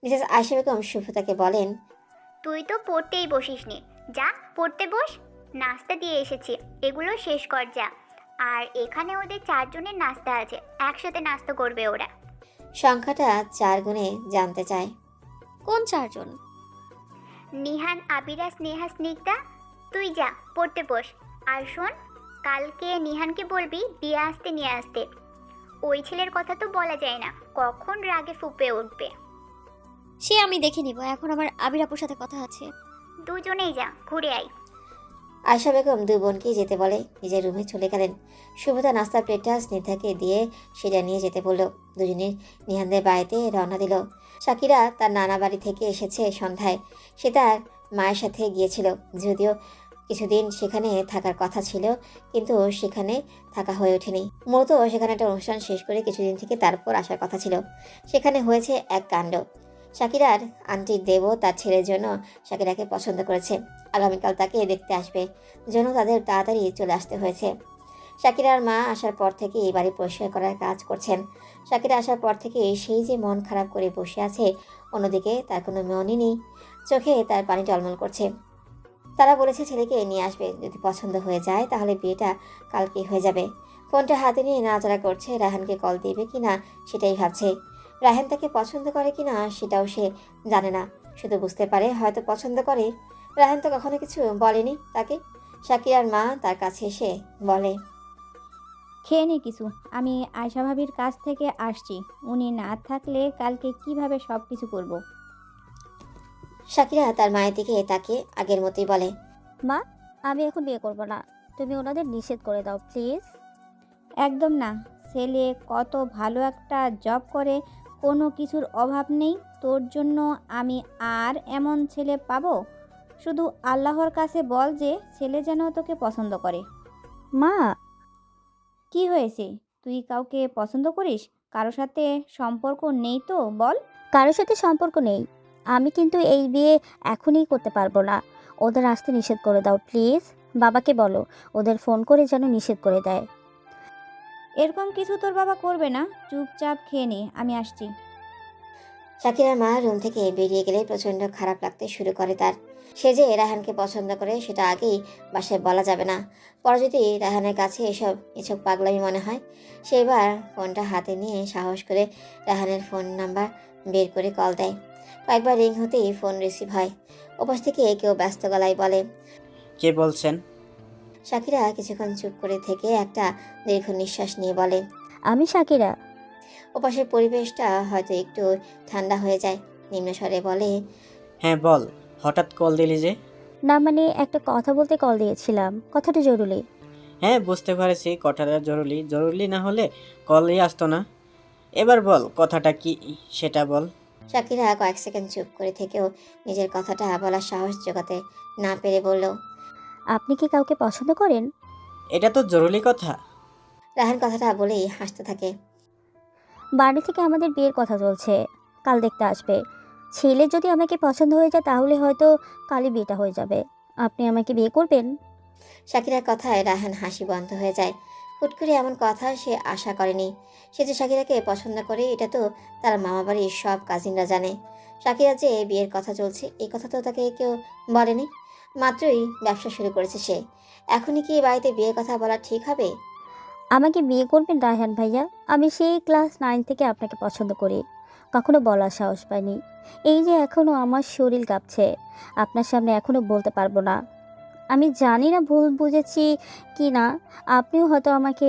Mrs Ayesha Begum শুভ্রতাকে বলেন, তুই তো পড়তেই বসিসনি, যা পড়তে বস। নাস্তা দিয়ে এসেছি, এগুলো শেষ কর যা। আর এখানে ওদের 4 জনের নাস্তা আছে, একসাথে নাস্তা করবে ওরা। সংখ্যাটা 4 গুণে জানতে চায়। কোন 4 জন? নিহান, আবিরা, স্নেহা, স্নিগ্ধা। তুই যা পড়তে বস। আর শোন, কালকে নিহানকে বলবি দিয়ে আসতে নিয়ে আসতে। ওই ছেলের কথা তো বলা যায় না, কখন রাগে ফুঁপে উঠবে। সে আমি দেখে নিব, এখন আমার আবির আপুর সাথে কথা আছে। দুজনেই যা, ঘুরে আয়। আয়েশা বেগম দুই বোনকেই যেতে বলে নিজের রুমে চলে গেলেন। শুভ্রতা নাস্তার প্লেটটা স্নিগ্ধাকে দিয়ে সেটা নিয়ে যেতে বলল। দুজনে নিহানদের বাড়িতে রওনা দিল। শাকিরা তার নানা বাড়ি থেকে এসেছে সন্ধ্যায়। সে তার মায়ের সাথে গিয়েছিল, যদিও কিছুদিন সেখানে থাকার কথা ছিল, কিন্তু সেখানে থাকা হয়ে ওঠেনি। মূলত সেখানে একটা অনুষ্ঠান শেষ করে কিছুদিন থেকে তারপর আসার কথা ছিল। সেখানে হয়েছে এক কাণ্ড। শাকিরার আন্টি দেবও তার ছেলের জন্য শাকিরাকে পছন্দ করেছে। আগামীকাল তাকে দেখতে আসবে, জন্য তাদের তাড়াতাড়ি চলে আসতে হয়েছে। শাকিরার মা আসার পর থেকে এই বাড়ি পরিষ্কার করার কাজ করছেন। শাকিরা আসার পর থেকে সেই যে মন খারাপ করে বসে আছে, অন্যদিকে তার কোনো মনই নেই। চোখে তার পানি টলমল করছে। তারা বলেছে ছেলেকে নিয়ে আসবে, যদি পছন্দ হয়ে যায় তাহলে বিয়েটা কালকে হয়ে যাবে। ফোনটা হাতে নিয়ে নাড়াচাড়া করছে, রায়হানকে কল দিবে কিনা সেটাই ভাবছে। রায়হান তাকে পছন্দ করে কিনা সেটাও সে জানে না, শুধু বুঝতে পারে হয়তো পছন্দ করে। রায়হান তো কখনো কিছু বলেনি তাকে। শাকিরার মা তার কাছে এসে বলে, খেয়ে নে কিছু, আমি আয়শা ভাবির কাছ থেকে আসছি। উনি না থাকলে কালকে কিভাবে সব কিছু করব। শাকিরা তার মায়ের দিকে তাকে আগের মতোই বলে, মা, আমি এখন বিয়ে করব না, তুমি ওনাদের নিষেধ করে দাও প্লিজ। একদম না, ছেলে কত ভালো একটা জব করে, কোনো কিছুর অভাব নেই। তোর জন্য আমি আর এমন ছেলে পাবো? শুধু আল্লাহর কাছে বল যে ছেলে যেন তোকে পছন্দ করে। মা, কি হয়েছে? তুই কাউকে পছন্দ করিস? কারো সাথে সম্পর্ক নেই তো বল। কারোর সাথে সম্পর্ক নেই, আমি কিন্তু এই বিয়ে এখনই করতে পারবো না। ওদের আসতে নিষেধ করে দাও প্লিজ। বাবাকে বলো ওদের ফোন করে যেন নিষেধ করে দেয়। এরকম কিছু তোর বাবা করবে না, চুপচাপ খেয়ে নে, আমি আসছি। শাকিরার মা রুম থেকে বেরিয়ে গেলে প্রচণ্ড খারাপ লাগতে শুরু করে তার। সে যে রায়হানকে পছন্দ করে সেটা আগেই বাসায় বলা যাবে না। পরে যদি রায়হানের কাছে এসব পাগলামি মনে হয়, সে এবার ফোনটা হাতে নিয়ে সাহস করে রায়হানের ফোন নাম্বার বের করে কল দেয়। কয়েকবার রিং হতেই ফোন রিসিভ হয়। ওপাশ থেকে কেউ ব্যস্ত গলায় বলে, কে বলছেন? শাকিরা কিছুক্ষণ চুপ করে থেকে একটা দীর্ঘ নিঃশ্বাস নিয়ে বলে, আমি শাকিরা। ওপাশের পরিবেশটা হয়তো একটু ঠান্ডা হয়ে যায়। নিম্নস্বরে বলে, হ্যাঁ বল, হঠাৎ কল দিলি যে? না মানে একটা কথা বলতে কল দিয়েছিলাম, কথাটা জরুরি। হ্যাঁ বুঝতে পারছি, কথাটা জরুরি। জরুরি না হলে কলই আসতো না। এবার বল কথাটা কি সেটা বল। শাকিরা কয়েক সেকেন্ড চুপ করে থেকেও নিজের কথাটা বলার সাহস জোগাতে না পেরে বলল, আপনি কি কাউকে পছন্দ করেন? এটা তো জরুরি কথা। রাহান কথাটা বলেই হাসতে থাকে। বাড়ি থেকে আমাদের বিয়ের কথা চলছে, কাল দেখতে আসবে। ছেলে যদি আমাকে পছন্দ হয়ে যায় তাহলে হয়তো কালই বিয়েটা হয়ে যাবে। আপনি আমাকে বিয়ে করবেন? শাকিরার কথায় রাহান হাসি বন্ধ হয়ে যায়। হুট করে এমন কথা সে আশা করেনি। সে যে শাকিরাকে পছন্দ করে এটা তো তার মামা বাড়ির সব কাজিনরা জানে। শাকিরা যে বিয়ের কথা চলছে এই কথা তো তাকে কেউ বলেনি। মাত্রই ব্যবসা শুরু করেছে সে। এখনই কি বাড়িতে বিয়ের কথা বলা ঠিক হবে? আমাকে বিয়ে করবেন রায়হান ভাইয়া? আমি সেই ক্লাস 9 থেকে আপনাকে পছন্দ করি, কখনো বলার সাহস পাইনি। এই যে এখনও আমার শরীর কাঁপছে, আপনার সামনে এখনও বলতে পারবো না। আমি জানি না ভুল বুঝেছি কি না, আপনিও হয়তো আমাকে।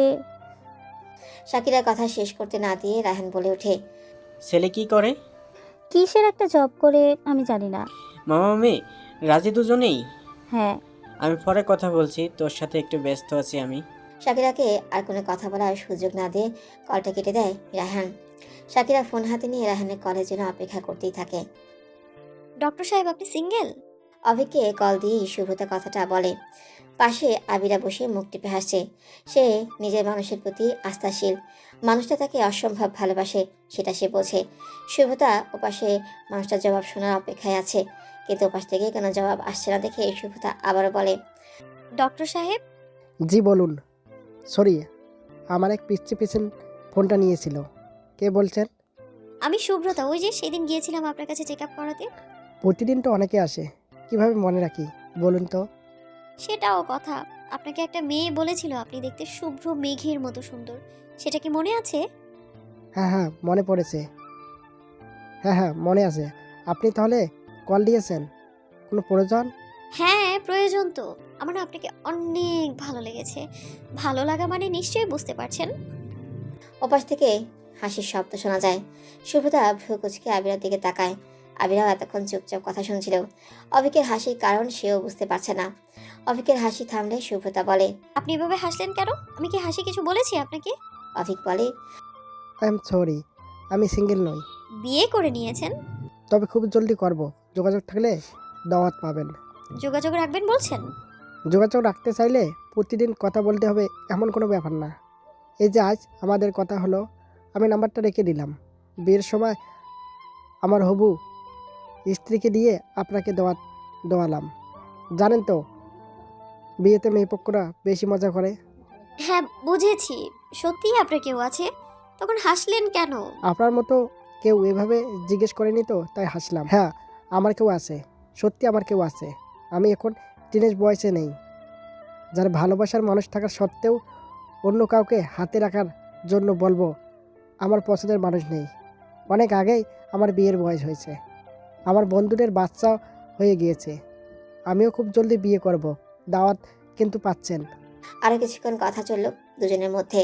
শাকিরার কথা শেষ করতে না দিয়ে রাহান বলে ওঠে, ছেলে কি করে? কিসের একটা জব করে আমি জানি না। মামা মেয়ে রাজি দুজনেই? হ্যাঁ। আমি পরে কথা বলছি, তোর সাথে একটু ব্যস্ত আছি আমি। শাকিরাকে আর কোনো কথা বলার সুযোগ না দিয়ে কলটা কেটে দেয় রায়হান। শাকিরা ফোন হাতে নিয়ে রায়হানের কলের জন্য অপেক্ষা করতেই থাকে। ডক্টর সাহেব, আপনি সিঙ্গেল? অভিককে কল দিয়ে শুভ্রতা কথাটা বলে। পাশে আবিরা বসে মুখ টিপে হাসছে। সে নিজের মানুষের প্রতি আস্থাশীল। মানুষটা তাকে অসম্ভব ভালোবাসে, সেটা সে বোঝে। শুভ্রতা ওপাশে মানুষটার জবাব শোনার অপেক্ষায় আছে, কিন্তু ওপাশ থেকে কোনো জবাব আসছে না দেখে শুভ্রতা আবারও বলে, ডক্টর সাহেব? জি বলুন। সরি, আমার এক পিচ্ছি পেশেন্ট ফোনটা নিয়েছিল। কে বলছেন? আমি সুব্রতা, ওই যে সেদিন গিয়েছিলাম আপনার কাছে চেক আপ করাতে। প্রতিদিন তো অনেকে আসে, কিভাবে মনে রাখি বলুন তো? সেটাও কথা। আপনাকে একটা মেয়ে বলেছিল আপনি দেখতে শুভ্র মেঘের মতো সুন্দর, সেটা কি মনে আছে? হ্যাঁ হ্যাঁ, মনে পড়েছে। হ্যাঁ হ্যাঁ, মনে আছে। আপনি তাহলে কল দিয়েছেন কোনো প্রয়োজন? হ্যাঁ, প্রয়োজন তো। আমার না আপনাকে অনেক ভালো লেগেছে। ভালো লাগা মানে নিশ্চয়ই বুঝতে পারছেন। ওপাশ থেকে হাসির শব্দ শোনা যায়। সুব্রতা ভ্রু কুচকে আবিরার দিকে তাকায়। আবিরাও এতক্ষণ চুপচাপ কথা শুনছিল। অভিকের হাসির কারণ সেও বুঝতে পারছে না। অভিকের হাসি থামলে সুব্রতা বলে, আপনি এভাবে হাসলেন কেন? আমি কি হাসি কিছু বলেছি আপনাকে? অভিক বলে, আই এম সরি, আমি সিঙ্গেল নই, বিয়ে করে নিয়েছেন? তবে খুব জলদি করব। যোগাযোগ থাকলে দাওয়াত পাবেন। যোগাযোগ রাখবেন বলছেন? যোগাযোগ রাখতে চাইলে প্রতিদিন কথা বলতে হবে এমন কোনো ব্যাপার না। এই যে আজ আমাদের কথা হলো, আমি নাম্বারটা রেখে দিলাম। বিয়ের সময় আমার হবু স্ত্রীকে দিয়ে আপনাকে দেওয়ালাম। জানেন তো, বিয়েতে মেয়েপক্ষরা বেশি মজা করে। হ্যাঁ, বুঝেছি। সত্যিই আপনার কেউ আছে? তখন হাসলেন কেন? আপনার মতো কেউ এভাবে জিজ্ঞেস করেনি তো, তাই হাসলাম। হ্যাঁ, আমার কেউ আছে, সত্যি আমার কেউ আছে। আমি এখন টিনেজ বয়সে নেই, যার ভালোবাসার মানুষ থাকার সত্ত্বেও অন্য কাউকে হাতে রাখার জন্য বলবো আমার পছন্দের মানুষ নেই। অনেক আগেই আমার বিয়ের বয়স হয়েছে, আমার বন্ধুদের বাচ্চা হয়ে গিয়েছে। আমিও খুব জলদি বিয়ে করব। দাওয়াত কিন্তু পাচ্ছেন। আরও কিছুক্ষণ কথা চলল দুজনের মধ্যে।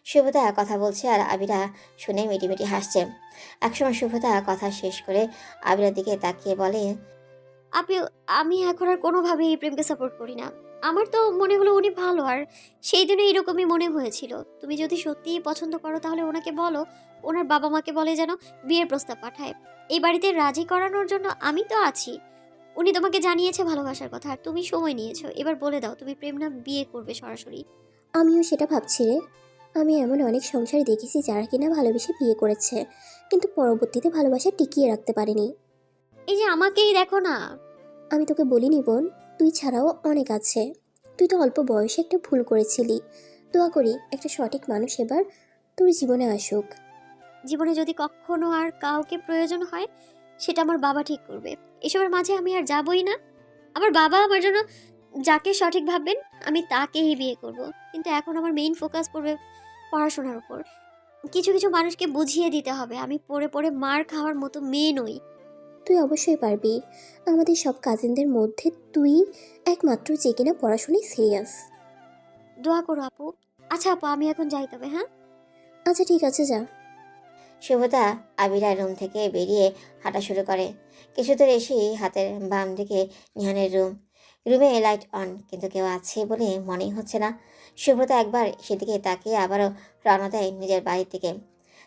শুভতা কথা বলছে আর আবিরা শুনে মিটিমিটি হাসছে। একসময় শুভতা কথা শেষ করে আবিরার দিকে তাকিয়ে বলে, আপনি আমি এখন আর কোনোভাবেই এই প্রেমকে সাপোর্ট করি না। আমার তো মনে হলো উনি ভালো, আর সেই দিনও এরকমই মনে হয়েছিল। তুমি যদি সত্যিই পছন্দ করো তাহলে ওনাকে বলো, ওনার বাবা মাকে বলে যেন বিয়ের প্রস্তাব পাঠায়। এই বাড়িতে রাজি করানোর জন্য আমি তো আছি। উনি তোমাকে জানিয়েছে ভালোবাসার কথা, আর তুমি সময় নিয়েছো। এবার বলে দাও তুমি প্রেম না বিয়ে করবে সরাসরি। আমিও সেটা ভাবছি রে। আমি এমন অনেক সংসারে দেখেছি যারা কিনা ভালোবেসে বিয়ে করেছে, কিন্তু পরবর্তীতে ভালোবাসা টিকিয়ে রাখতে পারেনি। এই যে আমাকেই দেখো না। আমি তোকে বলিনি বোন, তুই ছাড়াও অনেক আছে। তুই তো অল্প বয়সে একটা ভুল করেছিলি। দোয়া করি একটা সঠিক মানুষ এবার তোর জীবনে আসুক। জীবনে যদি কখনো আর কাউকে প্রয়োজন হয়, সেটা আমার বাবা ঠিক করবে। এসবের মাঝে আমি আর যাবই না। আমার বাবা আমার জন্য যাকে সঠিক ভাববেন আমি তাকেই বিয়ে করব। কিন্তু এখন আমার মেইন ফোকাস পড়বে পড়াশোনার উপর। কিছু কিছু মানুষকে বুঝিয়ে দিতে হবে আমি পড়ে পড়ে মার খাওয়ার মতো মেয়ে নই। তুই অবশ্যই পারবি। আমাদের সব কাজিনদের মধ্যে তুই একমাত্র যে কিনা পড়াশোনায় সিরিয়াস। দোয়া করো আপু। আচ্ছা আপু, আমি এখন যাই তবে। হ্যাঁ, আচ্ছা ঠিক আছে, যা। শুভতা আবিরার রুম থেকে বেরিয়ে হাঁটা শুরু করে। কিছু দূর এসেই হাতের বাম দিকে নিহানের রুমে লাইট অন, কিন্তু কেউ আছে বলে মনেই হচ্ছে না। শুভ্রতা একবার সেদিকে তাকিয়ে আবারও রওনা দেয় নিজের বাড়ির দিকে।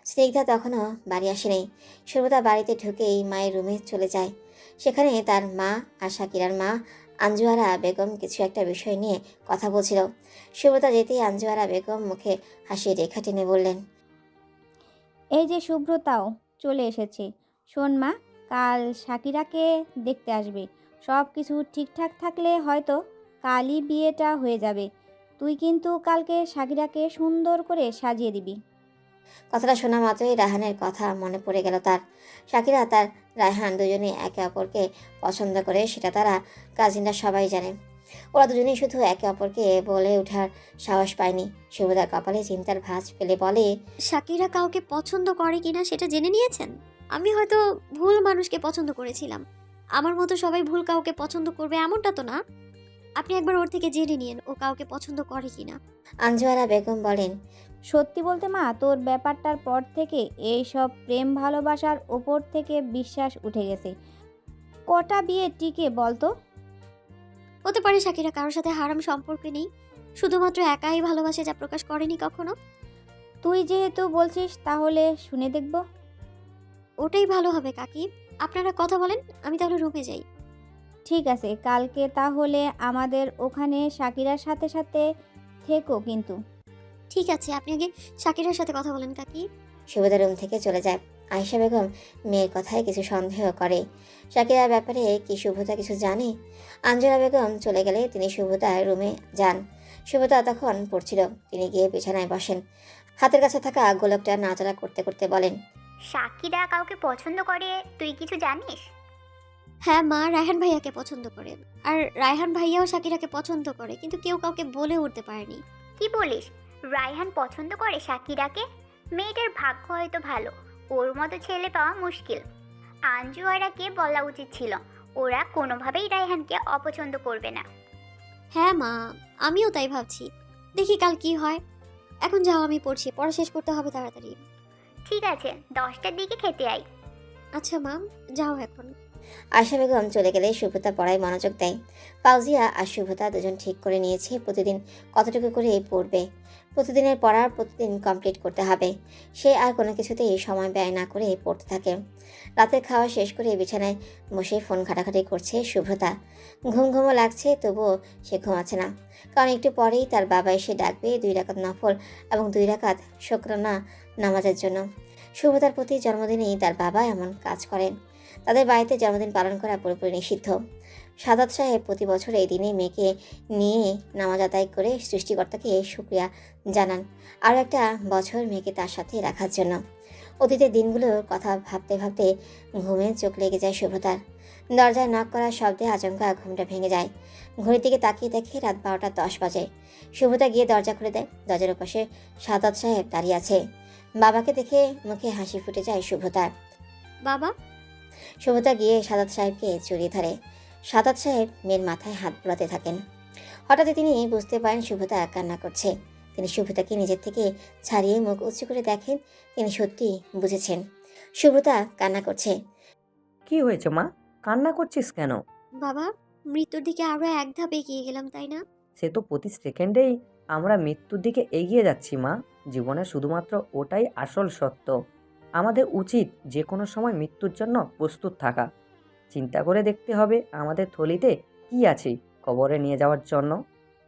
স্নিগ্ধা তখনও বাড়ি আসেনি। শুভ্রতা বাড়িতে ঢুকেই মায়ের রুমে চলে যায়। সেখানে তার মা আর শাকিরার মা আঞ্জুয়ারা বেগম কিছু একটা বিষয় নিয়ে কথা বলছিল। শুভ্রতা যেতেই আঞ্জুয়ারা বেগম মুখে হাসি রেখা টেনে বললেন, এই যে শুভ্রতাও চলে এসেছে। শোন মা, কাল শাকিরাকে দেখতে আসবে। সব কিছু ঠিকঠাক থাকলে হয়তো কালই বিয়েটা হয়ে যাবে। তুই কিন্তু কালকে শাকিরাকে সুন্দর করে সাজিয়ে দিবি। কথাটা শোনা মাত্রই রায়হানের কথা মনে পড়ে গেল তার। শাকিরা তার রায়হান দুজনেই একে অপরকে পছন্দ করে, সেটা তারা কাজিনরা সবাই জানে। ওরা দুজনেই শুধু একে অপরকে বলে ওঠার সাহস পায়নি। শুভদার কপালে চিন্তার ভাঁজ ফেলে বলে, শাকিরা কাউকে পছন্দ করে কিনা সেটা জেনে নিয়েছেন? আমি হয়তো ভুল মানুষকে পছন্দ করেছিলাম। আমার মতো সবাই ভুল কাউকে পছন্দ করবে এমনটা তো না। আপনি একবার ওর থেকে জেনে নিন ও কাউকে পছন্দ করে কিনা। আঞ্জুয়ারা বেগম বলেন, সত্যি বলতে মা, তোর ব্যাপারটার পর থেকে এই সব প্রেম ভালোবাসার ওপর থেকে বিশ্বাস উঠে গেছে। কটা বিয়ে টিকে বলতো? হতে পারে শাকিরা কারোর সাথে হারাম সম্পর্কে নেই, শুধুমাত্র একাই ভালোবাসে যা প্রকাশ করেনি কখনো। তুই যেহেতু বলছিস তাহলে শুনে দেখব। ওটাই ভালো হবে কাকি। আপনারা কথা বলেন, আমি তাহলে রুমে যাই। ঠিক আছে, কালকে তাহলে আমাদের ওখানে শাকিরার সাথে সাথে থেকো কিন্তু। ঠিক আছে, আপনি আগে শাকিরার সাথে কথা বলেন কাকি। শুভদা রুম থেকে চলে যায়। আয়েশা বেগম মেয়ের কথায় কিছু সন্দেহ করে। শাকিরার ব্যাপারে কি শুভতা কিছু জানে? আঞ্জনা বেগম চলে গেলে তিনি শুভতার রুমে যান। শুভতা তখন পড়ছিল। তিনি গিয়ে বিছানায় বসেন। হাতের কাছে থাকা গোলকটা নাড়াচাড়া করতে করতে বলেন, সাকিরা কাউকে পছন্দ করে, তুই কিছু জানিস? হ্যাঁ মা, রায়হান ভাইয়াকে পছন্দ করে। আর রায়হান ভাইয়াও শাকিরাকে পছন্দ করে, কিন্তু কেউ কাউকে বলে উঠতে পারেনি। কি বলিস? রায়হান পছন্দ করে সাকিরাকে? মেয়েটার ভাগ্য হয়তো ভালো, ওর মতো ছেলে পাওয়া মুশকিল। আঞ্জু আরাকে বলা উচিত ছিল, ওরা কোনোভাবেই রায়হানকে অপছন্দ করবে না। হ্যাঁ মা, আমিও তাই ভাবছি। দেখি কাল কি হয়। এখন যাও, আমি পড়ছি, পড়া শেষ করতে হবে তাড়াতাড়ি। ঠিক আছে, 10টার দিকে খেতে আয়। আচ্ছা মা, যাও এখন। আশা বেগম চলে গেলে শুভ্রতা পড়ায় মনোযোগ দেয়। ফাউজিয়া আর শুভ্রতা দুজন ঠিক করে নিয়েছে প্রতিদিন কতটুকু করে পড়বে। প্রতিদিনের পড়ার প্রতিদিন কমপ্লিট করতে হবে। সে আর কোনো কিছুতেই সময় ব্যয় না করে পড়তে থাকে। রাতের খাওয়া শেষ করে বিছানায় বসে ফোন ঘাটাঘাটি করছে শুভ্রতা। ঘুম ঘুমও লাগছে, তবুও সে ঘুমাচ্ছে না, কারণ একটু পরেই তার বাবা এসে ডাকবে 2 রাকাত নফল এবং 2 রাকাত শুকরানা নামাজের জন্য। শুভ্রতার প্রতি জন্মদিনেই তার বাবা এমন কাজ করেন। তাদের বাড়িতে জন্মদিন পালন করা পুরোপুরি নিষিদ্ধ। সাদাত সাহেব প্রতি বছর এই দিনে মেয়েকে নিয়ে নামাজ আদায় করে সৃষ্টিকর্তাকে শুকরিয়া জানান আরও একটা বছর মেয়েকে তার সাথে রাখার জন্য। অতীতের দিনগুলোর কথা ভাবতে ভাবতে ঘুমে চোখ লেগে যায় শুভ্রতার। দরজায় নক করার শব্দে আচমকা ঘুমটা ভেঙে যায়। ঘড়ির দিকে তাকিয়ে দেখে রাত 12টা 10 বাজে। শুভ্রতা গিয়ে দরজা খুলে দেয়। দরজার ওপাশে সাদাত সাহেব দাঁড়িয়ে আছে। বাবাকে দেখে মুখে হাসি ফুটে যায় শুভ্রতার। বাবা। শুভ্রতা গিয়ে সাদাত সাহেবকে জড়িয়ে ধরে। সাদাত সাহেব মেয়ের মাথায় হাত বুলাতে থাকেন। হঠাৎই তিনি বুঝতে পারেন শুভ্রতা কান্না করছে। তিনি শুভ্রতাকে নিজের থেকে ছাড়িয়ে মুখ উঁচু করে দেখেন। তিনি সত্যি বুঝেছেন শুভ্রতা কান্না করছে। কি হয়েছে মা, কান্না করছিস কেন? বাবা, মৃত্যুর দিকে আমরা এক ধাপ এগিয়ে গেলাম, তাই না? সে তো প্রতি সেকেন্ডেই আমরা মৃত্যুর দিকে এগিয়ে যাচ্ছি মা। জীবনে শুধুমাত্র ওটাই আসল সত্য। আমাদের উচিত যে কোনো সময় মৃত্যুর জন্য প্রস্তুত থাকা। চিন্তা করে দেখতে হবে আমাদের থলিতে কি আছে কবরে নিয়ে যাওয়ার জন্য।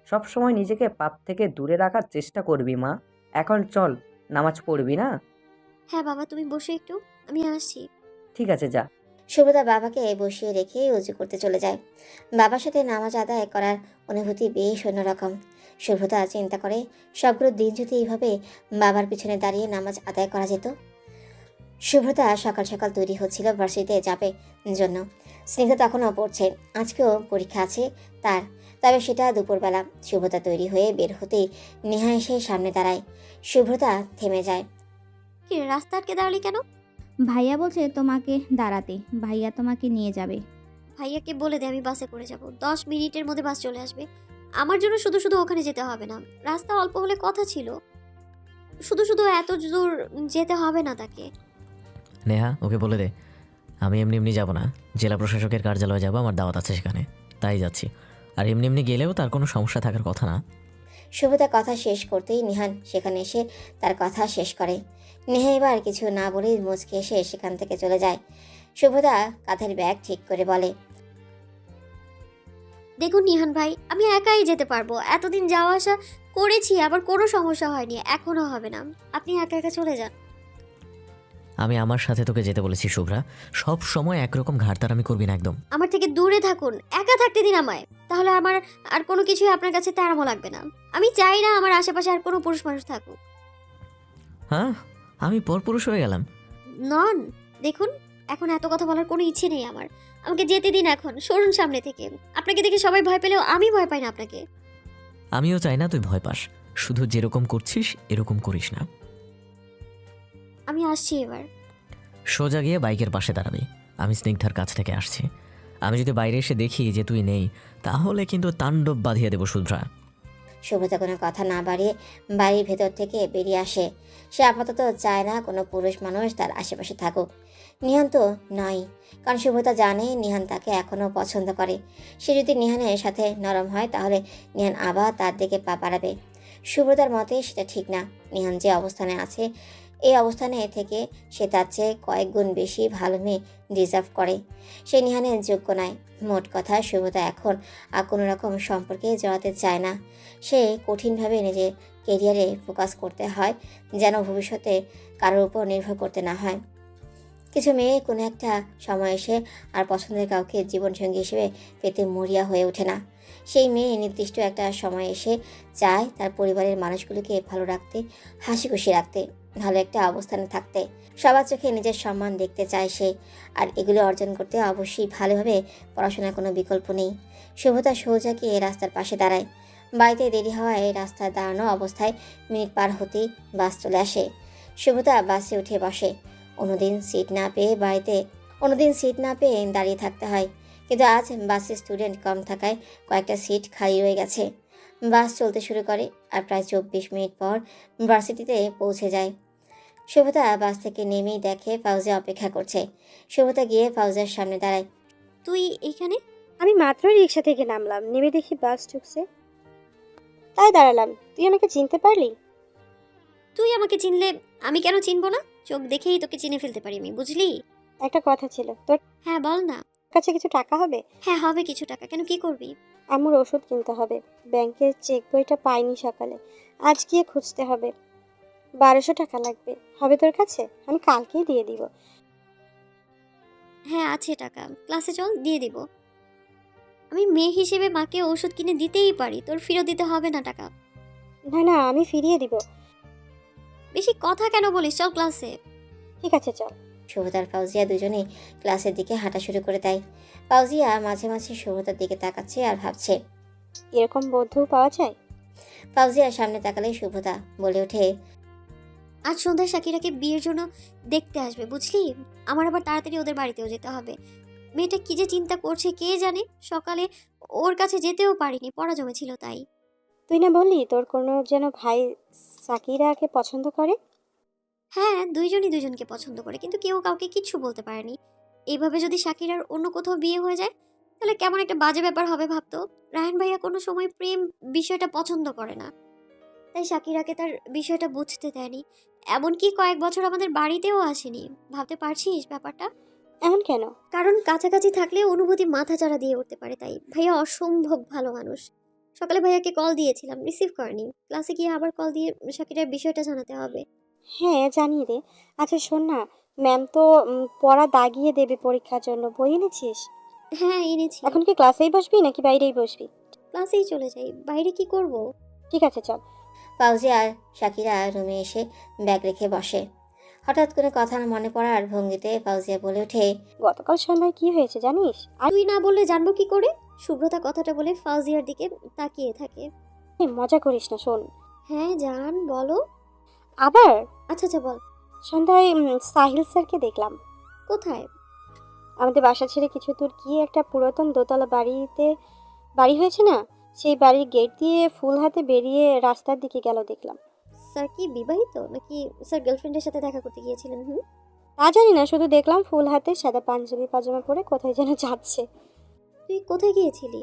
সব সময় নিজেকে পাপ থেকে দূরে রাখার চেষ্টা করবি মা। এখন চল, নামাজ পড়বি না? হ্যাঁ বাবা, তুমি বসে একটু, আমি আসছি। ঠিক আছে, যা। শুভ্রতা বাবাকে বসিয়ে রেখে উজু করতে চলে যায়। বাবার সাথে নামাজ আদায় করার অনুভূতি বেশ অন্যরকম। শুভ্রতা চিন্তা করে সবগুলো দিন যদি এইভাবে বাবার পিছনে দাঁড়িয়ে নামাজ আদায় করা যেত। শুভ্রতা সকাল সকাল তৈরি হচ্ছিল ভার্সিটিতে যাবে জন্য। স্নিগ্ধা তখনও পড়ছে, আজকেও পরীক্ষা আছে তার, তবে সেটা দুপুরবেলা। শুভ্রতা তৈরি হয়ে বের হতেই নেহা এসে সামনে দাঁড়ায়। শুভ্রতা থেমে যায়। কি রে, রাস্তা আটকে দাঁড়ালি কেন? ভাইয়া বলছে তোমাকে দাঁড়াতে, ভাইয়া তোমাকে নিয়ে যাবে। ভাইয়াকে বলে দে আমি বাসে করে যাব, 10 মিনিটের মধ্যে বাস চলে আসবে। আমার জন্য শুধু শুধু ওখানে যেতে হবে না। রাস্তা অল্প হলে কথা ছিল, শুধু শুধু এত দূর যেতে হবে না তাকে। নেহা, ওকে বলে দে আমি এমনি এমনি যাব না, জেলা প্রশাসকের কার্যালয়ে যাব, আমার দাওয়াত আছে সেখানে, তাই যাচ্ছি। আর এমনি এমনি গেলেও তার কোনো সমস্যা থাকার কথা না। শুভ্রতা কথা শেষ করতেই নিহান সেখানে এসে তার কথা শেষ করে। নেহা এবার কিছু না বলেই মুচকে এসে সেখান থেকে চলে যায়। শুভ্রতা কাঁধের ব্যাগ ঠিক করে বলে, দেখুন নিহান ভাই, আমি একাই যেতে পারবো। এতদিন যাওয়া আসা করেছি, আবার কোনো সমস্যা হয়নি, এখনো হবে না। আপনি একা একা চলে যান। আমি আমার সাথে তোকে যেতে বলেছি শুভ্রা, সব সময় একরকম ঘাড়তারামি করবি না একদম। আমার থেকে দূরে থাকুন, একা থাকতে দিন আমায়, তাহলে আমার আর কোনো কিছুই আপনার কাছে তেরামো লাগবে না। আমি চাই না আমার আশেপাশে আর কোনো পুরুষ মানুষ থাকুক। হ্যাঁ, আমি পরপুরুষ হয়ে গেলাম? নন, দেখুন এখন এত কথা বলার কোনো ইচ্ছে নেই আমার। আমাকে যেতে দিন এখন, সরুন সামনে থেকে। আপনাকে দেখে সবাই ভয় পেলেও আমি ভয় পাই না আপনাকে। আমিও চাই না তুই ভয় পাস, শুধু যেরকম করছিস এরকম করিস না। আমি আসছি এবার। সোজা গিয়ে বাইকের পাশে দাঁড়াবি। আমি স্নিগ্ধার কাছ থেকে আসছি। আমি যদি বাইরে এসে দেখি যে তুই নেই, তাহলে কিন্তু তাণ্ডব বাঁধিয়ে দেবো শুভ্রা। শুভ্রতা কোনো কথা না বাড়িয়ে বাড়ির ভেতর থেকে বেরিয়ে আসে। সে আপাতত চায় না কোনো পুরুষ মানুষ তার আশেপাশে থাকুক। নিহান তো নয়, কারণ শুভ্রতা জানে নিহান তাকে এখনও পছন্দ করে। সে যদি নিহানের সাথে নরম হয় তাহলে নিহান আবার তার দিকে পা বাড়াবে। শুভ্রতার মতে সেটা ঠিক না। নিহান যে অবস্থানে আছে, এই অবস্থানে থেকে সে তার চেয়ে কয়েক গুণ বেশি ভালো মেয়ে ডিজার্ভ করে। সে নিহানের যোগ্য নয়। মোট কথা, শুভ্রতা এখন আর কোনো রকম সম্পর্কে জড়াতে চায় না। সে কঠিনভাবে নিজের কেরিয়ারে ফোকাস করতে হয়, যেন ভবিষ্যতে কারোর উপর নির্ভর করতে না হয়। কিছু মেয়ে কোনো একটা সময় এসে আর পছন্দের কাউকে জীবনসঙ্গী হিসেবে পেতে মরিয়া হয়ে ওঠে না। সেই মেয়ে নির্দিষ্ট একটা সময় এসে চায় তার পরিবারের মানুষগুলোকে ভালো রাখতে, হাসি খুশি রাখতে। ভালো একটা অবস্থানে থাকতে। সবার চোখে নিজের সম্মান দেখতে চায় সে, আর এগুলো অর্জন করতে অবশ্যই ভালোভাবে পড়াশোনার কোনো বিকল্প নেই। শুভতা সোজা গিয়ে রাস্তার পাশে দাঁড়ায়। বাড়িতে দেরি হওয়ায় রাস্তায় দাঁড়ানো অবস্থায় মিনিট পার হতেই বাস চলে আসে। শুভতা বাসে উঠে বসে। অন্যদিন সিট না পেয়ে দাঁড়িয়ে থাকতে হয়, কিন্তু আজ বাসে স্টুডেন্ট কম থাকায় কয়েকটা সিট খালি রয়ে গেছে। বাস চলতে শুরু করে আর প্রায় 24 মিনিট পর ভার্সিটিতে পৌঁছে যায়। শুভতা বাস থেকে নেমেই দেখে ফাউজিয়া অপেক্ষা করছে। শুভতা গিয়ে ফাউজিয়ার সামনে দাঁড়ায়। তুই এখানে? আমি মাত্রই রিক্সা থেকে নামলাম, নেমে দেখি বাস ঢুকছে, তাই দাঁড়ালাম। তুই আমাকে চিনতে পারলি? তুই আমাকে চিনলে আমি কেন চিনবো না? চোখ দেখেই তোকে চিনে ফেলতে পারি আমি, বুঝলি? একটা কথা ছিল, তোর হ্যাঁ বল না। কাছে কিছু টাকা হবে? হ্যাঁ হবে কিছু টাকা, কেন কি করবি? আমার ওষুধ কিনতে হবে, ব্যাংকের চেক বইটা পাইনি সকালে, আজ গিয়ে খুঁজতে হবে। 1200 টাকা লাগবে, হবে তোর কাছে? আমি কালকেই দিয়ে দিব। হ্যাঁ আছে টাকা, ক্লাসে চল দিয়ে দিব। আমি মেয়ে হিসেবে মাকে ওষুধ কিনে দিতেই পারি, তোর ফেরত দিতে হবে না টাকা। না না, আমি ফিরিয়ে দিব। বেশি কথা কেন বলিস, চল ক্লাসে। ঠিক আছে চল। শুভতার ফাউজিয়া দুজনেই ক্লাসের দিকে হাঁটা শুরু করে দেয়। ফাউজিয়া মাঝে মাঝে শুভতার দিকে তাকাচ্ছে আর ভাবছে। এরকম বন্ধু পাওয়া যায়? ফাউজিয়ার সামনে তাকালে শুভতা বলে ওঠে, আজ সন্ধ্যায় শাকিরাকে বিয়ের জন্য দেখতে আসবে, বুঝলি? আমার আবার তাড়াতাড়ি ওদের বাড়িতেও যেতে হবে। মেয়েটা কি যে চিন্তা করছে কে জানে। সকালে ওর কাছে যেতেও পারিনি, পড়া জমেছিল তাই। তুই না বললি তোর কোনো যেন ভাই সাকিরাকে পছন্দ করে? হ্যাঁ দুইজনই দুজনকে পছন্দ করে, কিন্তু কেউ কাউকে কিচ্ছু বলতে পারেনি। এইভাবে যদি শাকিরার অন্য কোথাও বিয়ে হয়ে যায় তাহলে কেমন একটা বাজে ব্যাপার হবে ভাবতো। রায়হান ভাইয়া কোনো সময় প্রেম বিষয়টা পছন্দ করে না, তাই শাকিরাকে তার বিষয়টা বুঝতে দেয়নি। এমনকি কয়েক বছর আমাদের বাড়িতেও আসেনি। ভাবতে পারছিস ব্যাপারটা? এমন কেন? কারণ কাছাকাছি থাকলে অনুভূতি মাথাচাড়া দিয়ে উঠতে পারে, তাই। ভাইয়া অসম্ভব ভালো মানুষ। সকালে ভাইয়াকে কল দিয়েছিলাম, রিসিভ করেনি। ক্লাসে গিয়ে আবার কল দিয়ে শাকিরার বিষয়টা জানাতে হবে। হ্যাঁ জানি রে। আচ্ছা শোন না, ম্যাম তো পড়া দাগিয়ে দেবে পরীক্ষার জন্য, বই এনেছিস? হ্যাঁ এনেছি। এখন কি ক্লাসেই বসবি নাকি বাইরেই বসবি? ক্লাসেই চলে যাই, বাইরে কি করব? ঠিক আছে চল। ফাউজিয়া আর শাকিরা রুমে এসে ব্যাগ রেখে বসে। হঠাৎ করে কথা মনে পড়ার ভঙ্গিতে ফাউজিয়া বলে ওঠে, গতকাল সন্ধ্যায় কি হয়েছে জানিস? আর তুই না বললে জানবো কি করে? শুভ্রতা কথাটা বলে ফাউজিয়ার দিকে তাকিয়ে থাকে। মজা করিস না, শোন। হ্যাঁ জান বলো। আবার আচ্ছা আচ্ছা বল। সন্ধ্যায় সাহিল স্যারকে দেখলাম। কোথায়? আমাদের বাসা ছেড়ে কিছু দূর গিয়ে একটা পুরাতন দোতলা বাড়ি হয়েছে না, সেই বাড়ির গেট দিয়ে ফুল হাতে বেরিয়ে রাস্তার দিকে গেল দেখলাম। স্যার কি বিবাহিত নাকি স্যার গার্লফ্রেন্ডের সাথে দেখা করতে গিয়েছিলেন? তা জানি না, শুধু দেখলাম ফুল হাতে সাদা পাঞ্জাবি পাজামা পরে কোথায় যেন যাচ্ছে। তুই কোথায় গিয়েছিলি?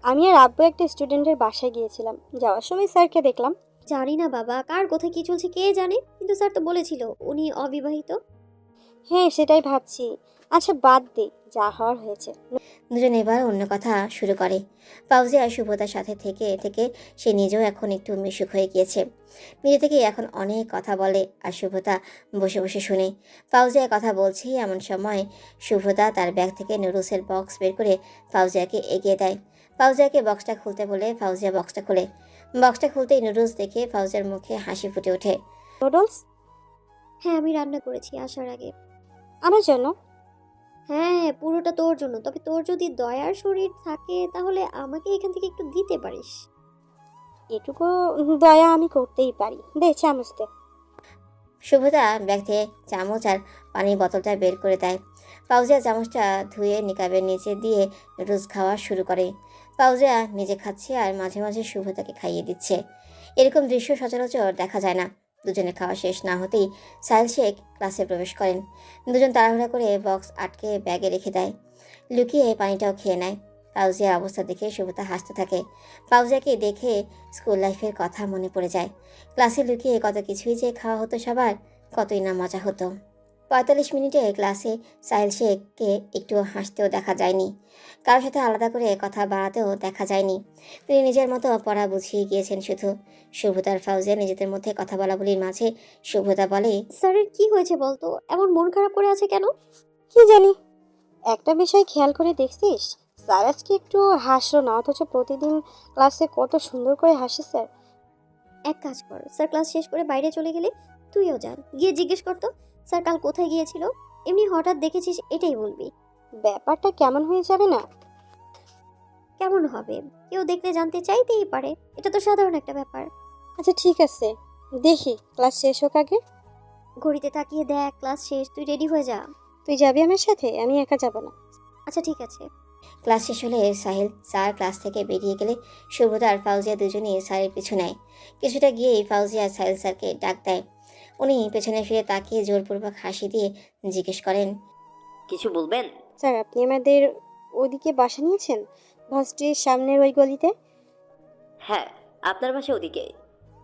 আমি আর আব্বু একটা স্টুডেন্টের বাসায় গিয়েছিলাম, যাওয়ার সময় স্যারকে দেখলাম। জানি না বাবা, কার কোথায় কি চলছে কে জানে, কিন্তু স্যার তো বলেছিল উনি অবিবাহিত। হ্যাঁ সেটাই ভাবছি। আচ্ছা বাদ দে, যা হওয়ার হয়েছে। দুজন এবার অন্য কথা শুরু করে। ফাউজিয়া শুভতার সাথে থেকে থেকে সে নিজেও এখন একটু মিশুক হয়ে গিয়েছে। নিজে থেকে এখন অনেক কথা বলে আর শুভতা বসে বসে শুনে। ফাউজিয়া কথা বলছে এমন সময় শুভতা তার ব্যাগ থেকে নুডলসের বক্স বের করে ফাউজিয়াকে এগিয়ে দেয়। ফাউজিয়াকে বক্সটা খুলতে বলে ফাউজিয়া বক্সটা খোলে। বক্সটা খুলতেই নুডলস দেখে ফাউজিয়ার মুখে হাসি ফুটে ওঠে। নুডলস? হ্যাঁ আমি রান্না করেছি আসার আগে। আমার জন্য? হ্যাঁ পুরোটা তোর জন্য, তবে তোর যদি দয়ার শরীর থাকে তাহলে আমাকে এখান থেকে একটু দিতে পারিস। এটুকু দয়া আমি করতেই পারি, দে চামচ দে। শুভতা ব্যাগ থেকে চামচ আর পানির বোতলটা বের করে দেয়। ফাউজিয়া চামচটা ধুয়ে নিকাবের নিচে দিয়ে নুডলস খাওয়া শুরু করে। ফাউজিয়া নিজে খাচ্ছে আর মাঝে মাঝে শুভতাকে খাইয়ে দিচ্ছে। এরকম দৃশ্য সচরাচর দেখা যায় না। দুজনে খাওয়া শেষ না হতেই সাহিল শেখ ক্লাসে প্রবেশ করেন। দুজন তাড়াহুড়া করে বক্স আটকে ব্যাগে রেখে দেয়, লুকিয়ে পানিটাও খেয়ে নেয়। ফাউজিয়ার অবস্থা দেখে শুভতা হাসতে থাকে। ফাউজিয়াকে দেখে স্কুল লাইফের কথা মনে পড়ে যায়। ক্লাসে লুকিয়ে কত কিছুই যে খাওয়া হতো সবার, কতই না মজা হতো। 45 মিনিটে ক্লাসে সাহিল শেখকে একটু হাসতেও দেখা যায়নি, কারোর সাথে আলাদা করে কথা বাড়াতেও দেখা যায়নি। তিনি নিজের মতো পড়া বুঝিয়ে গিয়েছেন শুধু। শুভতার ফাউজিয়া নিজেদের মধ্যে কথা বলাবলির মাঝে শুভতা বলে, স্যারের কি হয়েছে বলতো, এমন মন খারাপ করে আছে কেন? কি জানি। একটা বিষয় খেয়াল করে দেখছিস, স্যার আজকে একটু হাসলো না, অথচ প্রতিদিন ক্লাসে কত সুন্দর করে হাসে স্যার। এক কাজ কর, স্যার ক্লাস শেষ করে বাইরে চলে গেলে তুইও যা, গিয়ে জিজ্ঞেস করতো স্যার কাল কোথায় গিয়েছিল। এমনি হঠাৎ দেখেছিস এটাই বলবি। ব্যাপারটা কেমন হয়ে যাবে না? কেমন হবে? কেউ দেখলে জানতে চাইতেই পারে, এটা তো সাধারণ একটা ব্যাপার। আচ্ছা ঠিক আছে, দেখি ক্লাস শেষ হোক আগে। ঘড়িতে তাকিয়ে দেখ ক্লাস শেষ, তুই রেডি হয়ে যা। তুই যাবি আমার সাথে? আমি একা যাব না। আচ্ছা ঠিক আছে। ক্লাস শেষ হলে সাহিল স্যার ক্লাস থেকে বেরিয়ে গেলে শুভদা আর ফাউজিয়া দুজনেই স্যারের পিছু নেয়। কিছুটা গিয়েই ফাউজিয়া সাহিল স্যারকে ডাক দেয়। উনি পেছনে ফিরে তাকিয়ে জোরপূর্বক হাসি দিয়ে জিজ্ঞেস করেন, কিছু বলবেন? স্যার আপনি আমাদের ওদিকে বাসা নিয়েছেন, ভার্সিটির সামনের ওই গলিতে? হ্যাঁ, আপনার বাসা ওদিকে।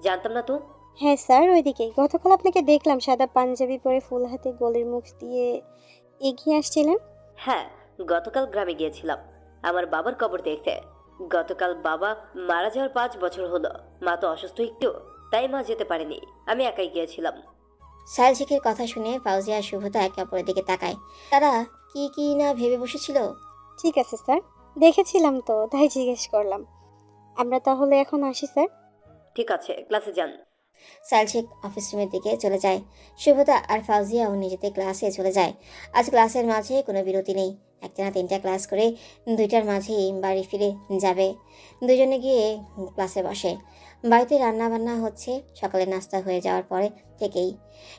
জানতাম না তো। হ্যাঁ স্যার ওইদিকে। গতকাল আপনাকে দেখলাম সাদা পাঞ্জাবি পরে ফুল হাতে গলির মুখ দিয়ে এগিয়ে আসছিলেন। হ্যাঁ, গতকাল গ্রামে গিয়েছিলাম আমার বাবার কবর দেখতে। গতকাল বাবা মারা যাওয়ার 5 বছর হলো। মা তো অসুস্থ একটু, তাই মা যেতে পারেনি, আমি একাই গিয়েছিলাম। সাহিল শেখের কথা শুনে ফাউজিয়া আর শুভদা একে অপরের দিকে তাকায়। তারা কি কি না ভেবে বসেছিল। ঠিক আছে স্যার, দেখেছিলাম তো তাই জিজ্ঞেস করলাম। আমরা তাহলে এখন আসি স্যার। ঠিক আছে, ক্লাসে যান। সাহিল শেখ অফিস রুমের দিকে চলে যায়। শুভদা আর ফাউজিয়াও নিজেদের ক্লাসে চলে যায়। আজ ক্লাসের মাঝে কোনো বিরতি নেই। একটানা 3টা ক্লাস করে 2টার মাঝেই বাড়ি ফিরে যাবে। দুজনে গিয়ে ক্লাসে বসে। বাড়িতে রান্না বান্না হচ্ছে। সকালে নাস্তা হয়ে যাওয়ার পরে থেকেই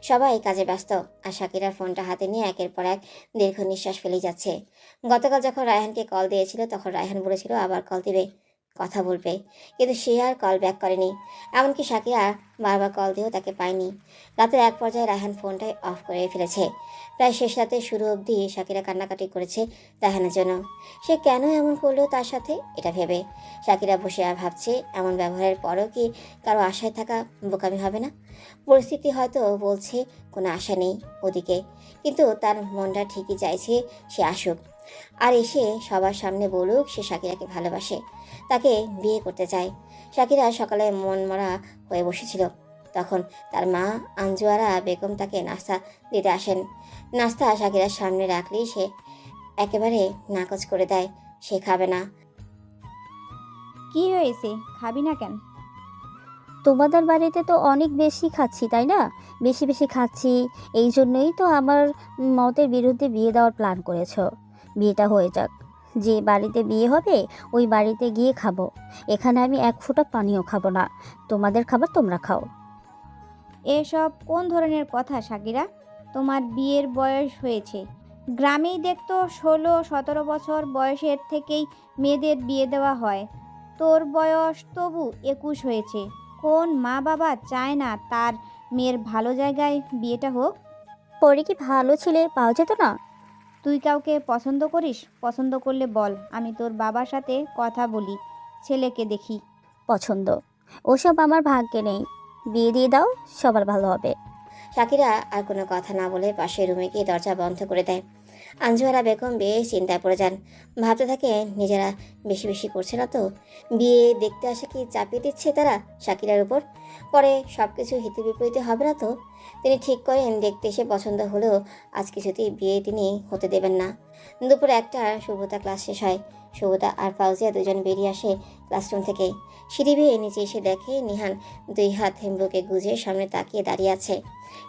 সবাই কাজে ব্যস্ত। আর শাকিরা ফোনটা হাতে নিয়ে একের পর এক দীর্ঘ নিঃশ্বাস ফেলেই যাচ্ছে। গতকাল যখন রায়হানকে কল দিয়েছিল তখন রায়হান বলেছিল আবার কল দিবে, কথা বলবে, কিন্তু সে আর কল ব্যাক করেনি। এমনকি শাকিরা বারবার কল দিয়েও তাকে পায়নি। রাতের এক পর্যায়ে রায়হান ফোনটাই অফ করে ফেলেছে। প্রায় শেষ রাতে শুরু অবধি শাকিরা কান্নাকাটি করেছে রায়হানের জন্য। সে কেন এমন করলো তার সাথে, এটা ভেবে শাকিরা বসে আর ভাবছে এমন ব্যবহারের পরও কি কারো আশায় থাকা বোকামি হবে না। পরিস্থিতি হয়তো বলছে কোনো আশা নেই ওদিকে, কিন্তু তার মনটা ঠিকই চাইছে সে আসুক আর এসে সবার সামনে বলুক সে শাকিরাকে ভালোবাসে, তাকে বিয়ে করতে চায়। শাকিরা সকালে মন মরা হয়ে বসেছিল। তখন তার মা আঞ্জুয়ারা বেগম তাকে নাস্তা দিতে আসেন। নাস্তা শাকিরার সামনে রাখলেই সে একেবারে নাকচ করে দেয়, সে খাবে না। কি হয়েছে, খাবি না কেন? তোমাদের বাড়িতে তো অনেক বেশি খাচ্ছি, তাই না? বেশি বেশি খাচ্ছি, এই জন্যই তো আমার মতের বিরুদ্ধে বিয়ে দেওয়ার প্ল্যান করেছো। বিয়েটা হয়ে যাক, যে বাড়িতে বিয়ে হবে ওই বাড়িতে গিয়ে খাবো। এখানে আমি এক ফোঁটা পানিও খাবো না। তোমাদের খাবার তোমরা খাও। এসব কোন ধরনের কথা সাকিরা? তোমার বিয়ের বয়স হয়েছে। গ্রামেই দেখতো 16-17 বছর বয়সের থেকেই মেয়েদের বিয়ে দেওয়া হয়। তোর বয়স তবু 21 হয়েছে। কোন মা বাবা চায় না তার মেয়ের ভালো জায়গায় বিয়েটা হোক? পরে কি ভালো ছেলে পাওয়া যেত না? তুই কাউকে পছন্দ করিস? পছন্দ করলে বল, আমি তোর বাবার সাথে কথা বলি, ছেলেকে দেখি। পছন্দ ওসব আমার ভাগ্যে নেই। বিয়ে দিয়ে দাও, সবার ভালো হবে। শাকিরা আর কোনো কথা না বলে পাশের রুমে গিয়ে দরজা বন্ধ করে দেয়। আঞ্জুয়ারা বেগম বেশ চিন্তায় পড়ে যান। ভাবতে থাকে নিজেরা বেশি বেশি করছে না তো? বিয়ে দেখতে আসে কি চাপিয়ে দিচ্ছে তারা শাকিরার উপর? পরে সব কিছু হিতে বিপরীতে হবে না তো? তিনি ঠিক করেন দেখতে এসে পছন্দ হলেও আজ কিছুতেই বিয়ে তিনি হতে দেবেন না। দুপুরে 1টার শুভতা ক্লাস শেষ হয়। শুভতা আর ফাউজিয়া দুজন বেরিয়ে আসে ক্লাসরুম থেকে। সিঁড়ি বেয়ে নিচে এসে দেখে নিহান 2 হাত হেমবুকে গুজে সামনে তাকিয়ে দাঁড়িয়ে আছে।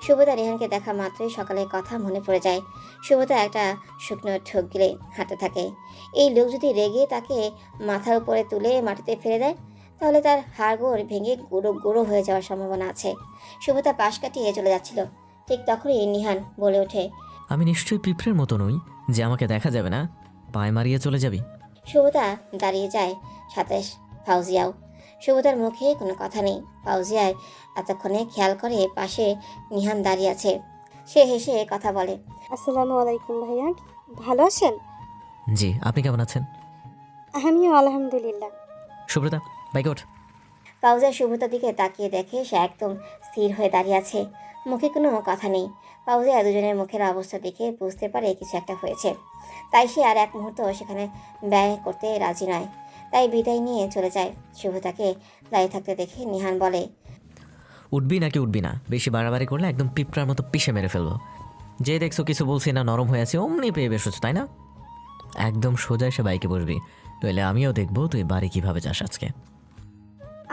শুভতা রেহানকে দেখা মাত্রই সকালের কথা মনে পড়ে যায়। শুভতা একটা শুকনো ঠোক গিলে হাঁটতে থাকে। এই লোক যদি রেগে তাকে মাথার উপরে তুলে মাটিতে ফেলে দেয় তাহলে তার হাড়গোড় ভেঙে গুঁড়ো গুঁড়ো হয়ে যাওয়ার সম্ভাবনা আছে। শুভতা পাশ কাটিয়ে চলে যাচ্ছিল, ঠিক তখনই নিহান বলে ওঠে, আমি নিশ্চয়ই পিঁপড়ের মতো নই যে আমাকে দেখা যাবে না, পায়ে মারিয়ে চলে যাবি। শুভতা দাঁড়িয়ে যায়, সাথে ফাউজিয়াও। শুভতার মুখে কোনো কথা নেই। ফাউজিয়ায় এতক্ষণে খেয়াল করে পাশে নিহান দাঁড়িয়ে আছে। সে হেসে কথা বলে, আসসালামু আলাইকুম ভাইয়া, ভালো আছেন? জি, আপনি কেমন আছেন? আমিও আলহামদুলিল্লাহ। সুব্রতা, বাইকে ওঠ। ফাউজিয়া শুভতার দিকে তাকিয়ে দেখে সে একদম স্থির হয়ে দাঁড়িয়ে আছে, মুখে কোনো কথা নেই। ফাউজিয়া দুজনের মুখের অবস্থা দেখে বুঝতে পারে কিছু একটা হয়েছে, তাই সে আর এক মুহূর্ত সেখানে ব্যয় করতে রাজি নয়। তাই বিদায় নিয়ে চলে যায়। শুভতাকে দাঁড়িয়ে থাকতে দেখে নিহান বলে, উঠবি নাকি উঠবি না? বেশি বাড়াবাড়ি করলে একদম পিঁপড়ার মতো পিষে মেরে ফেলবো। যে দেখছো কিছু বলছি না, নরম হয়ে আছে, অমনি পেয়ে বসেছো তাই না? একদম সোজা এসে বাইকে বসবি, নইলে আমিও দেখবো তুই বাড়ি কিভাবে যাস আজকে।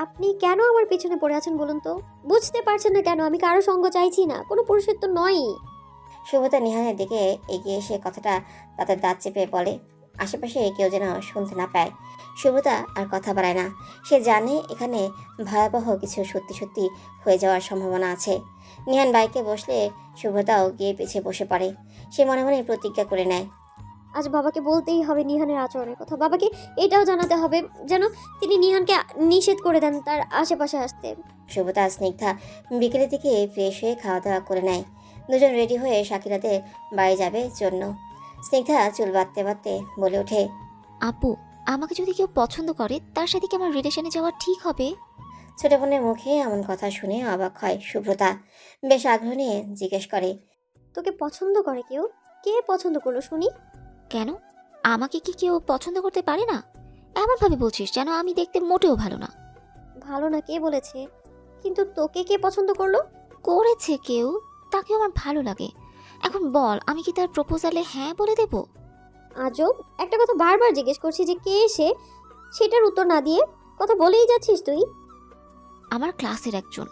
আপনি আপনি কেন আমার পিছনে পড়ে আছেন বলুন তো? বুঝতে পারছেন না কেন? আমি কারো সঙ্গ চাইছি না, কোনো পুরুষের তো নয়ই। শুভতা নিহানের দিকে এগিয়ে এসে কথাটা তাদের দাঁত চেপে বলে। আশেপাশে কেউ যেন শুনতে না পায়। শুভতা আর কথা বাড়ায় না। সে জানে এখানে ভয়াবহ কিছু সত্যি সত্যি হয়ে যাওয়ার সম্ভাবনা আছে। নিহান বাইকে বসলে শুভতাও গিয়ে পিছিয়ে বসে পড়ে। সে মনে মনে প্রতিজ্ঞা করে নেয়, আজ বাবাকে বলতেই হবে নিহানের আচরণের কথা। বাবাকে এটাও জানাতে হবে যেন তিনি নিহানকে নিষেধ করে দেন তার আশেপাশে আসতে। শুভতা আর স্নিগ্ধা বিকেলের দিকে ফ্রেশ হয়ে খাওয়া দাওয়া করে নেয়। দুজন রেডি হয়ে শাকিরাদের বাড়ি যাবে জন্য। স্নিগ্ধা চুল বাঁধতে বাঁধতে বলে ওঠে, আপু, আমাকে যদি কেউ পছন্দ করে তার সাথে কি আমার রিলেশনে যাওয়া ঠিক হবে? ছোট বোনের মুখে এমন কথা শুনে অবাক হয় সুব্রতা। বেশ আগ্রহ নিয়ে জিজ্ঞেস করে, তোকে পছন্দ করে কেউ? কে পছন্দ করলো শুনি? কেন, আমাকে কি কেউ পছন্দ করতে পারে না? এমনভাবে বলছিস যেন আমি দেখতে মোটেও ভালো না। ভালো না কে বলেছে? কিন্তু তোকে কে পছন্দ করলো? করেছে কেউ, তাকে আমার ভালো লাগে। এখন বল, আমি কি তার প্রপোজালে হ্যাঁ বলে দেব? আজব, একটা কথা বারবার জিজ্ঞেস করছি যে কে সে, সেটার উত্তর না দিয়ে কথা বলেই যাচ্ছিস তুই। আমার ক্লাসের একজন।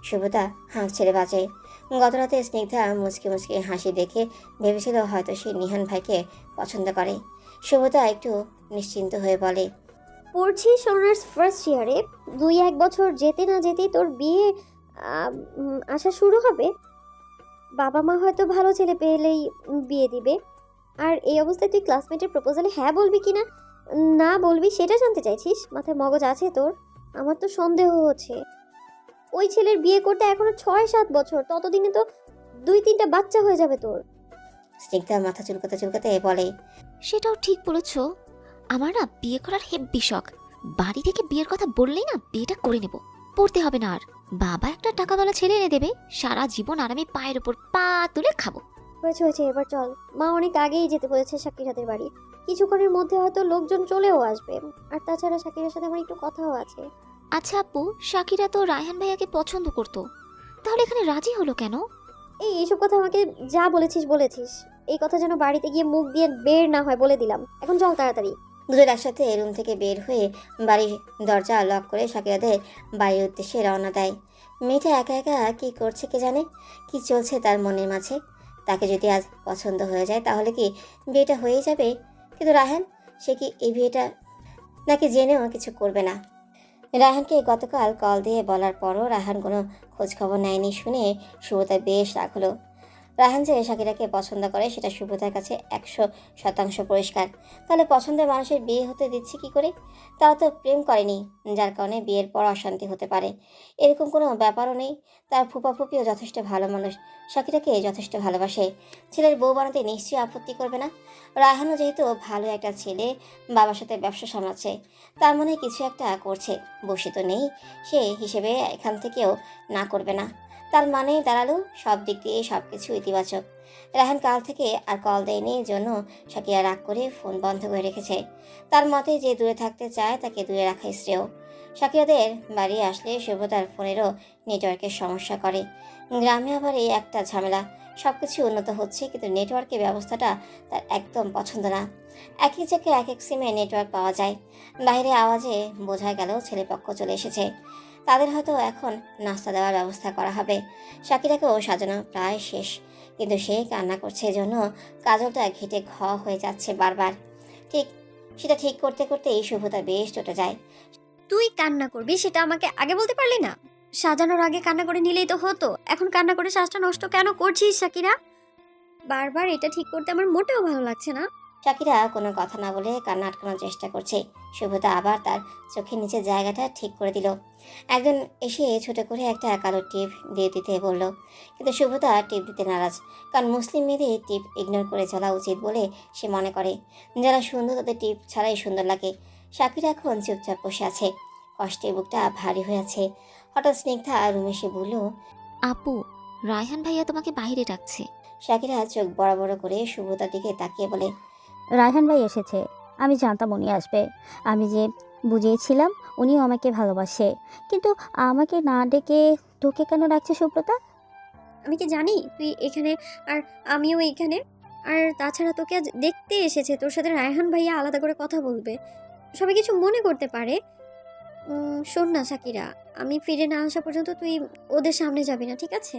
সুব্রতা হাঁক ছেড়ে বাঁচে। গতরাতে স্নিগ্ধা মুচকি মুচকি হাসি দেখে ভেবেছিল হয়তো সে নিহান ভাইকে পছন্দ করে। সুব্রতা একটু নিশ্চিন্ত হয়ে বলে, পড়ছিস অনার্স ফার্স্ট ইয়ারে, 2-1 বছর যেতে না যেতেই তোর বিয়ে আসা শুরু হবে। বাবা মা হয়তো ভালো ছেলে পেলেই বিয়ে দিবে। আর এই অবস্থায় তুই ক্লাসমেটের প্রপোজালে হ্যাঁ বলবি কি না না বলবি সেটা জানতে চাইছিস? মাথায় মগজ আছে তোর? আমার তো সন্দেহ হচ্ছে। ওই ছেলের বিয়ে করতে এখনো 6-7 বছর, ততদিনে তো 2-3টা বাচ্চা হয়ে যাবে তোর। স্নিগ্ধা মাথা চুলকাতে চুলকাতে বলে, সেটাও ঠিক বলেছ। আমার না বিয়ে করার হেব্বি শখ। বাড়ি থেকে বিয়ের কথা বললেই না বিয়েটা করে নেব। পড়তে হবে না আর। বাবা একটা টাকাওয়ালা ছেলে এনে দেবে, সারা জীবন আর আমি পায়ের উপর পা তুলে খাবো। হয়েছে হয়েছে, এবার চল। মা অনেক আগেই যেতে বলেছে শাকিরাদের বাড়ি। কিছুক্ষণের মধ্যে হয়তো লোকজন চলেও আসবে। আর তাছাড়া শাকিরার সাথে আমার একটু কথাও আছে। আচ্ছা আপু, শাকিরা তো রায়হান ভাইয়াকে পছন্দ করতো, তাহলে এখানে রাজি হলো কেন? এইসব কথা আমাকে যা বলেছিস। এই কথা যেন বাড়িতে গিয়ে মুখ দিয়ে বের না হয় বলে দিলাম। এখন চল তাড়াতাড়ি। দুজন একসাথে রুম থেকে বের হয়ে বাড়ির দরজা লক করে শাকিরাদের বাড়ির উদ্দেশ্যে রওনা দেয়। মেয়েটা একা একা কি করছে কে জানে, কি চলছে তার মনের মাঝে। তাকে যদি আজ পছন্দ হয়ে যায় তাহলে কি বিয়েটা হয়ে যাবে? কিন্তু রায়হান, সে কি এই বিয়েটা নাকি জেনেও কিছু করবে না? রায়হানকে গতকাল কল দিয়ে বলার পরও রায়হান কোনো খোঁজখবর নেয়নি শুনে সুব্রতার বেশ রাগ হলো। রায়হান যে শাকিরাকে পছন্দ করে সেটা সুব্রতার কাছে 100% পরিষ্কার। তাহলে পছন্দের মানুষের বিয়ে হতে দিচ্ছে কি করে? তারা তো প্রেম করেনি, যার কারণে বিয়ের পর অশান্তি হতে পারে এরকম কোনো ব্যাপারও নেই। তার ফুপা ফুপিও যথেষ্ট ভালো মানুষ, শাকিরাকে যথেষ্ট ভালোবাসে। ছেলের বউ বানাতে নিশ্চয়ই আপত্তি করবে না। রায়হানও যেহেতু ভালো একটা ছেলে, বাবার সাথে ব্যবসা সামলাচ্ছে, তার মনে কিছু একটা করছে। বসে তো নেই সে হিসেবে এখান থেকেও না করবে না। তার মানে দাঁড়ালো সব দিক দিয়ে সব কিছু ইতিবাচক। রায়হান কাল থেকে আর কল দেয়নি জন্য শাকিরা রাগ করে ফোন বন্ধ করে রেখেছে। তার মতে যে দূরে থাকতে চায় তাকে দূরে রাখাই শ্রেয়। শাকিরাদের বাড়ি আসলে শুভতার ফোনেরও নেটওয়ার্কের সমস্যা করে। গ্রামে আবার এই একটা ঝামেলা। সব কিছু উন্নত হচ্ছে কিন্তু নেটওয়ার্কের ব্যবস্থাটা তার একদম পছন্দ না। এক এক জায়গায় এক এক সিমে নেটওয়ার্ক পাওয়া যায়। বাইরে আওয়াজে বোঝা গেল ছেলেপক্ষ চলে এসেছে। তাদের হয়তো এখন নাস্তা দেওয়ার ব্যবস্থা করা হবে। শাকিরাকেও সাজানো প্রায় শেষ, কিন্তু সে কান্না করছে এজন্য কাজলটা ঘেটে ঘ হয়ে যাচ্ছে বারবার। সেটা ঠিক করতে করতে এই শুভতা বেশ চটে যায়। তুই কান্না করবি সেটা আমাকে আগে বলতে পারলি না? সাজানোর আগে কান্না করে নিলেই তো হতো। এখন কান্না করে শ্বাসটা নষ্ট কেন করছিস শাকিরা? বারবার এটা ঠিক করতে আমার মোটেও ভালো লাগছে না। শাকিরা কোনো কথা না বলে কান্না আটকানোর চেষ্টা করছে। শুভতা আবার তার চোখের নিচে জায়গাটা ঠিক করে দিল। একজন এসে ছোট করে একটা কালো টিপ দিয়ে দিতে বলল, কিন্তু শুভতা টিপ দিতে নারাজ। কারণ মুসলিম মেয়েদের টিপ ইগনোর করে চলা উচিত বলে সে মনে করে। যারা সুন্দর তাদের টিপ ছাড়াই সুন্দর লাগে। শাকিরা এখন চুপচাপ বসে আছে, কষ্টে বুকটা ভারী হয়ে আছে। হঠাৎ স্নিগ্ধা রুমে এসে বলল, আপু, রায়হান ভাইয়া তোমাকে বাইরে ডাকছে। শাকিরা চোখ বড় বড় করে শুভতার দিকে তাকিয়ে বলে, রায়হান ভাই এসেছে। আমি জানতাম উনি আসবে। আমি যে বুঝিয়েছিলাম উনিও আমাকে ভালোবাসে, কিন্তু আমাকে না ডেকে তোকে কেন ডাকছে সুব্রতা? আমি কি জানি তুই এখানে আর আমিও এখানে? আর তাছাড়া তোকে আজ দেখতে এসেছে, তোর সাথে রায়হান ভাইয়া আলাদা করে কথা বলবে। সবাই কিছু মনে করতে পারে। শোন না সাকিরা, আমি ফিরে না আসা পর্যন্ত তুই ওদের সামনে যাবি না, ঠিক আছে?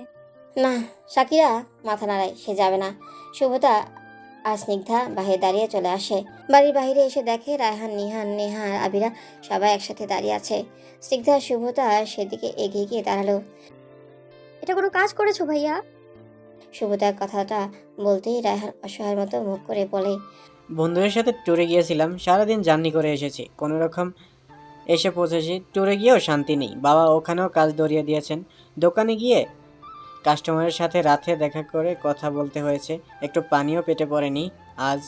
না, সাকিরা মাথা নাড়ায়, সে যাবে না। শুভতা আর স্নিগ্ধা বাহিরে দাঁড়িয়ে চলে আসে। বাড়ির বাইরে এসে দেখে রায়হান, নিহান, নেহা আর আবিরা সবাই একসাথে দাঁড়িয়ে আছে। স্নিগ্ধা আর শুভতা সেদিকে এগিয়ে গিয়ে দাঁড়ালো। এটা কোনো কাজ করেছো ভাইয়া? শুভতার কথাটা বলতেই রায়হান অসহায়ের মতো মুখ করে বলে, বন্ধুদের সাথে ট্যুরে গিয়েছিলাম, সারাদিন জার্নি করে এসেছি, কোনো রকম এসে পৌঁছেছি। ট্যুরে গিয়েও শান্তি নেই, বাবা ওখানেও কাজ ধরিয়ে দিয়েছেন। দোকানে গিয়ে কাস্টমারের সাথে রাতে দেখা করে কথা বলতে হয়েছে, একটু পানিও পেটে পড়েনি আজ।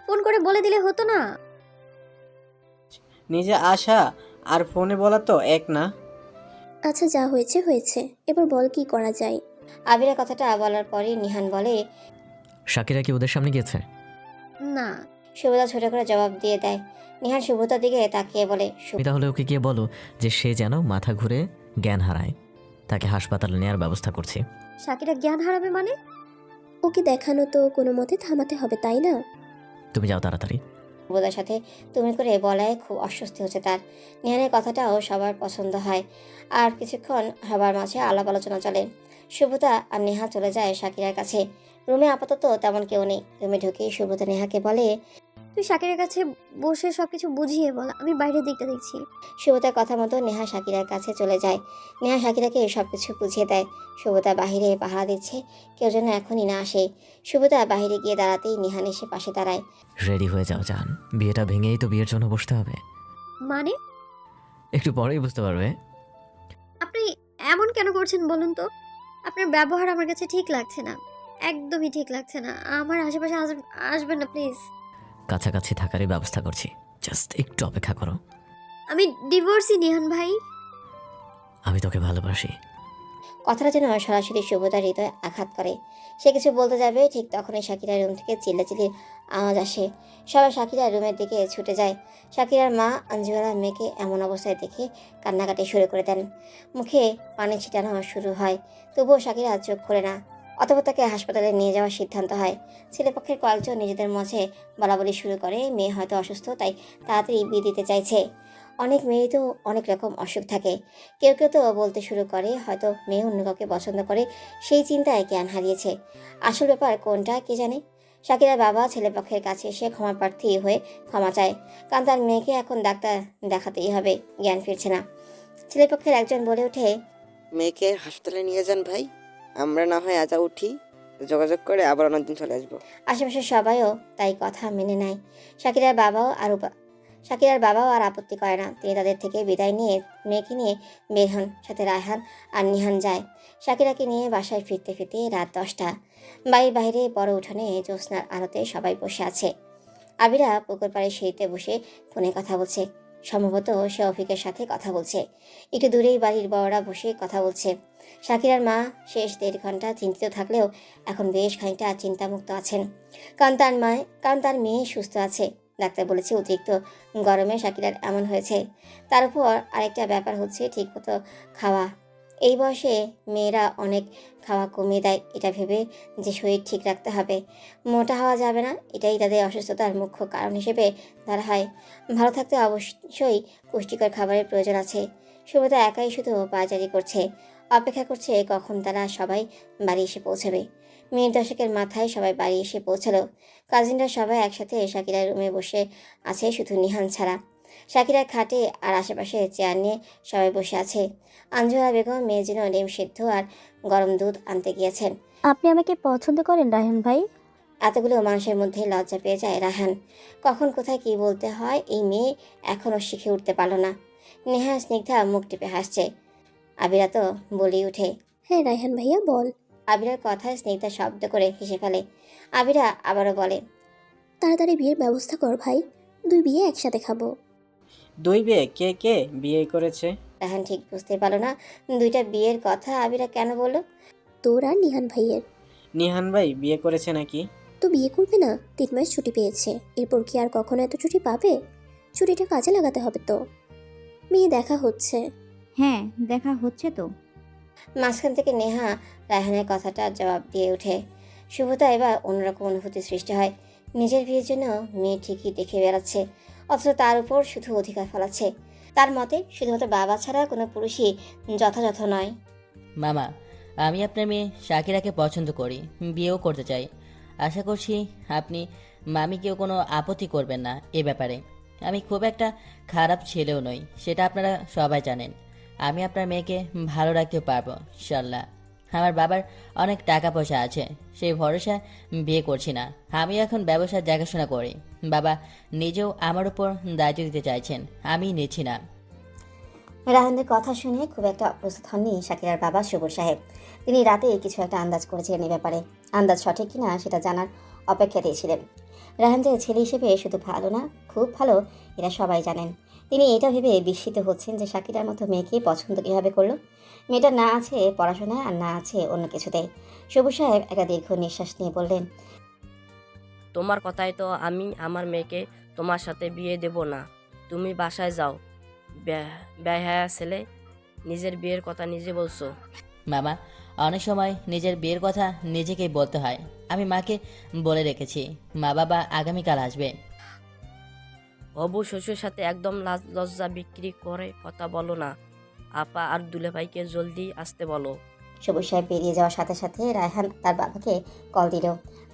ফোন করে বলে দিলে হতো না? নিজে আসা আর ফোনে বলা তো এক না। আচ্ছা, যা হয়েছে হয়েছে, এবার বল কি করা যায়। আবিরা কথাটা বলার পরই নিহান বলে, শাকিরা কি ওদের সামনে গিয়েছে? না। শুভতা ছোট করে জবাব দিয়ে দেয়। নিহান শুভতার দিকে তাকিয়ে বলে, তুমি তাহলে ওকে গিয়ে বলো যে সে যেন মাথা ঘুরে জ্ঞান হারায়, তাকে হাসপাতালে নেওয়ার ব্যবস্থা করছি। সাকিরা জ্ঞান হারাবে মানে? ওকে দেখানো তো কোনো মতে থামাতে হবে, তাই না? তুমি যাও তাড়াতাড়ি। শুভতার সাথে তুমি করে বলায় খুব অস্বস্তি হচ্ছে তার। নিহানের কথাটাও সবার পছন্দ হয়। আর কিছুক্ষণ সবার মাঝে আলাপ আলোচনা চলে। শুভতা আর নেহা চলে যায় শাকিরার কাছে। রুমে আপাতত তেমন কেউ নেই। রুমে ঢুকেই শুভতা নেহাকে বলে, তুই শাকিরের কাছে বসে সবকিছু বুঝিয়ে বল, আমি বাইরের দিকটা দেখছি। শুভতার কথা মতো নেহা শাকিরার কাছে চলে যায়। নেহা শাকিরাকে সব কিছু বুঝিয়ে দেয়। শুভতা বাহিরে পাহারা দিচ্ছে, কেউ যেন এখনই না আসে। শুভতা বাহিরে গিয়ে দাঁড়াতেই নিহান এসে পাশে দাঁড়ায়। রেডি হয়ে যাও জান, বিয়েটা ভেঙেই তো বিয়ের জন্য বসতে হবে। মানে? একটু পরেই বুঝতে পারবে। আপনি এমন কেন করছেন বলুন তো? আপনার ব্যবহার আমার কাছে ঠিক লাগছে না, একদমই ঠিক লাগছে না। আমার আশেপাশে আসবেন না প্লিজ। কাছাকাছি থাকারই ব্যবস্থা করছি, জাস্ট একটু অপেক্ষা করো। আমি ডিভোর্সি নিহান ভাই। আমি তোকে ভালোবাসি। কথাটা যেন সরাসরি শুভতার হৃদয়ে আঘাত করে। সে কিছু বলতে যাবে, ঠিক তখনই শাকিরার রুম থেকে চিল্লাচিল্লির আওয়াজ আসে। সবাই শাকিরার রুমের দিকে ছুটে যায়। শাকিরার মা আঞ্জুয়ালা মেয়েকে এমন অবস্থায় দেখে কান্নাকাটি শুরু করে দেন। মুখে পানি ছিটানো শুরু হয়, তবুও শাকিরা চোখ খোলে না। অতঃপর তাকে হাসপাতালে নিয়ে যাওয়ার সিদ্ধান্ত হয়। ছেলেপক্ষের কয়েকজন নিজেদের মাঝে বলাবলি শুরু করে, মেয়ে হয়তো অসুস্থ, তাই তাড়াতাড়ি বিয়ে দিতে চাইছে। অনেক মেয়ে তো অনেক রকম অসুখ থাকে। কেউ কেউ তো বলতে শুরু করে হয়তো মেয়ে অন্য কাউকে পছন্দ করে, সেই চিন্তায় জ্ঞান হারিয়েছে। আসল ব্যাপার কোনটা কে জানে। শাকিরার বাবা ছেলেপক্ষের কাছে এসে ক্ষমা প্রার্থী হয়ে ক্ষমা চায়, কারণ তার মেয়েকে এখন ডাক্তার দেখাতেই হবে, জ্ঞান ফিরছে না। ছেলেপক্ষের একজন বলে ওঠে, মেয়েকে হাসপাতালে নিয়ে যান ভাই, আমরা না হয় আজা উঠি, যোগাযোগ করে আবার অন্যদিন চলে আসবো। আশেপাশের সবাইও তাই কথা মেনে নেয়। শাকিরার বাবাও আর আপত্তি করে না। তিনি তাদের থেকে বিদায় নিয়ে মেয়েকে নিয়ে বের হন। সাথে রায়হান আর নিহান যায়। শাকিরাকে নিয়ে বাসায় ফিরতে ফিরতে রাত 10টা। বাড়ির বাইরে বড় উঠানে জ্যোৎস্নার আলোতে সবাই বসে আছে। আবিরা পুকুর পাড়ে সিঁড়িতে বসে ফোনে কথা বলছে। সম্ভবত সে অফিকের সাথে কথা বলছে। একটু দূরেই বাড়ির বড়রা বসে কথা বলছে। শাকিরার মা শেষ 1.5 ঘন্টা চিন্তিত থাকলেও এখন বেশ খানিকটা চিন্তামুক্ত আছেন, কারণ তার মেয়ে সুস্থ আছে। ডাক্তার বলেছে অতিরিক্ত গরমে শাকিরার এমন হয়েছে। তার উপর আরেকটা ব্যাপার হচ্ছে ঠিকমতো খাওয়া। এই বয়সে মেয়েরা অনেক খাওয়া কমিয়ে দেয়, এটা ভেবে যে শরীর ঠিক রাখতে হবে, মোটা হওয়া যাবে না, এটাই তাদের অসুস্থতার মুখ্য কারণ হিসেবে ধরা হয়। ভালো থাকতে অবশ্যই পুষ্টিকর খাবারের প্রয়োজন আছে। শুভতা একাই শুধু পায়চারি করছে, অপেক্ষা করছে কখন তারা সবাই বাড়ি এসে পৌঁছাবে। মিনিট 10-এর মাথায় সবাই বাড়ি এসে পৌঁছালো। কাজিনরা সবাই একসাথে শাকিরার রুমে বসে আছে, শুধু নিহান ছাড়া। শাকিরার খাটে আর আশেপাশে চেয়ার নিয়ে সবাই বসে আছে। আঞ্জুরা বেগম মেয়ের জন্য ডিম সিদ্ধ আর গরম দুধ আনতে গিয়েছেন। আপনি আমাকে পছন্দ করেন রায়হান ভাই? এতগুলো মানুষের মধ্যে লজ্জা পেয়ে যায় রায়হান। কখন কোথায় কি বলতে হয় এই মেয়ে এখনও শিখে উঠতে পারল না। নেহা স্নিগ্ধা মুখ টিপে হাসছে। আবিরা তো বলেই উঠে, হ্যাঁ রায়হান ভাইয়া বল। আবিরার কথায় স্নিগ্ধা শব্দ করে হেসে ফেলে। আবিরা আবারও বলে, তাড়াতাড়ি বিয়ের ব্যবস্থা কর ভাই, 2 বিয়ে একসাথে খাবো। 2 বিয়ে? কে কে বিয়ে করেছে? রায়হান ঠিক বুঝতে পারল না 2টা বিয়ের কথা আবিরা কেন বলল। তোর আর নিহান ভাইয়ের। নিহান ভাই বিয়ে করেছে নাকি? তো বিয়ে করবে না? 3 মাস ছুটি পেয়েছে, এরপর কি আর কখনো এত ছুটি পাবে? ছুটিটা কাজে লাগাতে হবে তো। মেয়ে দেখা হচ্ছে। হ্যাঁ, দেখা হচ্ছে তো। মাঝখান থেকে নেহা রায়হানের কথাটা জবাব দিয়ে ওঠে। শুভতা এবার অন্যরকম অনুভূতি সৃষ্টি হয়। নিজের বিয়ের জন্য মেয়ে ঠিকই দেখে বেড়াচ্ছে, অথচ তার উপর শুধু অধিকার ফলাচ্ছে। তার মতে শুধুমাত্র বাবা ছাড়া কোনো পুরুষই যথাযথ নয়। মামা, আমি আপনার মেয়ে শাকিরাকে পছন্দ করি, বিয়েও করতে চাই। আশা করছি আপনি মামিকেও কোনো আপত্তি করবেন না এ ব্যাপারে। আমি খুব একটা খারাপ ছেলেও নই, সেটা আপনারা সবাই জানেন। আমি আপনার মেয়েকে ভালো রাখতে পারবো ইনশাল্লাহ। আমার বাবার অনেক টাকা পয়সা আছে, সেই ভরসা বিয়ে করছি না। আমি এখন ব্যবসার দেখাশোনা করি। বাবা নিজেও আমার উপর দায়িত্ব দিতে চাইছেন, আমি নিচ্ছি না। রাহানদের কথা শুনে খুব একটা প্রস্তুত হননি শাকিরার বাবা সবুর সাহেব। তিনি রাতে কিছু একটা আন্দাজ করেছিলেন এ ব্যাপারে। আন্দাজ সঠিক কিনা সেটা জানার অপেক্ষাতেই ছিলেন। রাহান যে ছেলে হিসেবে শুধু ভালো না, খুব ভালো, এরা সবাই জানেন। তিনি এটা ভেবে বিস্মিত হচ্ছেন যে শাকিরার মতো মেয়েকে পছন্দ কীভাবে করলো। মেয়েটা না আছে পড়াশোনায় আর না আছে অন্য কিছুতে। সবুর সাহেব একটা দীর্ঘ নিঃশ্বাস নিয়ে বললেন, তোমার কথাই তো আমি আমার মেয়েকে তোমার সাথে বিয়ে দেব না। তুমি বাসায় যাও। বেহায়া ছেলে, নিজের বিয়ের কথা নিজে বলছো। মামা, অনেক সময় নিজের বিয়ের কথা নিজেকেই বলতে হয়। আমি মাকে বলে রেখেছি মা বাবা আগামীকাল আসবে। হবু শ্বশুরের সাথে একদম লাজ লজ্জা বিক্রি করে কথা বলো না। আপা আর দুলেভাইকে জলদি আসতে বলো। সবুজ সাহেব বেরিয়ে যাওয়ার সাথে সাথে রায়হান তার বাবাকে কল দিল।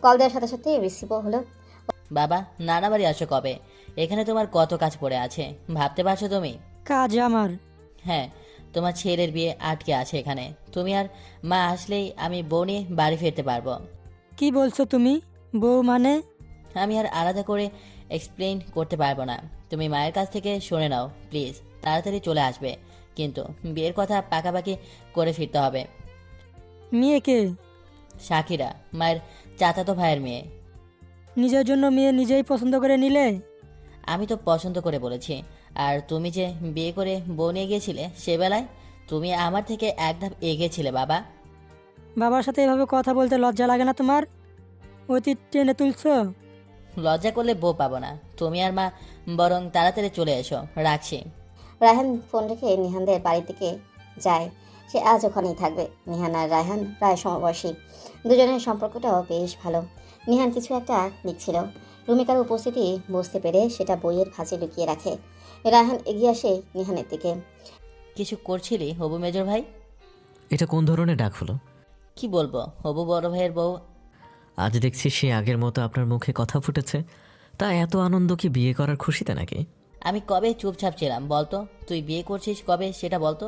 কল দেওয়ার সাথে সাথে রিসিভও হলো। বাবা, নানা বাড়ি আসো কবে? এখানে তোমার কত কাজ পড়ে আছে, ভাবতে পারছো তুমি? কাজ আমার? হ্যাঁ, তোমার ছেলের বিয়ে আটকে আছে এখানে। তুমি আর মা আসলেই আমি বউ নিয়ে বাড়ি ফিরতে পারবো। কি বলছো তুমি? বউ মানে? আমি আর আলাদা করে এক্সপ্লেইন করতে পারবো না। তুমি মায়ের কাছ থেকে শুনে নাও প্লিজ, তাড়াতাড়ি চলে আসবে। কিন্তু বিয়ের কথা পাকাপাকি করে ফিরতে হবে। মেয়েকে? শাকিরা, মায়ের চাচাতো ভাইয়ের মেয়ে। নিজের জন্য মেয়ে নিজেই পছন্দ করে নিলে? আমি তো পছন্দ করে বলেছি। আর তুমি যে বিয়ে করে বউ নিয়ে গিয়েছিলে, সেবেলায় তুমি আমার থেকে এক ধাপ এগিয়ে ছিলে বাবা। বাবার সাথে এভাবে কথা বলতে লজ্জা লাগে না তোমার? অতীত টেনে তুলছো? লজ্জা করলে বউ পাবো না। তুমি আর মা বরং তাড়াতাড়ি চলে এসো, রাখছি। রায়হান ফোন রেখে নিহানদের বাড়ির দিকে যায়। সে আজ ওখানেই থাকবে। নিহান আর রায়হান প্রায় সমবয়সী। দুজনের সম্পর্কটাও বেশ ভালো। নিহান কিছু একটা লিখছিল। রুমিকার উপস্থিতি বুঝতে পেরে সেটা বইয়ের ভাঁজে লুকিয়ে রাখে। রায়হান এগিয়ে আসে নিহানের দিকে। কিছু করছিলি হবু মেজর ভাই? এটা কোন ধরনের ডাক হলো? কি বলবো, হবু বড় ভাইয়ের বউ। আজ দেখছি সে আগের মতো আপনার মুখে কথা ফুটেছে। তা এত আনন্দ কি বিয়ে করার খুশিতে নাকি? আমি কবে চুপচাপ ছিলাম বলতো? তুই বিয়ে করছিস কবে সেটা বলতো?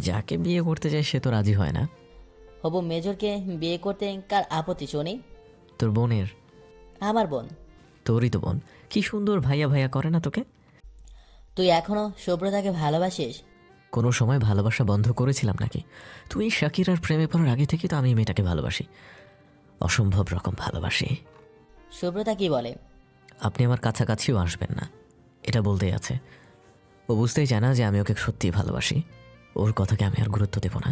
যাকে বিয়ে করতে চায় সে তো রাজি হয় না। হবু মেজরকে বিয়ে করতে কার আপত্তি শুনি? তোর বোনের। আমার বোন? তোরই তো বোন। কি সুন্দর ভাইয়া ভাইয়া করে না তোকে। তুই এখনো সুব্রতাকে ভালোবাসিস? কোনো সময় ভালোবাসা বন্ধ করেছিলাম নাকি? তুই শাকিরার প্রেমে পড়ার আগে থেকে তো আমি মেয়েটাকে ভালোবাসি, অসম্ভব রকম ভালোবাসি। সুব্রতা কি বলে? আপনি আমার কাছাকাছিও আসবেন না, এটা বলতেই আছে। ও বুঝতেই চায় না যে আমি ওকে সত্যিই ভালোবাসি। ওর কথাকে আমি আর গুরুত্ব দেব না।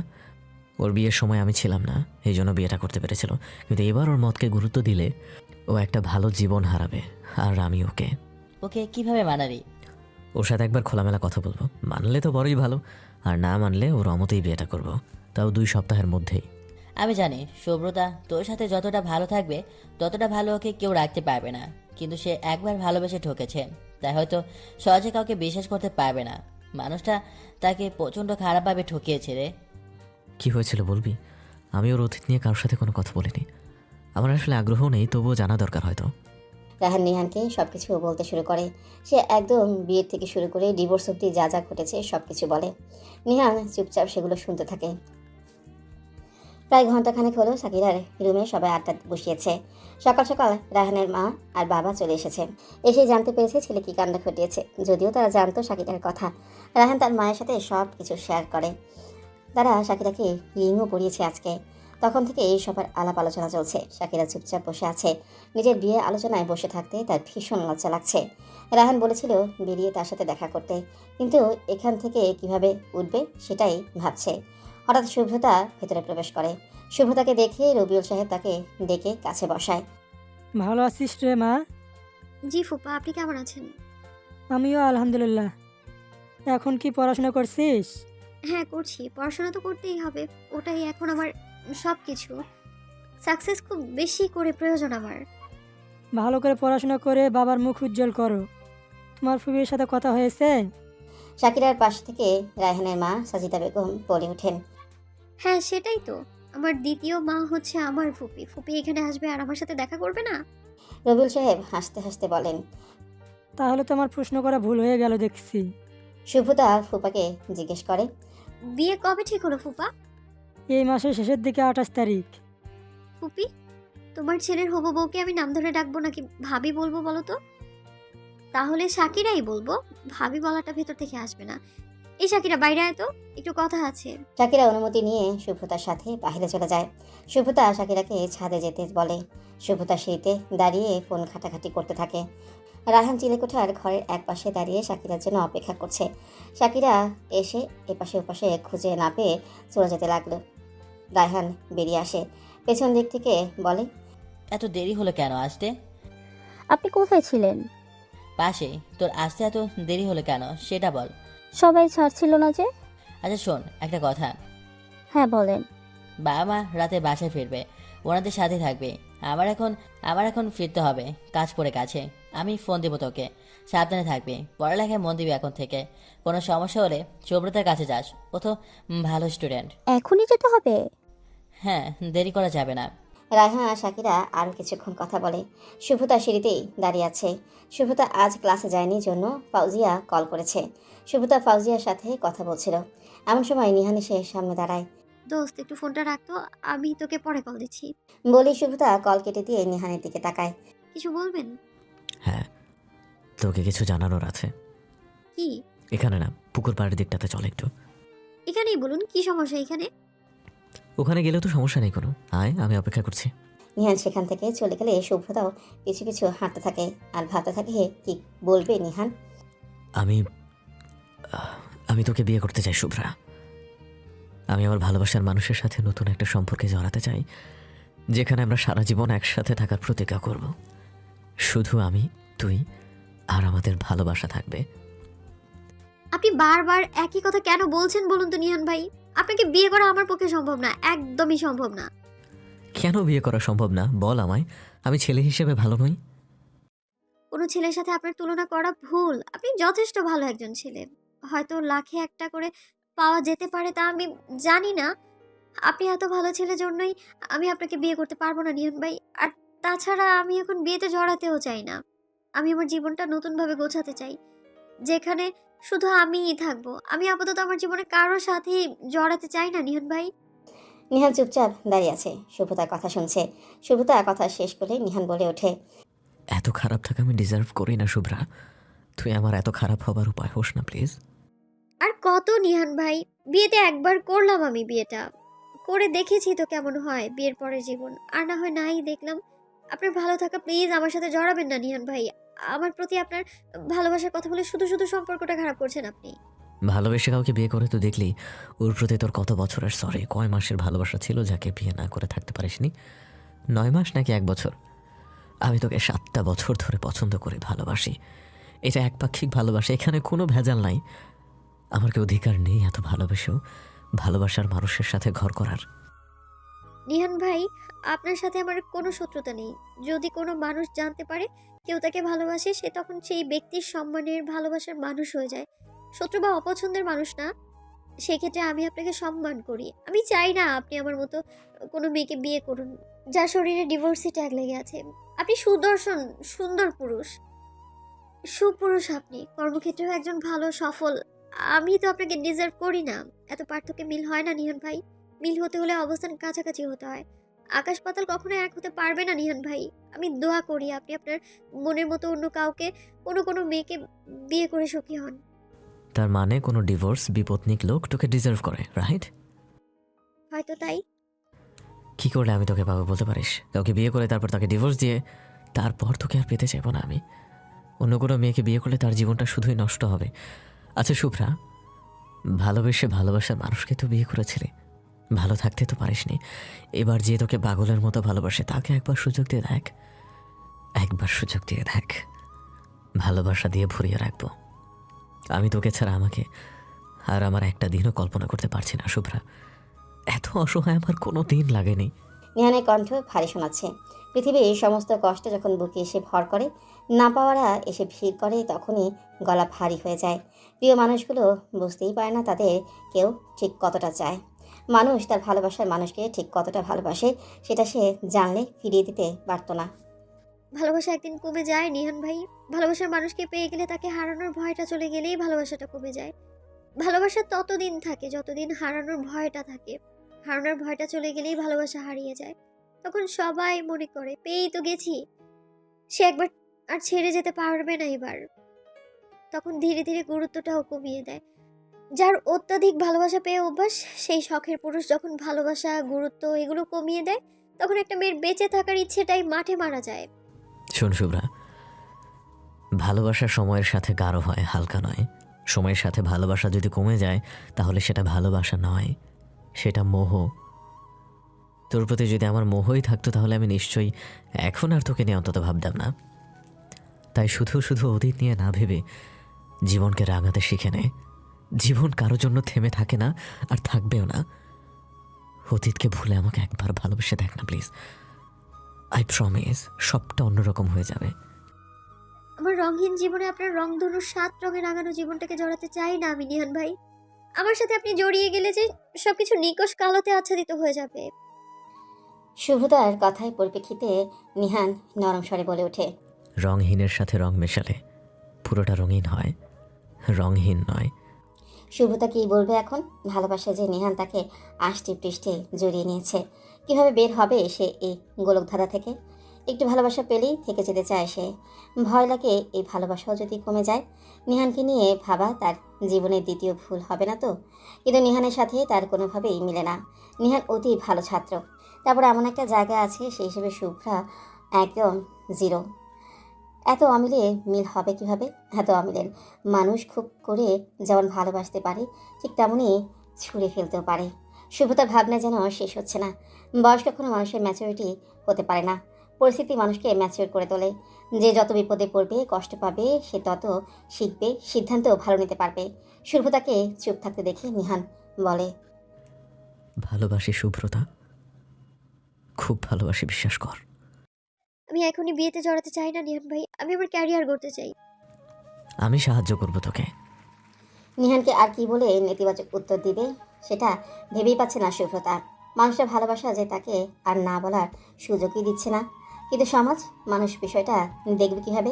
ওর বিয়ের সময় আমি ছিলাম না, এই জন্য বিয়েটা করতে পেরেছিল। কিন্তু এবার ওর মতকে গুরুত্ব দিলে ও একটা ভালো জীবন হারাবে। আর আমি ওকে ওকে কিভাবে মানালি? ওর সাথে একবার খোলামেলা কথা বলবো। মানলে তো বড়ই ভালো, আর না মানলে ওর অমতেই বিয়েটা করব, তাও 2 সপ্তাহের মধ্যেই। আমি জানি সুব্রতা তোর সাথে যতটা ভালো থাকবে ততটা ভালো ওকে কেউ রাখতে পারবে না। কিন্তু সে একবার ভালোবেসে ঠকেছে, তাই হয়তো সহজে কাউকে বিশ্বাস করতে পারবে না। মানুষটা তাকে প্রচণ্ড খারাপভাবে ঠকিয়েছে রে। কি হয়েছিল বলবি? আমি ওর অতীত নিয়ে কারোর সাথে কোনো কথা বলিনি। আমার আসলে আগ্রহ নেই, তবুও জানা দরকার হয়তো। রায়হান নিহানকে সব কিছু বলতে শুরু করে। সে একদম বিয়ের থেকে শুরু করে ডিভোর্স অবধি যা যা ঘটেছে সব কিছু বলে। নিহান চুপচাপ সেগুলো শুনতে থাকে। প্রায় ঘন্টাখানেক হলো শাকিরার রুমে সবাই আড্ডা বসিয়েছে। সকাল সকাল রায়হানের মা আর বাবা চলে এসেছে। এসে জানতে পেরেছে ছেলে কি কাণ্ড ঘটিয়েছে। যদিও তারা জানতো শাকিরার কথা, রায়হান তার মায়ের সাথে সব কিছু শেয়ার করে। তারা শাকিরাকে রিংও পরিয়েছে আজকে। তখন থেকে এই সবার আলাপ আলোচনা চলছে। শাকিরা চুপচাপ বসে আছে। নিজের বিয়ে আলোচনায় বসে থাকতে তার ভীষণ লজ্জা লাগছে। রায়হান বলেছিল বেরিয়ে তার সাথে দেখা করতে, কিন্তু এখান থেকে কিভাবে উঠবে সেটাই ভাবছে। হঠাৎ শুভ্রতা ভেতরে প্রবেশ করে। শুভ্রতাকে দেখে রবিউল সাহেব তাকে ডেকে কাছে বসায়। ভালো আছিস রে মা? জি ফুপা, আপনি কেমন আছেন? আমিও আলহামদুলিল্লাহ। এখন কি পড়াশোনা করছিস? হ্যাঁ করছি, পড়াশোনা তো করতেই হবে, ওটাই এখন আমার সব কিছু। সাকসেস খুব বেশি করে প্রয়োজন আমার। ভালো করে পড়াশোনা করে বাবার মুখ উজ্জ্বল করো। তোমার ফুফির সাথে কথা হয়েছে? শাকিরার পাশ থেকে রায়হানের মা সাজিদা বেগম বলে ওঠেন, হ্যাঁ সেটাই তো, আমার দ্বিতীয় মা হচ্ছে আমার ফুপি। ফুপি এখানে আসবে আর আমার সাথে দেখা করবে না? রবিউল সাহেব হাসতে হাসতে বলেন। তাহলে তো আমার প্রশ্ন করা ভুল হয়ে গেল দেখছি। শুভদা ফুপাকে জিজ্ঞেস করে, বিয়ে কবে ঠিক হলো ফুপা? এই মাসের শেষের দিকে 28 তারিখ। ফুপি, তোমার ছেলের হবু বউকে আমি নাম ধরে ডাকবো নাকি ভাবি বলবো বলো তো? তাহলে শাকিরাই বলবো, ভাবি বলাটা ভেতর থেকে আসবে না। এই শাকিরা বাইরে আয় তো, একটু কথা আছে। শাকিরা অনুমতি নিয়ে শুভ্রতার সাথে বাইরে চলে যায়। শুভ্রতা শাকিরাকে ছাদে যেতে বলে। শুভ্রতা সিঁড়িতে দাঁড়িয়ে ফোন ঘাটাঘাটি করতে থাকে। রায়হান চিলেকোঠার ঘরের একপাশে দাঁড়িয়ে শাকিরার জন্য অপেক্ষা করছে। শাকিরা এসে এপাশে ওপাশে খুঁজে না পেয়ে চলে যেতে লাগলো। রায়হান বেরিয়ে আসে, পেছন দিক থেকে বলে, এত দেরি হলো কেন আসতে? আপনি কোথায় ছিলেন? পাশে। তোর আসতে এত দেরি হলো কেন সেটা বল। সবাই ছাড়ছিল না যে। আচ্ছা শোন, একটা কথা। হ্যাঁ বলেন। বাবা মা রাতে বাসায় ফিরবে, ওনাদের সাথে থাকবে। আমার এখন ফিরতে হবে, কাজ পড়ে কাছে। আমি ফোন দেবো তোকে, সাবধানে থাকবি, পড়ালেখায় মন দিবি এখন থেকে। কোনো সমস্যা হলে সুব্রতার কাছে যাস, ও তো ভালো স্টুডেন্ট। এখনই যেতে হবে? হ্যাঁ, দেরি করা যাবে না। রায়হান আর শাকিরা আরও কিছুক্ষণ কথা বলে। শুভ্রতা সিঁড়িতেই দাঁড়িয়ে আছে। শুভ্রতা আজ ক্লাসে যায়নি জন্য ফাউজিয়া কল করেছে। শুভ্রতা ফাউজিয়ার সাথে কথা বলছিল। এমন সময় নিহান এসে সামনে দাঁড়ায়। দোস্ত একটু ফোনটা রাখতো, আমি তোকে পরে কল দিচ্ছি। বলি শুভ্রতা কল কেটে দিয়ে নিহানের দিকে তাকায়। কিছু বলবেন? হ্যাঁ, তোকে কিছু জানানোর আছে। কি? এখানে না, পুকুর পাড়ের দিকটাতে চল একটু। এখানেই বলুন, কি সমস্যা এখানে? ওখানে গেলেও তো সমস্যা নেই কোনো, আয়, আমি অপেক্ষা করছি। নিহান সেখান থেকে চলে গেলে শুভ্রতাও কিছু কিছু হাঁটতে থাকে আর ভাবতে থাকে কি বলবে নিহান। আমি তোকে বিয়ে করতে চাই শুভ্রা। আমি আমার ভালোবাসার মানুষের সাথে নতুন একটা সম্পর্কে জড়াতে চাই, যেখানে আমরা সারা জীবন একসাথে থাকার প্রতিজ্ঞা করব। শুধু আমি, তুই আর আমাদের ভালোবাসা থাকবে। আপনি বারবার একই কথা কেন বলছেন বলুন তো নিহান ভাই? আপনাকে বিয়ে করা আমার পক্ষে সম্ভব না, একদমই সম্ভব না। কেন বিয়ে করা সম্ভব না বল আমায়? আমি ছেলে হিসেবে ভালো নই? কোনো ছেলের সাথে আপনার তুলনা করা ভুল। আপনি যথেষ্ট ভালো একজন ছেলে, হয়তো লাখে একটা করে পাওয়া যেতে পারে তা আমি জানি না। আপনি এত ভালো ছেলের জন্যই আমি আপনাকে বিয়ে করতে পারবো না নিহান ভাই। আর তাছাড়া আমি এখন বিয়েতে জড়াতেও চাই না। আমি আমার জীবনটা নতুনভাবে গোছাতে চাই, যেখানে শুধু আমিই থাকবো। আমি আপাতত আমার জীবনে কারোর সাথেই জড়াতে চাই না নিহান ভাই। নিহান চুপচাপ দাঁড়িয়ে আছে, শুভ্রতার কথা শুনছে। শুভ্রতা কথা শেষ করে নিহান বলে ওঠে, এত খারাপ থাকা আমি ডিজার্ভ করি না শুভ্রা। তুই আমার এত খারাপ হবার উপায় হোস না প্লিজ। আর কত নিহান ভাই, বিয়েতে একবার করলাম, আমি বিয়েটা করে দেখেছি তো কেমন হয় বিয়ের পরে জীবন। আর না হয় নাই দেখলাম। আপনার ভালো থাকা, প্লিজ আমার সাথে জড়াবেন না নিহান ভাই। আমার প্রতি আপনার ভালোবাসার কথা বলে শুধু শুধু সম্পর্কটা খারাপ করছেন আপনি। ভালোবেসে কাউকে বিয়ে করে তো দেখলি, ওর প্রতি তোর কত বছরের, সরি কয় মাসের ভালোবাসা ছিল যাকে বিয়ে না করে থাকতে পারিসনি? 9 মাস নাকি 1 বছর? আমি তোকে 7টা বছর ধরে পছন্দ করে ভালোবাসি। এটা একপাক্ষিক ভালোবাসা, এখানে কোনো ভেজাল নাই। আমার কি অধিকার নেই এত ভালোবেসেও ভালোবাসার মানুষের সাথে ঘর করার? নিহান ভাই, আপনার সাথে আমার কোনো শত্রুতা নেই। যদি কোনো মানুষ জানতে পারে কেউ তাকে ভালোবাসে, সে তখন সেই ব্যক্তির সম্মানের ভালোবাসার মানুষ হয়ে যায়, শত্রু বা অপছন্দের মানুষ না। সেক্ষেত্রে আমি আপনাকে সম্মান করি। আমি চাই না আপনি আমার মতো কোনো মেয়েকে বিয়ে করুন যার শরীরে ডিভোর্সি ট্যাগ লেগে আছে। আপনি সুদর্শন, সুন্দর পুরুষ, সুপুরুষ। আপনি কর্মক্ষেত্রেও একজন ভালো, সফল। আমি তো আপনাকে ডিজার্ভ করি না। এত পার্থক্যে মিল হয় না নিহান ভাই। মিল হতে হলে অবস্থান কাছাকাছি হতে হয়। আকাশ পাতাল কখনো এক হতে পারবে না নিহান ভাই। আমি দোয়া করি আপনি আপনার মনের মতো অন্য কাউকে, কোনো মেয়েকে বিয়ে করে সুখী হন। তার মানে কোনো ডিভোর্স বিপত্নিক লোক তোকে ডিজার্ভ করে, রাইট? হয়তো তাই। কি করলে আমি তোকে পাবো বলতে পারিস? কাউকে বিয়ে করে তারপর তাকে ডিভোর্স দিয়ে তারপর তোকে আর পেতে চাইবো না আমি। অন্য কোনো মেয়েকে বিয়ে করলে তার জীবনটা শুধুই নষ্ট হবে। আচ্ছা শুভ্রা, ভালোবেসে ভালোবাসার মানুষকে তো বিয়ে করেছিলি, ভালো থাকতে তো পারিসনি। এবার যে তোকে পাগলের মতো ভালোবাসে তাকে একবার সুযোগ দিয়ে দেখ, একবার সুযোগ দিয়ে দেখ। ভালোবাসা দিয়ে ভরিয়ে রাখবো। আমি তোকে ছাড়া আমাকে আর আমার একটা দিনও কল্পনা করতে পারছি না শুভ্রা। এত অসহায় আমার কোনো দিন লাগেনি। নিহানের কণ্ঠ ভারী শোনাচ্ছে। পৃথিবীর সমস্ত কষ্ট যখন বুকে এসে ভর করে না পাওয়ারা এসে ভিড় করে, তখনই গলা ভারী হয়ে যায়। প্রিয় মানুষগুলো বুঝতেই পারে না তাদের কেউ ঠিক কতটা চায়। মানুষ তার ভালোবাসার মানুষকে ঠিক কতটা ভালোবাসে সেটা সে জানলে ফিরিয়ে দিতে পারতো না। ভালোবাসা একদিন কমে যায় নিহান ভাই। ভালোবাসার মানুষকে পেয়ে গেলে তাকে হারানোর ভয়টা চলে গেলেই ভালোবাসাটা কমে যায়। ভালোবাসা ততদিন থাকে যতদিন হারানোর ভয়টা থাকে। হারানোর ভয়টা চলে গেলেই ভালোবাসা হারিয়ে যায়। তখন সবাই মনে করে পেয়েই তো গেছি, সে একবার আর ছেড়ে যেতে পারবে না এবার। তখন ধীরে ধীরে গুরুত্বটাও কমিয়ে দেয়। যার অত্যাধিক ভালোবাসা পেয়ে অভ্যাস, সেই শখের পুরুষ যখন ভালোবাসা, গুরুত্ব এগুলো কমিয়ে দেয়, তখন একটা মেয়ের বেঁচে থাকার ইচ্ছেটাই মাঠে মারা যায়। শোন শুভ্রা, ভালোবাসা সময়ের সাথে গাঢ় হয়, হালকা নয়। সময়ের সাথে ভালোবাসা যদি কমে যায় তাহলে সেটা ভালোবাসা নয়, সেটা মোহ। তোর প্রতি যদি আমার মোহই থাকতো তাহলে আমি নিশ্চয়ই এখন আর তোকে নিয়ে অন্তত ভাবতাম না। তাই শুধু শুধু অতীত নিয়ে না ভেবে জীবনকে রাঙাতে শিখে নে। জীবন কারোর জন্য থেমে থাকে না, আর থাকবেও না। অতীতকে ভুলে আমাকে একবার ভালোবেসে দেখ না প্লিজ। আই প্রমিস সবটা অন্যরকম হয়ে যাবে। আমার রঙহীন জীবনে আপনার রংধনুর 7 রঙে রাঙানো জীবনটাকে জড়াতে চাই না আমি নিহান ভাই। আমার সাথে আপনি জড়িয়ে গেলে যে সবকিছু নিকশ কালোতে আচ্ছাদিত হয়ে যাবে। শুভদার কথায় পরিপ্রেক্ষিতে নিহান নরম স্বরে বলে ওঠে, রংহীনের সাথে রং মেশালে পুরোটা রঙিন হয়, রংহীন নয়। শুভতা কি বলবে এখন? ভালোবাসা যে নিহান তাকে আষ্টে পৃষ্ঠে জড়িয়ে নিয়েছে। কিভাবে বের হবে সে এই গোলকধাঁধা থেকে? একটু ভালোবাসা পেলেই থেকে যেতে চায় সে। ভয় লাগে এই ভালোবাসাও যদি কমে যায়। নিহানকে নিয়ে ভাবা তার জীবনের দ্বিতীয় ভুল হবে না তো? কিন্তু নিহানের সাথে তার কোনোভাবেই মিলে না। নিহান অতি ভালো ছাত্র, তারপর এমন একটা জায়গা আছে সেই হিসেবে শুভ্রা একদম জিরো। এত অমিলে মিল হবে কিভাবে? এত অমিলের মানুষ খুব করে যেমন ভালোবাসতে পারে ঠিক তেমনই ছুঁড়ে ফেলতেও পারে। শুভতার ভাবনা যেন শেষ হচ্ছে না। বয়স কখনো মানুষের ম্যাচুরিটি হতে পারে না, পরিস্থিতি মানুষকে ম্যাচিওর করে তোলে। যে যত বিপদে পড়বে, কষ্ট পাবে, সে তত শিখবে, সিদ্ধান্তও ভালো নিতে পারবে। শুভতাকে চুপ থাকতে দেখে নিহান বলে, ভালোবাসি শুভ্রতা, খুব ভালোবাসি, বিশ্বাস কর। আমি এখনই বিয়েতে জড়াতে চাই না নিহান ভাই। আমি আমার ক্যারিয়ার গড়তে চাই। আমি সাহায্য করব তোকে। নিহানকে আর কি বলে নেতিবাচক উত্তর দিবে সেটা ভেবেই পাচ্ছে না শুভ্রতা। মানুষের ভালোবাসা যে তাকে আর না বলার সুযোগই দিচ্ছে না। কিন্তু সমাজ, মানুষ বিষয়টা দেখবে কীভাবে?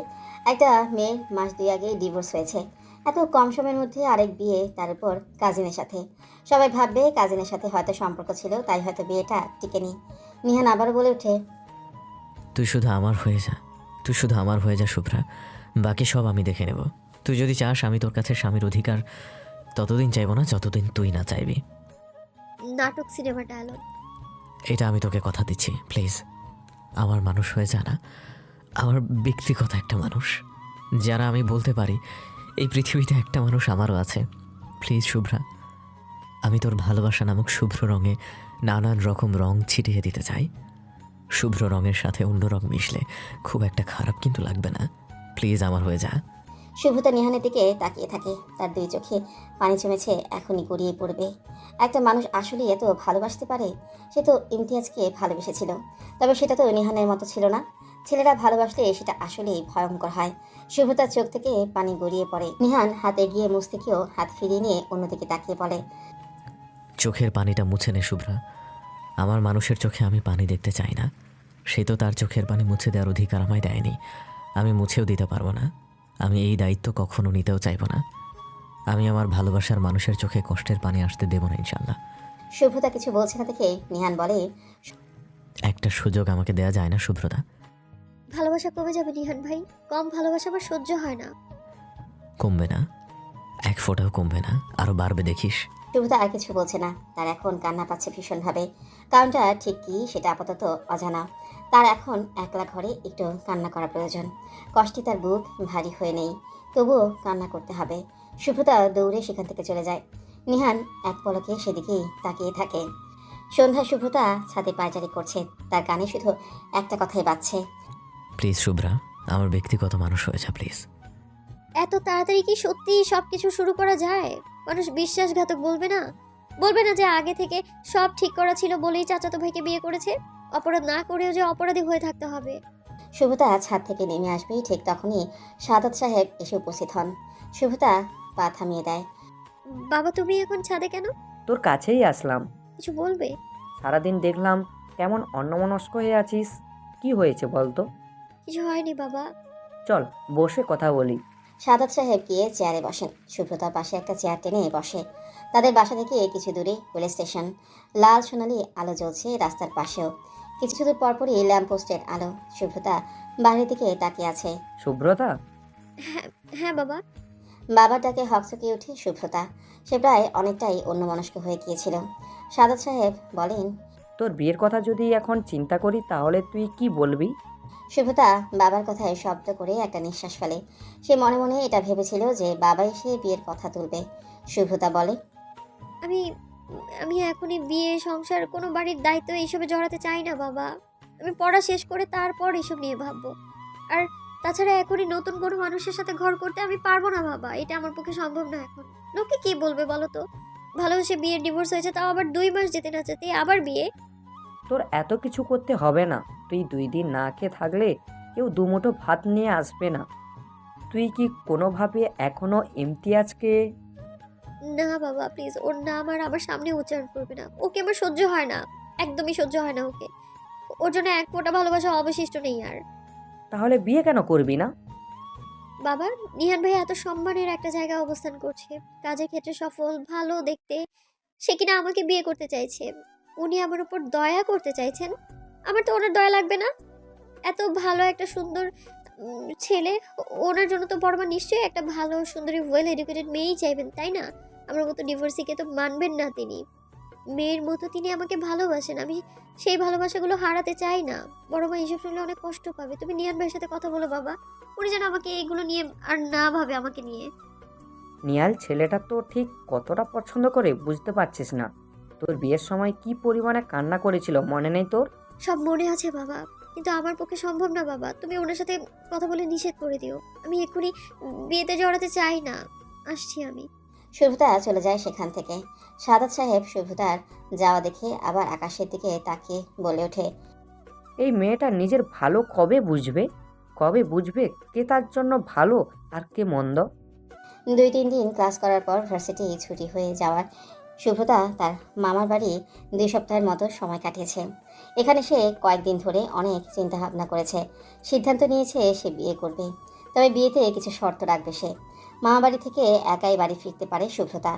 একটা মেয়ের মাস 2 আগে ডিভোর্স হয়েছে, এত কম সময়ের মধ্যে আরেক বিয়ে, তার উপর কাজিনের সাথে। সবাই ভাববে কাজিনের সাথে হয়তো সম্পর্ক ছিল, তাই হয়তো বিয়েটা টিকেনি। নিহান আবারও বলে ওঠে, তুই শুধু আমার হয়ে যা, তুই শুধু আমার হয়ে যা শুভ্রা, বাকি সব আমি দেখে নেব। তুই যদি চাস আমি তোর কাছে স্বামীর অধিকার ততদিন চাইব না যতদিন তুই না চাইবি। নাটক, সিনেমা, ডায়লগ, এটা আমি তোকে কথা দিচ্ছি, প্লিজ আমার মানুষ হয়ে যা না। আমার ব্যক্তিগত একটা মানুষ, যারা আমি বলতে পারি এই পৃথিবীতে একটা মানুষ আমারও আছে। প্লিজ শুভ্রা, আমি তোর ভালোবাসা নামক শুভ্র রঙে নানান রকম রং ছিটিয়ে দিতে চাই। শুভ্র রঙের সাথে অন্য রং মিশলে খুব একটা খারাপ কিন্তু লাগবে না। প্লিজ আমার হয়ে যা। শুভতা নিহানের দিকে তাকিয়ে থাকে, তার 2 চোখে পানি জমেছে, এখনই গড়িয়ে পড়বে। একটা মানুষ আসলে এত ভালোবাসতে পারে? সে তো ইমতিয়াজকে ভালোবেসেছিল, তবে সেটা তো নিহানের মতো ছিল না। ছেলেরা ভালোবাসলে সেটা আসলেই ভয়ঙ্কর হয়। শুভতার চোখ থেকে পানি গড়িয়ে পড়ে। নিহান হাতে গিয়ে মুস্তিকেও হাত ফিরিয়ে নিয়ে অন্যদিকে তাকিয়ে বলে, চোখের পানিটা মুছে নে শুভ্রা। আমার মানুষের চোখে আমি পানি দেখতে চাই না। সে তো তার চোখের পানি মুছে দেওয়ার অধিকার আমায় দেয়নি, আমি মুছেও দিতে পারবো না। আমি এই দায়িত্ব কখনো নিতেও চাইব না। আমি আমার ভালোবাসার মানুষের চোখে কষ্টের পানি আসতে দেব না ইনশাল্লাহ। শুভতা কিছু বলছে না দেখে নিহান বলে, একটা সুযোগ আমাকে দেয়া যায় না শুভ্রতা? ভালোবাসা কমে যাবে নিহান ভাই। কম ভালোবাসা আমার সহ্য হয় না। কমবে না, এক ফোঁটাও কমবে না, আরো বাড়বে দেখিস। শুভতা আর কিছু বলছে না। তার এখন কান্না পাচ্ছে ভীষণভাবে। কারণটা ঠিক কি সেটা আপাতত অজানা। তার এখন একলা ঘরে একটু কান্না করা প্রয়োজন। কষ্টে তার বুক ভারী হয়ে নেই, তবুও কান্না করতে হবে। শুভতা দৌড়ে সেখান থেকে চলে যায়। নিহান এক পলকে সেদিকেই তাকিয়ে থাকে। সন্ধ্যা শুভতা ছাদে পায়চারি করছে, তার কানে শুধু একটা কথাই বাজছে, প্লিজ শুভ্রা, আমার ব্যক্তিগত মানুষ হয়ে যা প্লিজ। এত তাড়াতাড়ি কি সত্যি সবকিছু শুরু করা যায়? মানুষ বিশ্বাসঘাতক বলবে না? বলবে না যে আগে থেকে সব ঠিক করা ছিল বলেই চাচাতো ভাইকে বিয়ে করেছে? অপরাধ না করেও যে অপরাধী হয়ে থাকতে হবে। শুভতা ছাদ থেকে নেমে আসবেই ঠিক তখনই সাদাত সাহেব এসে উপস্থিত হন। শুভতা পা থামিয়ে দেয়। বাবা তুমি এখন ছাদে কেন? তোর কাছেই আসলাম। কিছু বলবে? সারাদিন দেখলাম কেমন অন্যমনস্ক হয়ে আছিস। কি হয়েছে বলতো? কিছু হয়নি বাবা। চল বসে কথা বলি। সাদাত সাহেব গিয়ে চেয়ারে বসেন। সুব্রতার পাশে একটা চেয়ার টেনে বসে। তাদের বাসা থেকে কিছু দূরে রেল স্টেশন। লাল সোনালি আলো জ্বলছে রাস্তার পাশেও। কিছু দূর পরপরই ল্যাম্পপোস্টের আলো। সুব্রতা বাইরের দিকে তাকিয়ে আছে। সুব্রতা? হ্যাঁ হ্যাঁ বাবা। বাবার ডাকে হকচকিয়ে ওঠে সুব্রতা। সে প্রায় অনেকটাই অন্যমনস্ক হয়ে গিয়েছিল। সাদাত সাহেব বলেন, তোর বিয়ের কথা যদি এখন চিন্তা করি তাহলে তুই কি বলবি? সুব্রতা বাবার কথায় শব্দ করে একটা নিঃশ্বাস ফেলে। সে মনে মনে এটা ভেবেছিল যে বাবা এসে বিয়ের কথা তুলবে। সুব্রতা বলে, আমি আমি এখনই বিয়ে সংসার কোনো বাড়ির দায়িত্ব এইসবে জড়াতে চাই না বাবা। আমি পড়া শেষ করে তারপর এসব নিয়ে ভাববো। আর তাছাড়া এখনই নতুন কোনো মানুষের সাথে ঘর করতে আমি পারবো না বাবা। এটা আমার পক্ষে সম্ভব না এখন। লোকে কি বলবে বলো তো? ভালোবেসে বিয়ের ডিভোর্স হয়েছে, তাও আবার 2 মাস যেতে না যেতে আবার বিয়ে। তোর এত কিছু করতে হবে না। তুই 2 দিন না খেয়ে থাকলে কেউ দুমুঠো ভাত নিয়ে আসবে না। তুই কি কোনোভাবে এখনো ইমতিয়াজকে? না বাবা প্লিজ, ওর নাম আর আমার সামনে উচ্চারণ করবে না। ওকে আমার সহ্য হয় না, একদমই সহ্য হয় না ওকে। ওর জন্য এক ফোঁটা ভালোবাসা অবশিষ্ট নেই আর। তাহলে বিয়ে কেন করবি না? বাবা, নিহান ভাই এত সম্মানের একটা জায়গায় অবস্থান করছে, কাজের ক্ষেত্রে সফল, ভালো দেখতে, সে কিনা আমাকে বিয়ে করতে চাইছে। উনি আমার উপর দয়া করতে চাইছেন। আমার তো ওনার দয়া লাগবে না? এত ভালো একটা সুন্দর ছেলে, ওনার জন্য তো বড় মা নিশ্চয়ই একটা ভালো সুন্দরী ওয়েল এডুকেটেড মেয়েই চাইবেন, তাই না? আমার মতো ডিভোর্সিকে তো মানবেন না তিনি। মেয়ের মতো তিনি আমাকে ভালোবাসেন। আমি সেই ভালোবাসাগুলো হারাতে চাই না। বড় মা এইসব শুনলে অনেক কষ্ট পাবে। তুমি নিহান ভাইয়ের সাথে কথা বলো বাবা, উনি যেন আমাকে এইগুলো নিয়ে আর না ভাবে আমাকে নিয়ে। নিহাল ছেলেটা তো ঠিক কতটা পছন্দ করে বুঝতে পারছিস না। তোর বিয়ের সময় কি পরিমাণে কান্না করেছিল মনে নেই তোর? সব মনে আছে বাবা, কিন্তু আমার পক্ষে সম্ভব না বাবা। তুমি ওনার সাথে কথা বলে নিষেধ করে দিও। আমি এক্ষুনি বিয়েতে জড়াতে চাই না। আসছি আমি। সুব্রতা চলে যায় সেখান থেকে। সাদাত সাহেব সুব্রতার যাওয়া দেখে আবার আকাশের দিকে তাকিয়ে বলে ওঠে, এই মেয়েটা নিজের ভালো কবে বুঝবে? কবে বুঝবে কে তার জন্য ভালো আর কে মন্দ? 2-3 দিন ক্লাস করার পর ভার্সিটি ছুটি হয়ে যাওয়ার সুব্রতা তার মামার বাড়ি 2 সপ্তাহের মতো সময় কাটিয়েছে। এখানে সে কয়েকদিন ধরে অনেক চিন্তাভাবনা করেছে। সিদ্ধান্ত নিয়েছে সে বিয়ে করবে, তবে বিয়েতে কিছু শর্ত রাখবে সে। মামা বাড়ি থেকে একাই বাড়ি ফিরতে পারে সুব্রতা।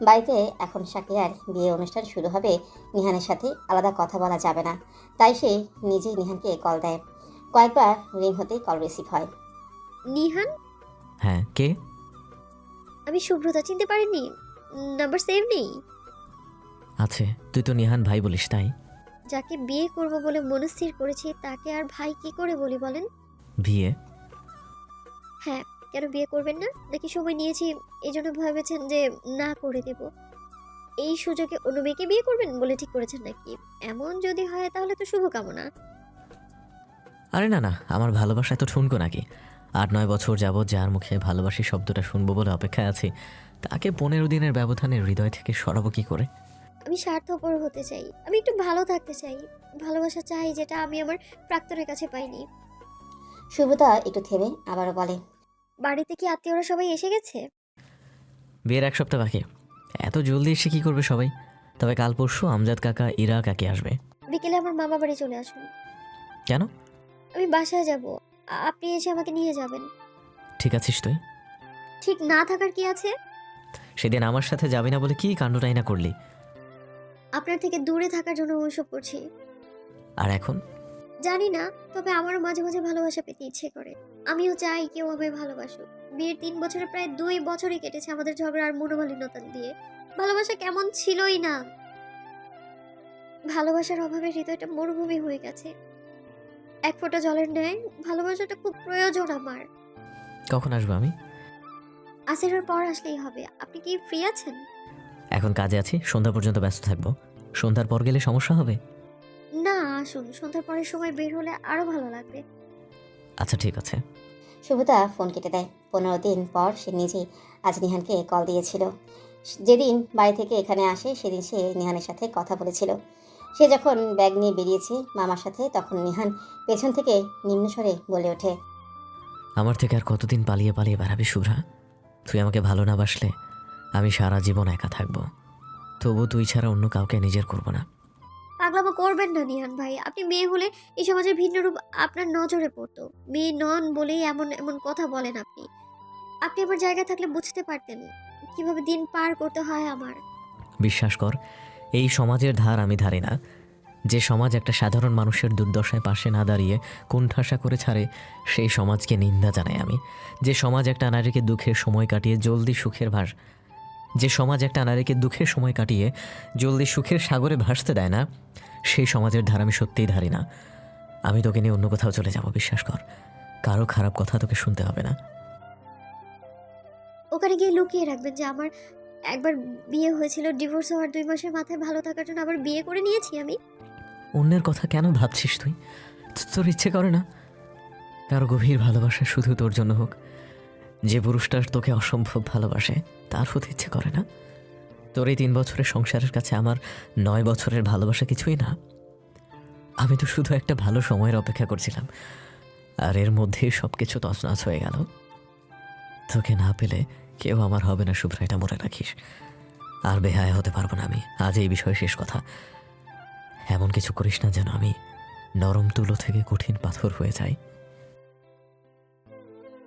বাড়িতে এখন শাকিরার বিয়ে অনুষ্ঠান শুরু হবে, নিহানের সাথে আলাদা কথা বলা যাবে না। তাই সে নিজেই নিহানকে কল দেয়। কয়েকবার রিং হতেই কল রিসিভ হয়। নিহান? হ্যাঁ, কে? আমি শুভ্রতা, চিনতে পারিনি? নাম্বার সেভ নেই। আছে, তুই তো নিহান ভাই বলিস তাই? যাকে বিয়ে করব বলে মনস্থির করেছি তাকে আর ভাই কি করে বলি বলেন? বিয়ে? হ্যাঁ, কেন বিয়ে করবেন না? নাকি সময় নিয়েছি এই জন্য ভেবেছেন যে না করে দেব? এই সুযোগে অন্য মেয়েকে বিয়ে করবেন বলে ঠিক করেছেন নাকি? এমন যদি হয় তাহলে তো শুভকামনা। আরে না না, আমার ভালোবাসা এত ঠুনকো নাকি? 8-9 বছর যাবৎ যার মুখে ভালোবাসি শব্দটা শুনবো বলে অপেক্ষায় আছি, তাকে 15 দিনের ব্যবধানে হৃদয় থেকে সরাবো কি করে? আমি স্বার্থপর হতে চাই, আমি একটু ভালো থাকতে চাই, ভালোবাসা চাই যেটা আমি আমার প্রাক্তনের কাছে পাইনি। সুব্রতা একটু থেমে আবারও বলে, বাড়িতে কি আত্মীয়রা সবাই এসে গেছে? বিয়ের 1 সপ্তাহ বাকি, এত জলদি এসে কি করবে সবাই? তবে কাল পরশু আমজাদ কাকা, ইরা কাকি আসবে। বিকেলে আমার মামা বাড়ি চলে আসুন। কেন? আমি বাসায় যাব, আপনি এসে আমাকে নিয়ে যাবেন। ঠিক আছিস তুই? ঠিক না থাকার কি আছে? সেদিন আমার সাথে যাবি না বলে কি কাণ্ডটাই না করলি। আপনার থেকে দূরে থাকার জন্য ওইসব করছি। আর এখন? জানি না, তবে আমারও মাঝে মাঝে ভালোবাসা পেতে ইচ্ছে করে। আমিও চাই কেউ আমায় ভালোবাসুক। বিয়ের 3 বছরে প্রায় 2 বছরই কেটেছে আমাদের ঝগড়া আর মনোমালিন্যতা দিয়ে। ভালোবাসা কেমন ছিলই না। ভালোবাসার অভাবে হৃদয়টা মরুভূমি হয়ে গেছে। এক ফোঁটা জলের ন্যায় ভালোবাসাটা খুব প্রয়োজন আমার। কখন আসবো আমি? আসরের পর আসলেই হবে। আপনি কি ফ্রি আছেন? এখন কাজে আছি, সন্ধ্যা পর্যন্ত ব্যস্ত থাকবো। সন্ধ্যার পর গেলে সমস্যা হবে? না, আসুন, সন্ধ্যার পরের সময় বের হলে আরো ভালো লাগবে। আচ্ছা ঠিক আছে। সুব্রতা ফোন কেটে দেয়। 15 দিন পর সে নিজেই আজ নিহানকে কল দিয়েছিল। যেদিন বাড়ি থেকে এখানে আসে সেদিন সে নিহানের সাথে কথা বলেছিল। সে যখন ব্যাগ নিয়ে বেরিয়েছে মামার সাথে, তখন নিহান পেছন থেকে নিম্নস্বরে বলে ওঠে, আমার থেকে আর কতদিন পালিয়ে পালিয়ে বেড়াবি শুভ্রা? তুই আমাকে ভালো না বাসলে আমি সারা জীবন একা থাকবো। তবু তুই ছাড়া অন্য কাউকে নিজের করব না। পাগলামো করবেন না নিহান ভাই। আপনি মেয়ে হলে এই সমাজের ভিন্ন রূপ আপনার নজরে পড়তো। মেয়ে নন বলেই এমন এমন কথা বলেন আপনি। আপনি আমার জায়গায় থাকলে বুঝতে পারতেন কিভাবে দিন পার করতে হয় আমার। বিশ্বাস কর, এই সমাজের ধার আমি ধারি না। যে সমাজ একটা সাধারণ মানুষের দুর্দশায় পাশে না দাঁড়িয়ে কোণঠাসা করে ছাড়ে, সেই সমাজকে নিন্দা জানাই আমি। যে সমাজ একটা নারীকে দুঃখের সময় কাটিয়ে জলদি সুখের সাগরে ভাসতে দেয় না, সেই সমাজের ধার আমি সত্যিই ধারি না। আমি তোকে নিয়ে অন্য কোথাও চলে যাব, বিশ্বাস কর। কারো খারাপ কথা তোকে শুনতে হবে না। ওখানে গিয়ে লুকিয়ে রাখবেন যে আমার একবার বিয়ে হয়েছিল, ডিভোর্স হওয়ার 2 মাসের মাথায় ভালো থাকার জন্য আবার বিয়ে করে নিয়েছি আমি। অন্যের কথা কেন ভাবছিস তুই? তোর ইচ্ছে করে না কারো গভীর ভালোবাসা শুধু তোর জন্য হোক? যে পুরুষটা তোকে অসম্ভব ভালোবাসে তার হতে ইচ্ছে করে না? তোর এই 3 বছরের সংসারের কাছে আমার 9 বছরের ভালোবাসা কিছুই না। আমি তো শুধু একটা ভালো সময়ের অপেক্ষা করছিলাম, আর এর মধ্যেই সব কিছু তছনছ হয়ে গেল। তোকে না পেলে কেউ আমার হবে না শুভ্রা, এটা মনে রাখিস। আর বেহায়া হতে পারবো না আমি। আজ এই বিষয়ে শেষ কথা। এমন কিছু করিস না যেন আমি নরম তুলো থেকে কঠিন পাথর হয়ে যাই।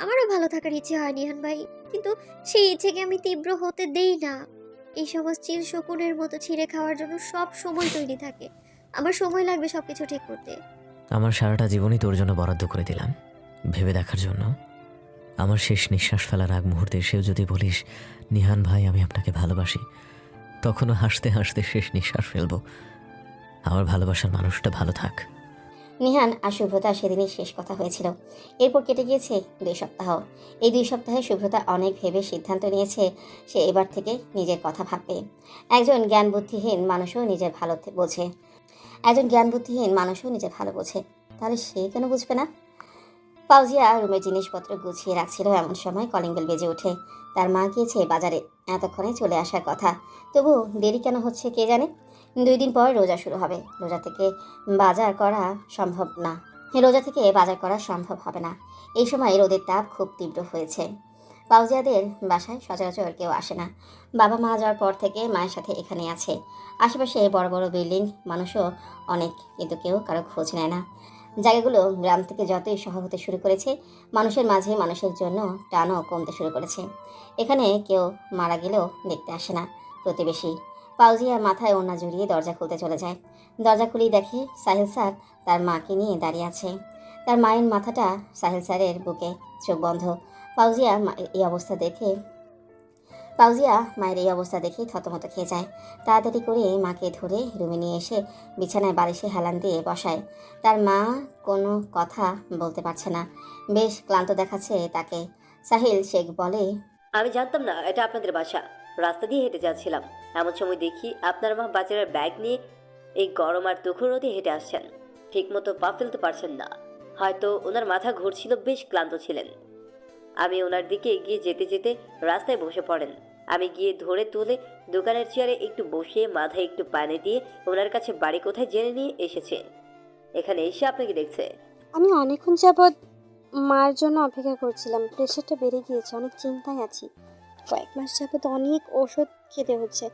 আমারও ভালো থাকার ইচ্ছে হয় নিহান ভাই, কিন্তু সেই ইচ্ছেকে আমি তীব্র হতে দেই না। এই সমাজ চিল শকুনের মতো ছিঁড়ে খাওয়ার জন্য সব সময় তৈরি থাকে। আমার সময় লাগবে সবকিছু ঠিক করতে। আমার সারাটা জীবনই তোর জন্য বরাদ্দ করে দিলাম, ভেবে দেখার জন্য। আমার শেষ নিঃশ্বাস ফেলার আগ মুহূর্তে এসেও যদি বলিস, নিহান ভাই আমি আপনাকে ভালোবাসি, তখনও হাসতে হাসতে শেষ নিঃশ্বাস ফেলবো। আমার ভালোবাসার মানুষটা ভালো থাক। নিহান আর শুভ্রতা সেদিনই শেষ কথা হয়েছিল। এরপর কেটে গিয়েছে 2 সপ্তাহ। এই 2 সপ্তাহে শুভ্রতা অনেক ভেবে সিদ্ধান্ত নিয়েছে সে এবার থেকে নিজের কথা ভাববে। একজন জ্ঞান বুদ্ধিহীন মানুষও নিজের ভালো বোঝে, তাহলে সে কেন বুঝবে না? ফাউজিয়া রুমের জিনিসপত্র গুছিয়ে রাখছিল, এমন সময় কলিং বেল বেজে ওঠে। তার মা গিয়েছে বাজারে, এতক্ষণে চলে আসার কথা, তবু দেরি কেন হচ্ছে কে জানে। 2 দিন পর রোজা শুরু হবে। রোজা থেকে বাজার করা সম্ভব হবে না। এই সময় রোদের তাপ খুব তীব্র হয়েছে। ফাউজিয়াদের বাসায় সচরাচর কেউ আসে না। বাবা মা যাওয়ার পর থেকে মায়ের সাথে এখানে আছে। আশেপাশে বড় বড় বিল্ডিং, মানুষও অনেক, কিন্তু কেউ কারো খোঁজ নেয় না। জায়গাগুলো গ্রাম থেকে যতই শহর হতে শুরু করেছে, মানুষের মাঝে মানুষের জন্য টানও কমতে শুরু করেছে। এখানে কেউ মারা গেলেও দেখতে আসে না প্রতিবেশী। ফাউজিয়া মাথায় ওড়না জড়িয়ে দরজা খুলতে চলে যায়। দরজা খুলেই দেখে সাহিল স্যার তার মাকে নিয়ে দাঁড়িয়ে আছে। তার মায়ের মাথাটা সাহিল স্যারের বুকে, চোখ বন্ধ। ফাউজিয়া মায়ের এই অবস্থা দেখে থতমত খেয়ে যায়। তাড়াতাড়ি করে মাকে ধরে রুমে নিয়ে এসে বিছানায় বালিশে হেলান দিয়ে বসায়। তার মা কোনো কথা বলতে পারছে না, বেশ ক্লান্ত দেখাচ্ছে তাকে। সাহিল শেখ বলে, আমি জানতাম না এটা আপনাদের বাসা। রাস্তা দিয়ে হেঁটে যাচ্ছিলাম, এমন সময় দেখি আপনার মা বাজারের ব্যাগ নিয়ে এই গরম আর তুখর রোদে হেঁটে আসছেন। ঠিকমতো পা ফেলতে পারছেন না, হয়তো ওনার মাথা ঘুরছিল, বেশ ক্লান্ত ছিলেন। আমি ওনার দিকে এগিয়ে যেতে যেতে রাস্তায় বসে পড়েন। আমি গিয়ে ধরে তুলে দোকানের চেয়ারে একটু বসিয়ে মাথায় একটু পানি দিয়ে ওনার কাছে বাড়ি কোথায় জেনে নিয়ে এসেছে। এখানে এসে আপনাকে দেখছে। আমি অনেকক্ষণ যাবৎ মার জন্য অপেক্ষা করছিলাম। প্রেশারটা বেড়ে গিয়েছে, অনেক চিন্তায় আছি। কয়েক মাস যাবৎ অনেক ওষুধ খেতে হচ্ছে।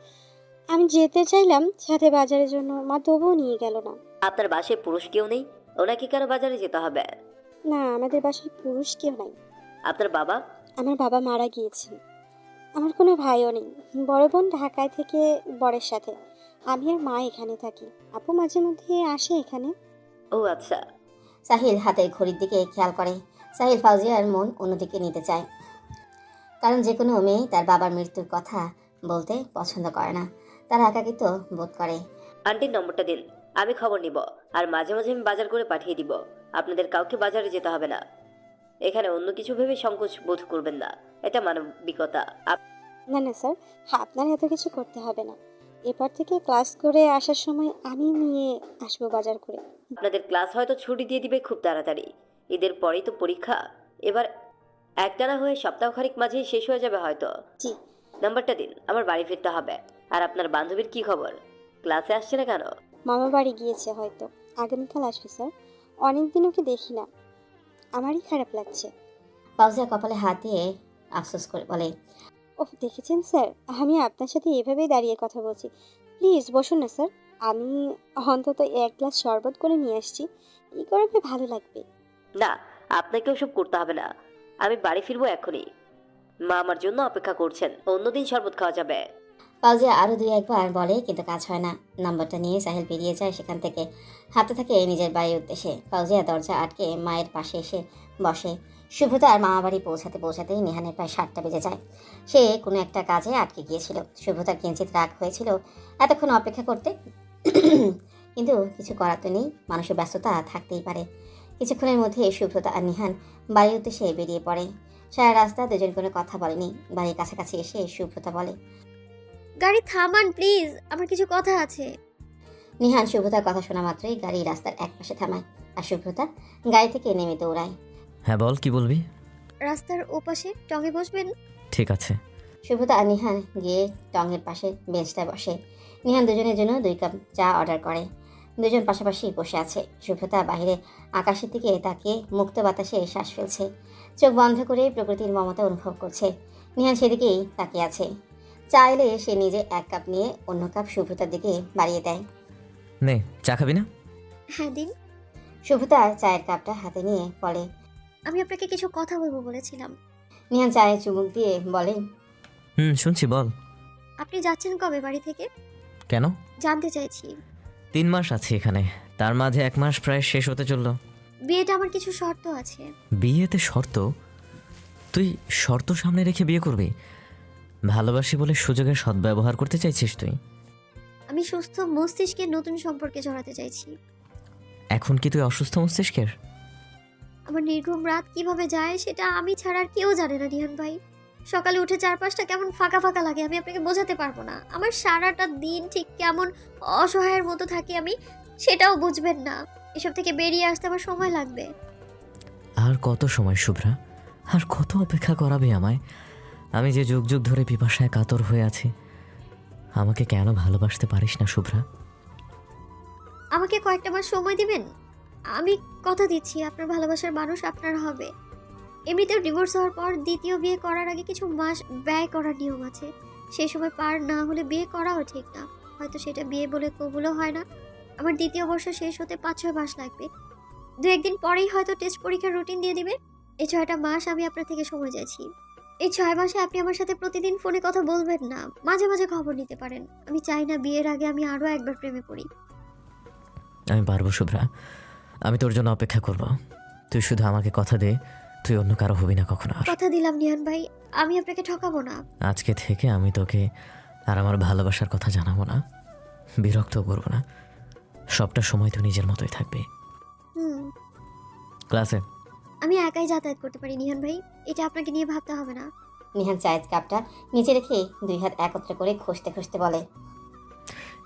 আমি যেতে চাইলাম সাথে বাজারের জন্য, মা তবুও নিয়ে গেল না। আপনার বাসায় পুরুষ কেউ নেই? ওনাকে কেন বাজারে যেতে হবে? না, আমাদের বাসায় পুরুষ কেউ নাই। আপনার বাবা? আমার বাবা মারা গিয়েছেন। আমার কোনো ভাইও নেই। বড় বোন ঢাকায় থেকে বরের সাথে, আমি আর মা এখানে থাকি। আপু মাঝে মধ্যে আসে এখানে। ও আচ্ছা। সাহিল হাতের ঘড়ির দিকে খেয়াল করে। সাহিল ফাউজিয়ার মন অন্যদিকে নিতে চায়, কারণ যে কোনো মেয়ে তার বাবার মৃত্যুর কথা বলতে পছন্দ করে না, তারা একাকিত্ব বোধ করে। আন্টির নম্বরটা দিন, আমি খবর নিব, আর মাঝে মাঝে আমি বাজার করে পাঠিয়ে দিব। আপনাদের কাউকে বাজারে যেতে হবে না। এখানে অন্য কিছু ভেবে সংকোচ বোধ করবেন না, এটা মানবিকতা। না না স্যার, আপনার এত কিছু করতে হবে না। এরপর থেকে ক্লাস করে আসার সময় আমি নিয়ে আসবো বাজার করে। আপনাদের ক্লাস হয়তো ছুটি দিয়ে দিবে খুব তাড়াতাড়ি, ঈদের পরেই তো পরীক্ষা। এবার একটানা হয়ে সপ্তাহ খানিক মাঝেই শেষ হয়ে যাবে হয়তো। জি। নাম্বারটা দিন, আমার বাড়ি ফিরতে হবে। আর আপনার বান্ধবীর কি খবর? ক্লাসে আসছে না কেন? মামা বাড়ি গিয়েছে হয়তো, আগামীকাল আসবে স্যার। অনেক দিন ওকে দেখি না, আমারই খারাপ লাগছে। ফাউজিয়া কপালে হাত দিয়ে আফসোস করে বলে, ওহ দেখেছেন স্যার, আমি আপনার সাথে এভাবেই দাঁড়িয়ে কথা বলছি। প্লিজ বসুন না স্যার, আমি অন্তত এক গ্লাস শরবত করে নিয়ে আসছি, এই গরমে ভালো লাগবে। না, আপনাকে ওসব করতে হবে না, আমি বাড়ি ফিরবো এখনই। মা আমার জন্য অপেক্ষা করছেন, অন্যদিন শরবত খাওয়া যাবে। ফাউজিয়া আরও দুই একবার বলে, কিন্তু কাজ হয় না। নম্বরটা নিয়ে সাহেল বেরিয়ে যায় সেখান থেকে। হাতে থাকে নিজের বাড়ির উদ্দেশ্যে। ফাউজিয়া দরজা আটকে মায়ের পাশে এসে বসে। শুভ্রতার মামা বাড়ি পৌঁছাতেই নিহানের প্রায় 7টা বেজে যায়। সে কোনো একটা কাজে আটকে গিয়েছিল। শুভ্রতার কিঞ্চিত রাগ হয়েছিল এতক্ষণ অপেক্ষা করতে, কিন্তু কিছু করার তো নেই, মানুষের ব্যস্ততা থাকতেই পারে। কিছুক্ষণের মধ্যে শুভ্রতা আর নিহান বাড়ির উদ্দেশ্যে বেরিয়ে পড়ে। সারা রাস্তা দুজন কোনো কথা বলেনি। বাড়ির কাছাকাছি এসে শুভ্রতা বলে, গাড়ি থামান প্লিজ, আমার কিছু কথা আছে। নিহান শুভ্রতার কথা শোনা মাত্রই গাড়ি রাস্তার একপাশে থামায়, আর শুভ্রতা গাড়ি থেকে নেমে দৌড়ায়। হ্যাঁ বল, কি বলবি? রাস্তার ওপাশে টঙে বসবেন? ঠিক আছে। শুভ্রতা আর নিহান গিয়ে টঙের পাশে বেঞ্চটায় বসে। নিহান দুজনের জন্য 2 কাপ চা অর্ডার করে। দুজন পাশাপাশি বসে আছে। শুভ্রতা বাইরে আকাশের দিকে তাকিয়ে মুক্ত বাতাসে শ্বাস ফেলছে। চোখ বন্ধ করে প্রকৃতির মমতা অনুভব করছে। নিহান সেদিকেই তাকিয়ে আছে। চা এলে সে নিজে 1 কাপ নিয়ে অন্য কাপ শুভ্রতার দিকে বাড়িয়ে দেয়। নে, চা খাবি না? হ্যাঁ দিন। শুভ্রতা চায়ের কাপটা হাতে নিয়ে বলে, আমি আপনাকে কিছু কথা বলবো বলেছিলাম। নিহান চায়ে চুমুক দিয়ে বলে, শুনছি, বল। আপনি যাচ্ছেন কবে বাড়ি থেকে? কেন? জানতে চাইছি। 3 মাস আছি এখানে, তার মাঝে 1 মাস প্রায় শেষ হতে চললো। বিয়েটা আমার কিছু শর্ত আছে। বিয়েতে শর্ত? তুই শর্ত সামনে রেখে বিয়ে করবি? ভালোবাসি বলে সুযোগের সদ্ব্যবহার করতে চাইছিস তুই? আমি সুস্থ মস্তিষ্কে নতুন সম্পর্কে জড়াতে চাইছি। এখন কি তুই অসুস্থ মস্তিষ্কের? আমার নির্ঘুম রাত কিভাবে যায় সেটা আমি ছাড়া আর কেউ জানে না নিহান ভাই। সকালে উঠে চারপাশটা কেমন ফাঁকা ফাঁকা লাগে, আমি আপনাকে বোঝাতে পারবো না। আমার সারাটা দিন ঠিক কেমন অসহায়ের মতো থাকি আমি, সেটাও বুঝবেন না। এসব থেকে বেরিয়ে আসতে আমার সময় লাগবে। আর কত সময় শুভ্রা? আর কত অপেক্ষা করাবে আমায়? আমি যে যুগ যুগ ধরে পিপাসায় কাতর হয়ে আছি। আমাকে কেন ভালোবাসতে পারিস না শুভ্রা? আমাকে কয়েকটা মাস সময় দিবেন? আমি কথা দিচ্ছি আপনার ভালোবাসার মানুষ আপনার হবে। এমনিতেও ডিভোর্স হওয়ার পর দ্বিতীয় বিয়ে করার আগে কিছু মাস ব্যয় করার নিয়ম আছে। সেই সময় পার না হলে বিয়ে করাও ঠিক না। হয়তো সেটা বিয়ে বলে কবুলও হয় না। আমার দ্বিতীয় বর্ষ শেষ হতে 5-6 মাস লাগবে। 2-1 দিন পরেই হয়তো টেস্ট পরীক্ষার রুটিন দিয়ে দিবে। এই 6টা মাস আমি আপনার থেকে সময় চাইছি। এই 6 মাসে আপনি আমার সাথে প্রতিদিন ফোনে কথা বলবেন না, মাঝে মাঝে খবর নিতে পারেন। আমি চাই না বিয়ের আগে আমি আরও একবার প্রেমে পড়ি। আমি পারবো শুভ্রা, আমি তোর জন্য অপেক্ষা করব। তুই শুধু আমাকে কথা দে, তুই অন্য কারো হবি না কখনো আর। কথা দিলাম নিহান ভাই, আমি আপনাকে ঠকাবো না। আজকে থেকে আমি তোকে আর আমার ভালোবাসার কথা জানাবো না, বিরক্ত করবো না। সবটা সময় তুই নিজের মতোই থাকবি। ক্লাসে আমি একাই যাতায়াত করতে পারি নিহান ভাই, এটা আপনাকে নিয়ে ভাবতে হবে না। নিহান চায়ের কাপটা নিচে রেখে 2 হাত একত্র করে খুঁজতে খুঁজতে বলে,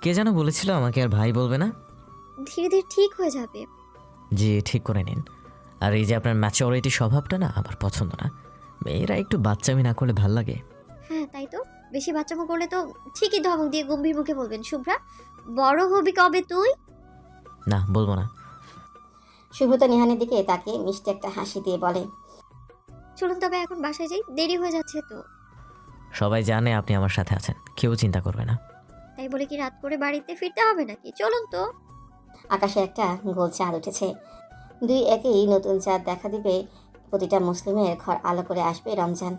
কে যেন বলেছিল আমাকে আর ভাই বলবে না? ধীরে ধীরে ঠিক হয়ে যাবে। জি, ঠিক করে নিন। আর এই যে আপনার ম্যাচুরিটি স্বভাবটা না আমার পছন্দ না। মেয়েরা একটু বাচ্চামি না করলে ভাল লাগে। হ্যাঁ তাই তো, বেশি বাচ্চামো করলে তো ঠিকই ধমক দিয়ে গম্ভীর মুখে বলবেন, শুভ্রা বড় হবি কবে তুই? না, বলবো না। শুভ্রতা নিহানের দিকে তাকে মিষ্টি একটা হাসি দিয়ে বলে, চলুন তবে এখন বাসায় যাই, দেরি হয়ে যাচ্ছে তো। সবাই জানে আপনি আমার সাথে আছেন, কেউ চিন্তা করবে না। তাই বলে কি রাত করে বাড়িতে ফিরতে হবে নাকি? চলুন তো। আকাশে একটা গোল চাঁদ উঠেছে। 2 একেই নতুন চাঁদ দেখা দিবে। প্রতিটা মুসলিমের ঘর আলো করে আসবে রমজান।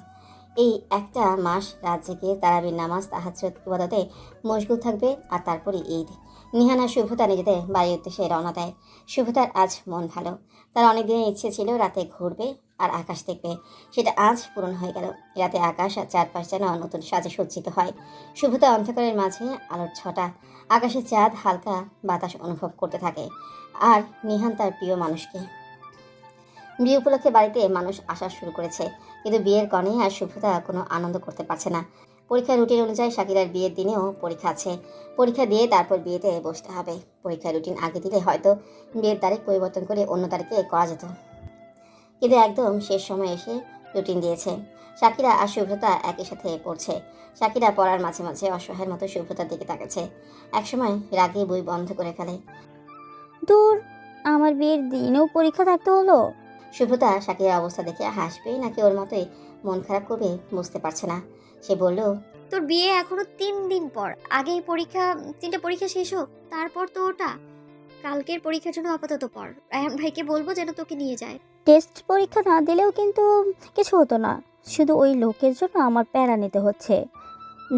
এই একটা মাস রাত জেগে তারাবির নামাজ তাহাজ্জুদ ইবাদতে মশগুল থাকবে, আর তারপরই ঈদ। নিহান আর শুভ্রতা নিজেদের বাড়ির উদ্দেশ্যে রওনা দেয়। শুভ্রতার আজ মন ভালো। তার অনেক দিনের ইচ্ছে ছিল রাতে ঘুরবে আর আকাশ দেখবে, সেটা আজ পূরণ হয়ে গেল। রাতে আকাশ আর চারপাশ যেন নতুন সাজে সজ্জিত হয়। শুভ্রতা অন্ধকারের মাঝে আলোর ছটা, আকাশে চাঁদ, হালকা বাতাস অনুভব করতে থাকে। আর নিহান তার প্রিয় মানুষকে। বিয়ে উপলক্ষে বাড়িতে মানুষ আসা শুরু করেছে, কিন্তু বিয়ের কনে আর শুভ্রতা কোনো আনন্দ করতে পারছে না। পরীক্ষার রুটিন অনুযায়ী শাকিরার বিয়ের দিনেও পরীক্ষা আছে। পরীক্ষা দিয়ে তারপর বিয়েতে বসতে হবে। পরীক্ষার রুটিন আগে দিলে হয়তো বিয়ের তারিখ পরিবর্তন করে অন্য তারিখে করা যেত, কিন্তু একদম শেষ সময় এসে রুটিন দিয়েছে। শাকিরা আর শুভ্রতা একই সাথে পড়ছে। শাকিরা পড়ার মাঝে মাঝে অসহায়ের মতো শুভ্রতার দিকে তাকাচ্ছে। একসময় রাগে বই বন্ধ করে ফেলে। দূর, আমার বিয়ের দিনেও পরীক্ষা থাকতে হলো। শুভ্রতা শাকিরার অবস্থা দেখে হাসবে নাকি ওর মতোই মন খারাপ করবে বুঝতে পারছে না। সে বলল, তোর বিয়ে এখনো 3 দিন পর, আগে পরীক্ষা 3টা পরীক্ষা শেষ হোক, তারপর তো ওটা। কালকের পরীক্ষার জন্য আপাতত পর। রায়হান ভাইকে বলবো যেন তোকে নিয়ে যায়। টেস্ট পরীক্ষা না দিলেও কিন্তু কিছু হতো না, শুধু ওই লোকের জন্য আমার প্যারা নিতে হচ্ছে।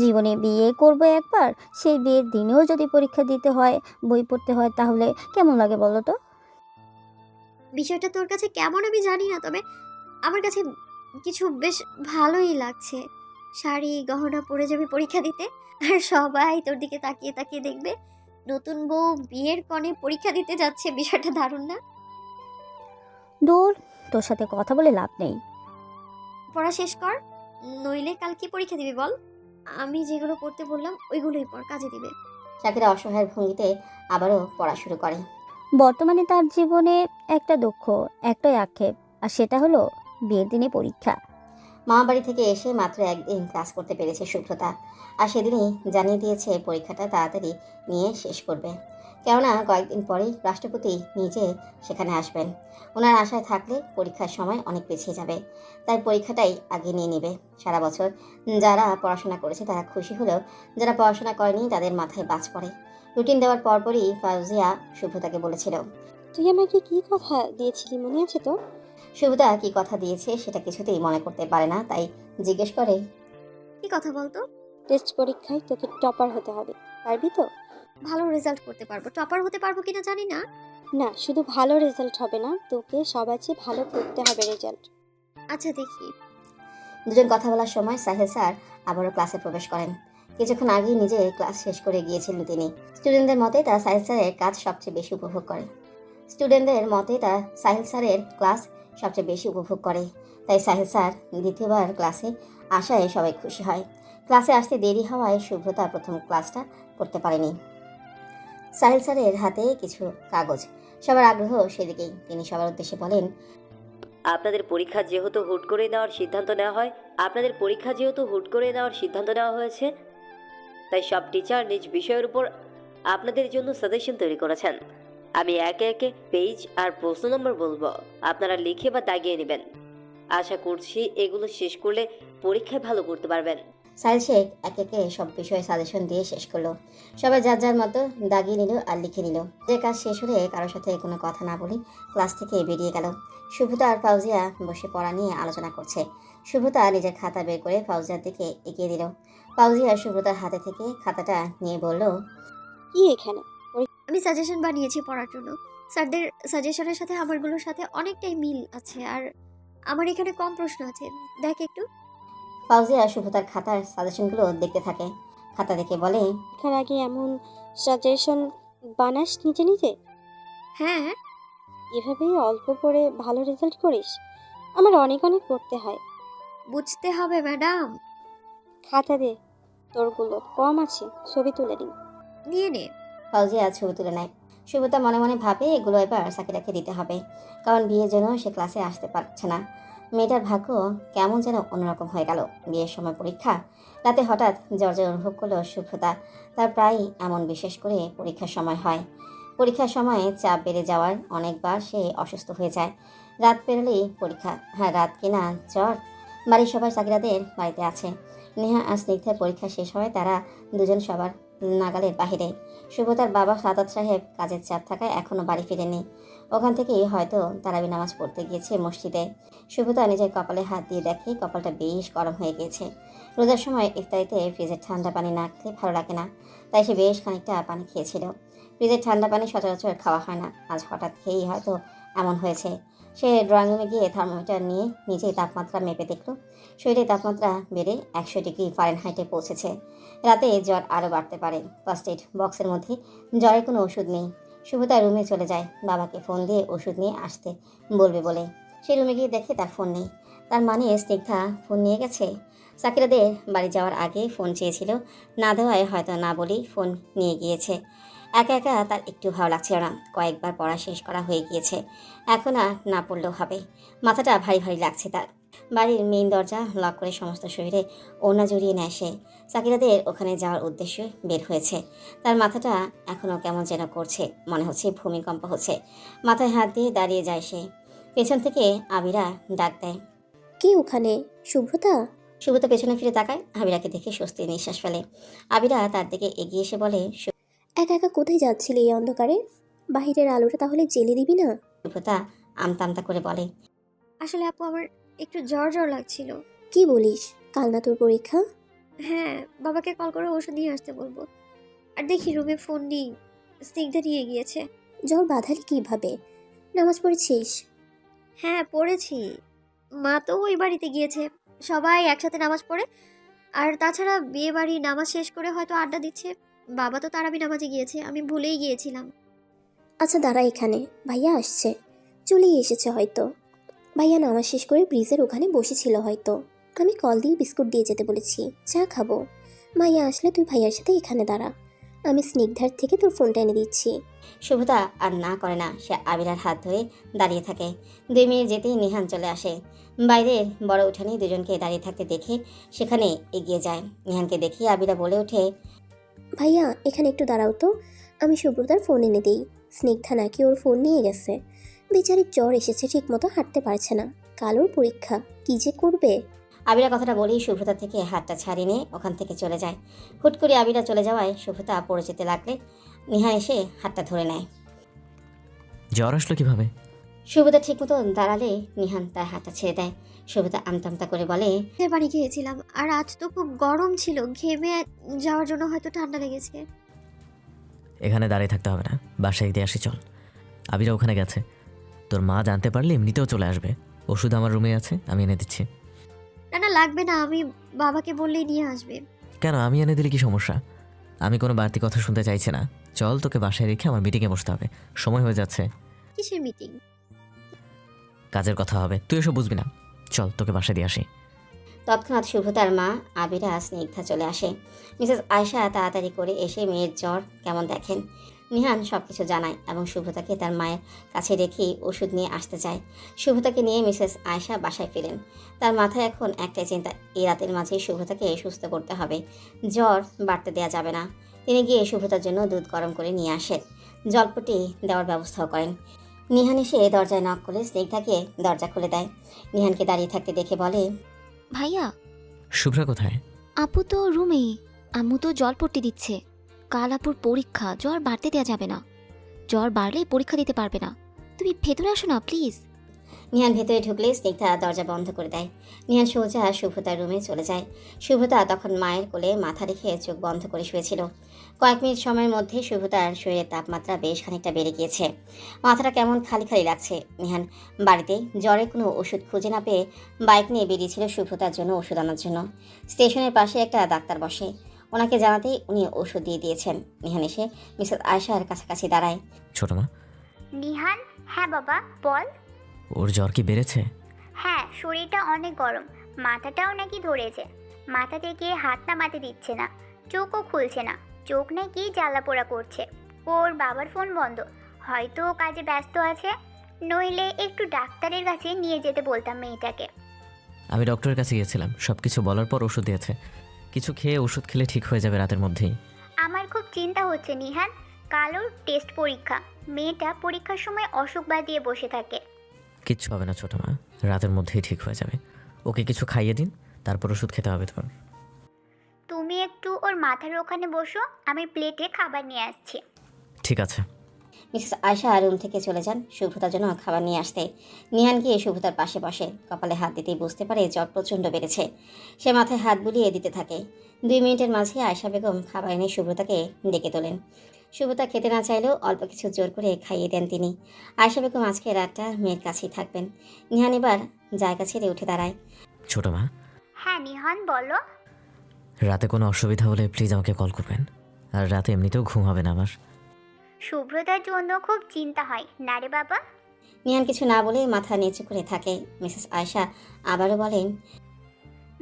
জীবনে বিয়ে করব একবার, সেই বিয়ের দিনেও যদি পরীক্ষা দিতে হয়, বই পড়তে হয়, তাহলে কেমন লাগে বলো তো? বিষয়টা তোর কাছে কেমন আমি জানি না, তবে আমার কাছে কিছু বেশ ভালোই লাগছে। শাড়ি গহনা পরে যাবি পরীক্ষা দিতে, আর সবাই তোর দিকে তাকিয়ে তাকিয়ে দেখবে নতুন বউ বিয়ের কনে পরীক্ষা দিতে যাচ্ছে। বিষয়টা দারুণ না? দূর, তোর সাথে কথা বলে লাভ নেই। পড়া শেষ কর, নইলে কাল কি পরীক্ষা দিবি বল? আমি যেগুলো করতে বললাম ওইগুলোই পর, কাজে দিবে। শাকিরা অসহায়ের ভঙ্গিতে আবারও পড়া শুরু করে। বর্তমানে তার জীবনে একটা দুঃখ, একটাই আক্ষেপ, আর সেটা হলো বিয়ের দিনে পরীক্ষা। মামা বাড়ি থেকে এসে মাত্র একদিন ক্লাস করতে পেরেছে শুভ্রতা, আর সেদিনই জানিয়ে দিয়েছে পরীক্ষাটা তাড়াতাড়ি নিয়ে শেষ করবে। কেননা কয়েকদিন পরেই রাষ্ট্রপতি নিজে সেখানে আসবেন। ওনার আশায় থাকলে পরীক্ষার সময় অনেক পিছিয়ে যাবে, তাই পরীক্ষাটাই আগে নিয়ে নেবে। সারা বছর যারা পড়াশোনা করেছে তারা খুশি হলেও যারা পড়াশোনা করেনি তাদের মাথায় বাজ পড়ে। রুটিন দেওয়ার পরপরই ফাউজিয়া শুভ্রতাকে বলেছিল, তুই আমাকে কি কথা দিয়েছিলি মনে আছে তো? শুভ্রতা কি কথা দিয়েছে সেটা কিছুতেই মনে করতে পারে না, তাই জিজ্ঞেস করে, কি কথা বলতো? টেস্ট পরীক্ষায় তোকে টপার হতে হবে, পারবি তো? ভালো রেজাল্ট করতে পারবো, টপার হতে পারবো কিনা জানি না। না, শুধু ভালো রেজাল্ট হবে না, তোকে সবার চেয়ে ভালো করতে হবে রেজাল্ট। আচ্ছা দেখি। দুজন কথা বলার সময় সাহেল স্যার আবারও ক্লাসে প্রবেশ করেন। কিছুক্ষণ আগেই নিজে ক্লাস শেষ করে গিয়েছিলেন তিনি। স্টুডেন্টদের মতে তার সাহেল স্যারের কাজ সবচেয়ে বেশি উপভোগ করে। তাই সাহেল স্যার দ্বিতীয়বার ক্লাসে আসায় সবাই খুশি হয়। ক্লাসে আসতে দেরি হওয়ায় শুভ্রতা প্রথম ক্লাসটা করতে পারেনি। সাহেল স্যারের হাতে কিছু কাগজ, সবার আগ্রহ সেদিকেই। তিনি সবার উদ্দেশ্যে বলেন, আপনাদের পরীক্ষা যেহেতু হুট করে নেওয়ার সিদ্ধান্ত নেওয়া হয়েছে, তাই সব টিচার নিজ বিষয়ের উপর আপনাদের জন্য সাজেশন তৈরি করেছেন। আমি একে একে পেজ আর প্রশ্ন নম্বর বলবো, আপনারা লিখে বা দাগিয়ে নেবেন। আশা করছি এগুলো শেষ করলে পরীক্ষায় ভালো করতে পারবেন। সাহেল শেখ এক একে সব বিষয়ে সাজেশন দিয়ে শেষ করলো। সবাই যার যার মতো দাগিয়ে নিল আর লিখে নিল। যে কাজ শেষ হলে কারোর সাথে কোনো কথা না বলে ক্লাস থেকে বেরিয়ে গেল। শুভ্রতা আর ফাউজিয়া বসে পড়া নিয়ে আলোচনা করছে। শুভ্রতা নিজের খাতা বের করে ফাউজিয়ার দিকে এগিয়ে দিল। ফাউজিয়া শুভ্রতার হাতে থেকে খাতাটা নিয়ে বলল, কি এখানে? আমি সাজেশন বানিয়েছি পড়ার জন্য। স্যারদের সাজেশনের সাথে আমারগুলোর সাথে অনেকটাই মিল আছে, আর আমার এখানে কম প্রশ্ন আছে, দেখ একটু। ফাউজিয়া শুভ্রতার খাতার সাজেশনগুলো দেখতে থাকে। খাতা দেখে বলে, পরীক্ষার আগে এমন সাজেশন বানাস নিজে নিজে? হ্যাঁ। এভাবেই অল্প করে ভালো রেজাল্ট করিস? আমার অনেক অনেক পড়তে হয়। বুঝতে হবে ম্যাডাম। খাতা দে, তোরগুলো কম আছে, ছবি তুলে নিই। নিয়ে নে। ফাউজিয়া ছবি তুলে নেয়। শুভ্রতা মনে মনে ভাবে এগুলো এবার সাকিরাকে দিতে হবে, কারণ বিয়ের জন্য সে ক্লাসে আসতে পারছে না। মেয়েটার ভাগ্য কেমন যেন অন্যরকম হয়ে গেল। বিয়ের সময় পরীক্ষা, রাতে হঠাৎ জ্বর অনুভব করলো শুভ্রতা। তার প্রায়ই এমন, বিশেষ করে পরীক্ষার সময় হয়। পরীক্ষার সময়ে চাপ বেড়ে যাওয়ার অনেকবার সে অসুস্থ হয়ে যায়। রাত পেরোলেই পরীক্ষা, রাত কিনা জ্বর। বাড়ির সবাই সাকিরাদের বাড়িতে আছে। নেহা আর স্নিগ্ধার পরীক্ষা শেষ হয়, তারা দুজন সবার নাগালের বাহিরে। শুভ্রতার বাবা সাদাত সাহেব কাজের চাপ থাকায় এখনও বাড়ি ফিরেনি। ওখান থেকেই হয়তো তারাবি নামাজ পড়তে গিয়েছে মসজিদে। শুভ্রতা নিজের কপালে হাত দিয়ে দেখে কপালটা বেশ গরম হয়ে গিয়েছে। রোজার সময় ইফতারিতে ফ্রিজের ঠান্ডা পানি না খেলে ভালো লাগে না, তাই সে বেশ খানিকটা পানি খেয়েছিল। ফ্রিজের ঠান্ডা পানি সচরাচর খাওয়া হয় না, আজ হঠাৎ খেয়েই হয়তো এমন হয়েছে। সে ড্রয়িং রুমে গিয়ে থার্মোমিটার নিয়ে নিজেই তাপমাত্রা মেপে দেখল। শরীরে তাপমাত্রা বেড়ে 100 ডিগ্রি ফারেনহাইটে পৌঁছেছে। রাতে জ্বর আরও বাড়তে পারে। ফার্স্ট এড বক্সের মধ্যে জ্বরের কোনো ওষুধ নেই। শুভ্রতা রুমে চলে যায় বাবাকে ফোন দিয়ে ওষুধ নিয়ে আসতে বলবে বলে। সে রুমে গিয়ে দেখে তার ফোন নেই। তার মানে স্নিগ্ধা ফোন নিয়ে গেছে। সাকিরাদের বাড়ি যাওয়ার আগে ফোন চেয়েছিল, না দেওয়ায় হয়তো না বলেই ফোন নিয়ে গিয়েছে। একা একা তার একটু ভালো লাগছিল না। কয়েকবার পড়া শেষ করা হয়ে গিয়েছে, এখন আর না পড়লেও হবে। মাথাটা ভারী ভারী লাগছে তার। বাড়ির মেইন দরজা লক করে সমস্ত শরীরে ওড়না জড়িয়ে নেয় সে। সাকিরাদের ওখানে যাওয়ার উদ্দেশ্যে বের হয়েছে। তার মাথাটা এখনও কেমন যেন করছে, মনে হচ্ছে ভূমিকম্প হচ্ছে। মাথায় হাত দিয়ে দাঁড়িয়ে যায় সে। পেছন থেকে আবিরা ডাক দেয়, কে ওখানে? শুভ্রতা? সুব্রতা পেছনে ফিরে তাকায়। আবিরাকে দেখে স্বস্তির নিঃশ্বাস ফেলে। আবিরা তার দিকে এগিয়ে এসে বলে, একা একা কোথায় যাচ্ছিলে এই অন্ধকারে? বাহিরের আলোটা তাহলে জ্বেলে দিবি না? সুব্রতা আমতা আমতা করে বলে, আসলে আপু আমার একটু জ্বর জ্বর লাগছিল। কি বলিস? কাল না তোর পরীক্ষা? হ্যাঁ, বাবাকে কল করে ওষুধ নিয়ে আসতে বলবো। আর দেখি রুমে ফোন নেই, স্নিগ্ধা নিয়ে গিয়েছে। জ্বর বাঁধালি কিভাবে? নামাজ পড়েছিস? হ্যাঁ পড়েছি, মা তো ওই বাড়িতে গিয়েছে, সবাই একসাথে নামাজ পড়ে। আর তাছাড়া বিয়ে বাড়ি নামাজ শেষ করে হয়তো আড্ডা দিচ্ছে। বাবা তো তারাবি নামাজে গিয়েছে, আমি ভুলেই গিয়েছিলাম। আচ্ছা দাঁড়া এখানে, ভাইয়া আসছে। চলেই এসেছে হয়তো। ভাইয়া নামাজ শেষ করে ব্রিজের ওখানে বসেছিল হয়তো। আমি কল দিয়ে বিস্কুট দিয়ে যেতে বলেছি, চা খাবো। ভাইয়া আসলে তুই ভাইয়ার সাথে এখানে দাঁড়া, আমি স্নিগ্ধার থেকে তোর ফোনটা এনে দিচ্ছি। সুব্রতা আর না করে না, সে আবিরার হাত ধরে দাঁড়িয়ে থাকে। 2 মিনিট যেতেই নিহান চলে আসে। বাইরের বড় উঠানে দুজনকে দাঁড়িয়ে থাকতে দেখে সেখানে এগিয়ে যায়। নিহানকে দেখে আবিরা বলে ওঠে, ভাইয়া এখানে একটু দাঁড়াও তো, আমি সুব্রতার ফোন এনে দিই। স্নিগ্ধা নাকি ওর ফোন নিয়ে গেছে। বেচারির জ্বর এসেছে, ঠিক মতো হাঁটতে পারছে না। কাল ওর পরীক্ষা, কী যে করবে। আবিরা কথাটা বলেই সুব্রতা থেকে হাতটা ছাড়িয়ে নিয়ে ওখান থেকে চলে যায়। হুট করে আবিরা চলে যাওয়ায় সুব্রতা পড়ে যেতে লাগলে নিহান এসে হাতটা ধরে নেয়। জ্বর আসলো কিভাবে? সুব্রতা ঠিকমতো দাঁড়ালে নিহান তার হাতটা ছেড়ে দেয়। সুব্রতা আমতা করে বলে, বাড়ি গিয়েছিলাম আর আজ তো খুব গরম ছিল, ঘেমে যাওয়ার জন্য হয়তো ঠান্ডা লেগেছে। এখানে দাঁড়িয়ে থাকতে হবে না, বাসায় দিয়ে আসি চল। আবিরা ওখানে গেছে, তোর মা জানতে পারলে এমনিতেও চলে আসবে। ওষুধ আমার রুমে আছে, আমি এনে দিচ্ছি। না না লাগবে না, আমি বাবাকে বললেই নিয়ে আসবে। কেন, আমি এনে দিলে কি সমস্যা? আমি কোনো বাড়তি কথা শুনতে চাইছি না। চল, তোকে বাসায় রেখে আমার মিটিংয়ে বসতে হবে, সময় হয়ে যাচ্ছে। কিসের মিটিং? কাজের কথা হবে, তুই এসব বুঝবি না। চল, তোকে বাসায় দিয়ে আসি। তৎক্ষণাৎ সুব্রতার মা আবিরা স্নিগ্ধা চলে আসে। মিসেস আয়শা তাড়াতাড়ি করে এসে মেয়ের জ্বর কেমন দেখেন। নিহান সব কিছু জানায় এবং সুব্রতাকে তার মায়ের কাছে রেখেই ওষুধ নিয়ে আসতে চায়। সুব্রতাকে নিয়ে মিসেস আয়শা বাসায় ফিরেন। তার মাথায় এখন একটাই চিন্তা, এই রাতের মাঝেই সুব্রতাকে সুস্থ করতে হবে, জ্বর বাড়তে দেওয়া যাবে না। তিনি গিয়ে সুব্রতার জন্য দুধ গরম করে নিয়ে আসেন, জলপটি দেওয়ার ব্যবস্থাও করেন। নিহান এসে দরজায় নক করে স্নিগ্ধাকে দরজা খুলে দেয়। নিহানকে দাঁড়িয়ে থাকতে দেখে বলে, ভাইয়া, শুভ্রা কোথায়? আপু তো রুমেই, আম্মু তো জল পট্টি দিচ্ছে। কাল আপুর পরীক্ষা, জ্বর বাড়তে দেওয়া যাবে না। জ্বর বাড়লেই পরীক্ষা দিতে পারবে না। তুমি ভেতরে আসো না প্লিজ। নিহান ভেতরে ঢুকলে স্নিগ্ধা দরজা বন্ধ করে দেয়। নিহান সোজা সুব্রতার রুমে চলে যায়। সুব্রতা তখন মায়ের কোলে মাথা রেখে চোখ বন্ধ করে শুয়েছিল। কয়েক মিনিট সময়ের মধ্যে সুব্রতার শরীরের তাপমাত্রা বেশ খানিকটা বেড়ে গিয়েছে। মাথাটা কেমন খালি খালি লাগছে। নিহান বাড়িতে জ্বরের কোনো ওষুধ খুঁজে না পেয়ে বাইক নিয়ে বেরিয়েছিল সুব্রতার জন্য ওষুধ আনার জন্য। স্টেশনের পাশে একটা ডাক্তার বসে, ওনাকে জানাতেই উনি ওষুধ দিয়ে দিয়েছেন। নিহান এসে মিসেস আয়শার কাছাকাছি দাঁড়ায়। ছোট মা। নিহান, হ্যাঁ বাবা বল। ওর জ্বর কি বেড়েছে? হ্যাঁ, শরীরটা অনেক গরম, মাথাটাও নাকি ধরেছে। মাথা থেকে হাত নামাতে দিচ্ছে না, চোখও খুলছে না, চোখ নাকি জ্বালা পোড়া করছে। ওর বাবার ফোন বন্ধ, হয়তো কাজে ব্যস্ত আছে, নইলে একটু ডাক্তারের কাছে নিয়ে যেতে বলতাম মেয়েটাকে। আমি ডক্টরের কাছে গিয়েছিলাম, সব কিছু বলার পর ওষুধ দিয়েছে। কিছু খেয়ে ওষুধ খেলে ঠিক হয়ে যাবে রাতের মধ্যেই। আমার খুব চিন্তা হচ্ছে নিহান, কাল ওর টেস্ট পরীক্ষা। মেয়েটা পরীক্ষার সময় অসুখ বাদিয়ে বসে থাকে। কিচ্ছু হবে না ছোট মা, রাতের মধ্যেই ঠিক হয়ে যাবে। ওকে কিছু খাইয়ে দিন, তারপর ওষুধ খেতে হবে তোর। তুমি একটু ওর মাথার ওখানে বসো, আমি প্লেটে খাবার নিয়ে আসছি। ঠিক আছে। মিসেস আয়শা রুম থেকে চলে যান সুব্রতার জন্য খাবার নিয়ে আসতে। নিহান গিয়ে সুব্রতার পাশে বসে, কপালে হাত দিতেই বুঝতে পারে জ্বর প্রচণ্ড বেড়েছে। সে মাথায় হাত বুলিয়ে দিতে থাকে। 2 মিনিটের মাঝে আয়শা বেগম খাবার এনে সুব্রতাকে ডেকে তোলেন। সুব্রতা খেতে না চাইলেও অল্প কিছু জোর করে খাইয়ে দেন তিনি। আয়শা বেগম আজকে রাতটা মেয়ের কাছেই থাকবেন। নিহান এবার জায়গা ছেড়ে উঠে দাঁড়ায়। ছোট মা। হ্যাঁ নিহান বলো। রাতে কোনো অসুবিধা হলে প্লিজ আমাকে কল করবেন। আর রাতে এমনিতেও ঘুম হবে না আমার। শুভ্রতার জন্য খুব চিন্তা হয় না রে বাবা? নিহান কিছু না বলে মাথা নিচু করে থাকে। মিসেস আয়শা আবারও বলেন,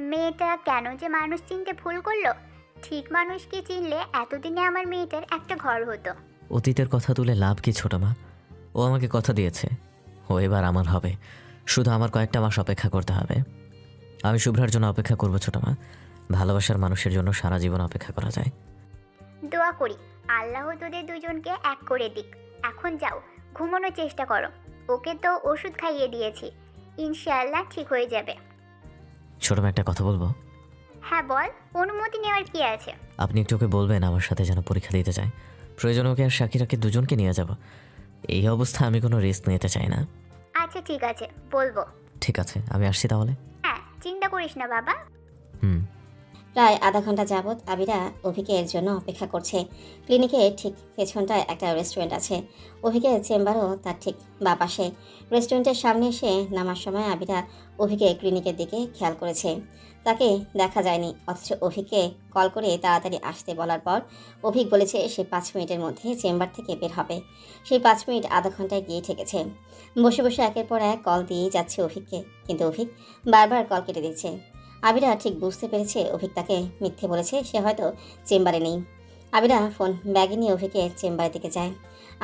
মেয়েটা কেন যে মানুষ চিনতে ভুল করলো। ঠিক মানুষকে চিনলে এতদিনে আমার মেয়েটার একটা ঘর হতো। অতীতের কথা তুলে লাভ কি ছোট মা? ও আমাকে কথা দিয়েছে, ও এবার আমার হবে। শুধু আমার কয়েকটা মাস অপেক্ষা করতে হবে। আমি শুভ্রার জন্য অপেক্ষা করবো ছোট মা। ভালোবাসার মানুষের জন্য সারা জীবন অপেক্ষা করা যায়। দোয়া করি আল্লাহ তোদের দুজনকে এক করে দিক। এখন যাও, ঘুমানোর চেষ্টা করো। ওকে তো ওষুধ খাইয়ে দিয়েছি, ইনশাআল্লাহ ঠিক হয়ে যাবে। ছোট মা, একটা কথা বলবো? হ্যাঁ বল, অনুমতি নেওয়ার কি আছে? আপনি একটু ওকে বলবেন আমার সাথে যেন পরীক্ষা দিতে যায়। প্রয়োজন ওকে আর শাকিরাকে দুজনকে নিয়ে যাব। এই অবস্থা আমি কোনো রিস্ক নিতে চাই না। আচ্ছা ঠিক আছে, বলবো। ঠিক আছে, আমি আসছি তাহলে। হ্যাঁ, চিন্তা করিস না বাবা। হুম। প্রায় আধা ঘন্টা যাবৎ আবিরা অভিকের জন্য অপেক্ষা করছে। ক্লিনিকে ঠিক পেছনটায় একটা রেস্টুরেন্ট আছে। অভিকের চেম্বারও তার ঠিক বাঁ পাশে। রেস্টুরেন্টের সামনে এসে নামার সময় আবিরা অভিকে ক্লিনিকের দিকে খেয়াল করেছে। তাকে দেখা যায়নি, অথচ অভিকে কল করে তাড়াতাড়ি আসতে বলার পর অভিক বলেছে সে 5 মিনিটের মধ্যে চেম্বার থেকে বের হবে। সেই 5 মিনিট আধা ঘন্টায় গিয়ে ঠেকেছে। বসে বসে একের পর এক কল দিয়েই যাচ্ছে অভিককে, কিন্তু অভিক বারবার কল কেটে দিচ্ছে। আবিরা ঠিক বুঝতে পেরেছে অভিক তাকে মিথ্যে বলেছে, সে হয়তো চেম্বারে নেই। আবিরা ফোন ব্যাগে নিয়ে অভিকের চেম্বারের দিকে যায়।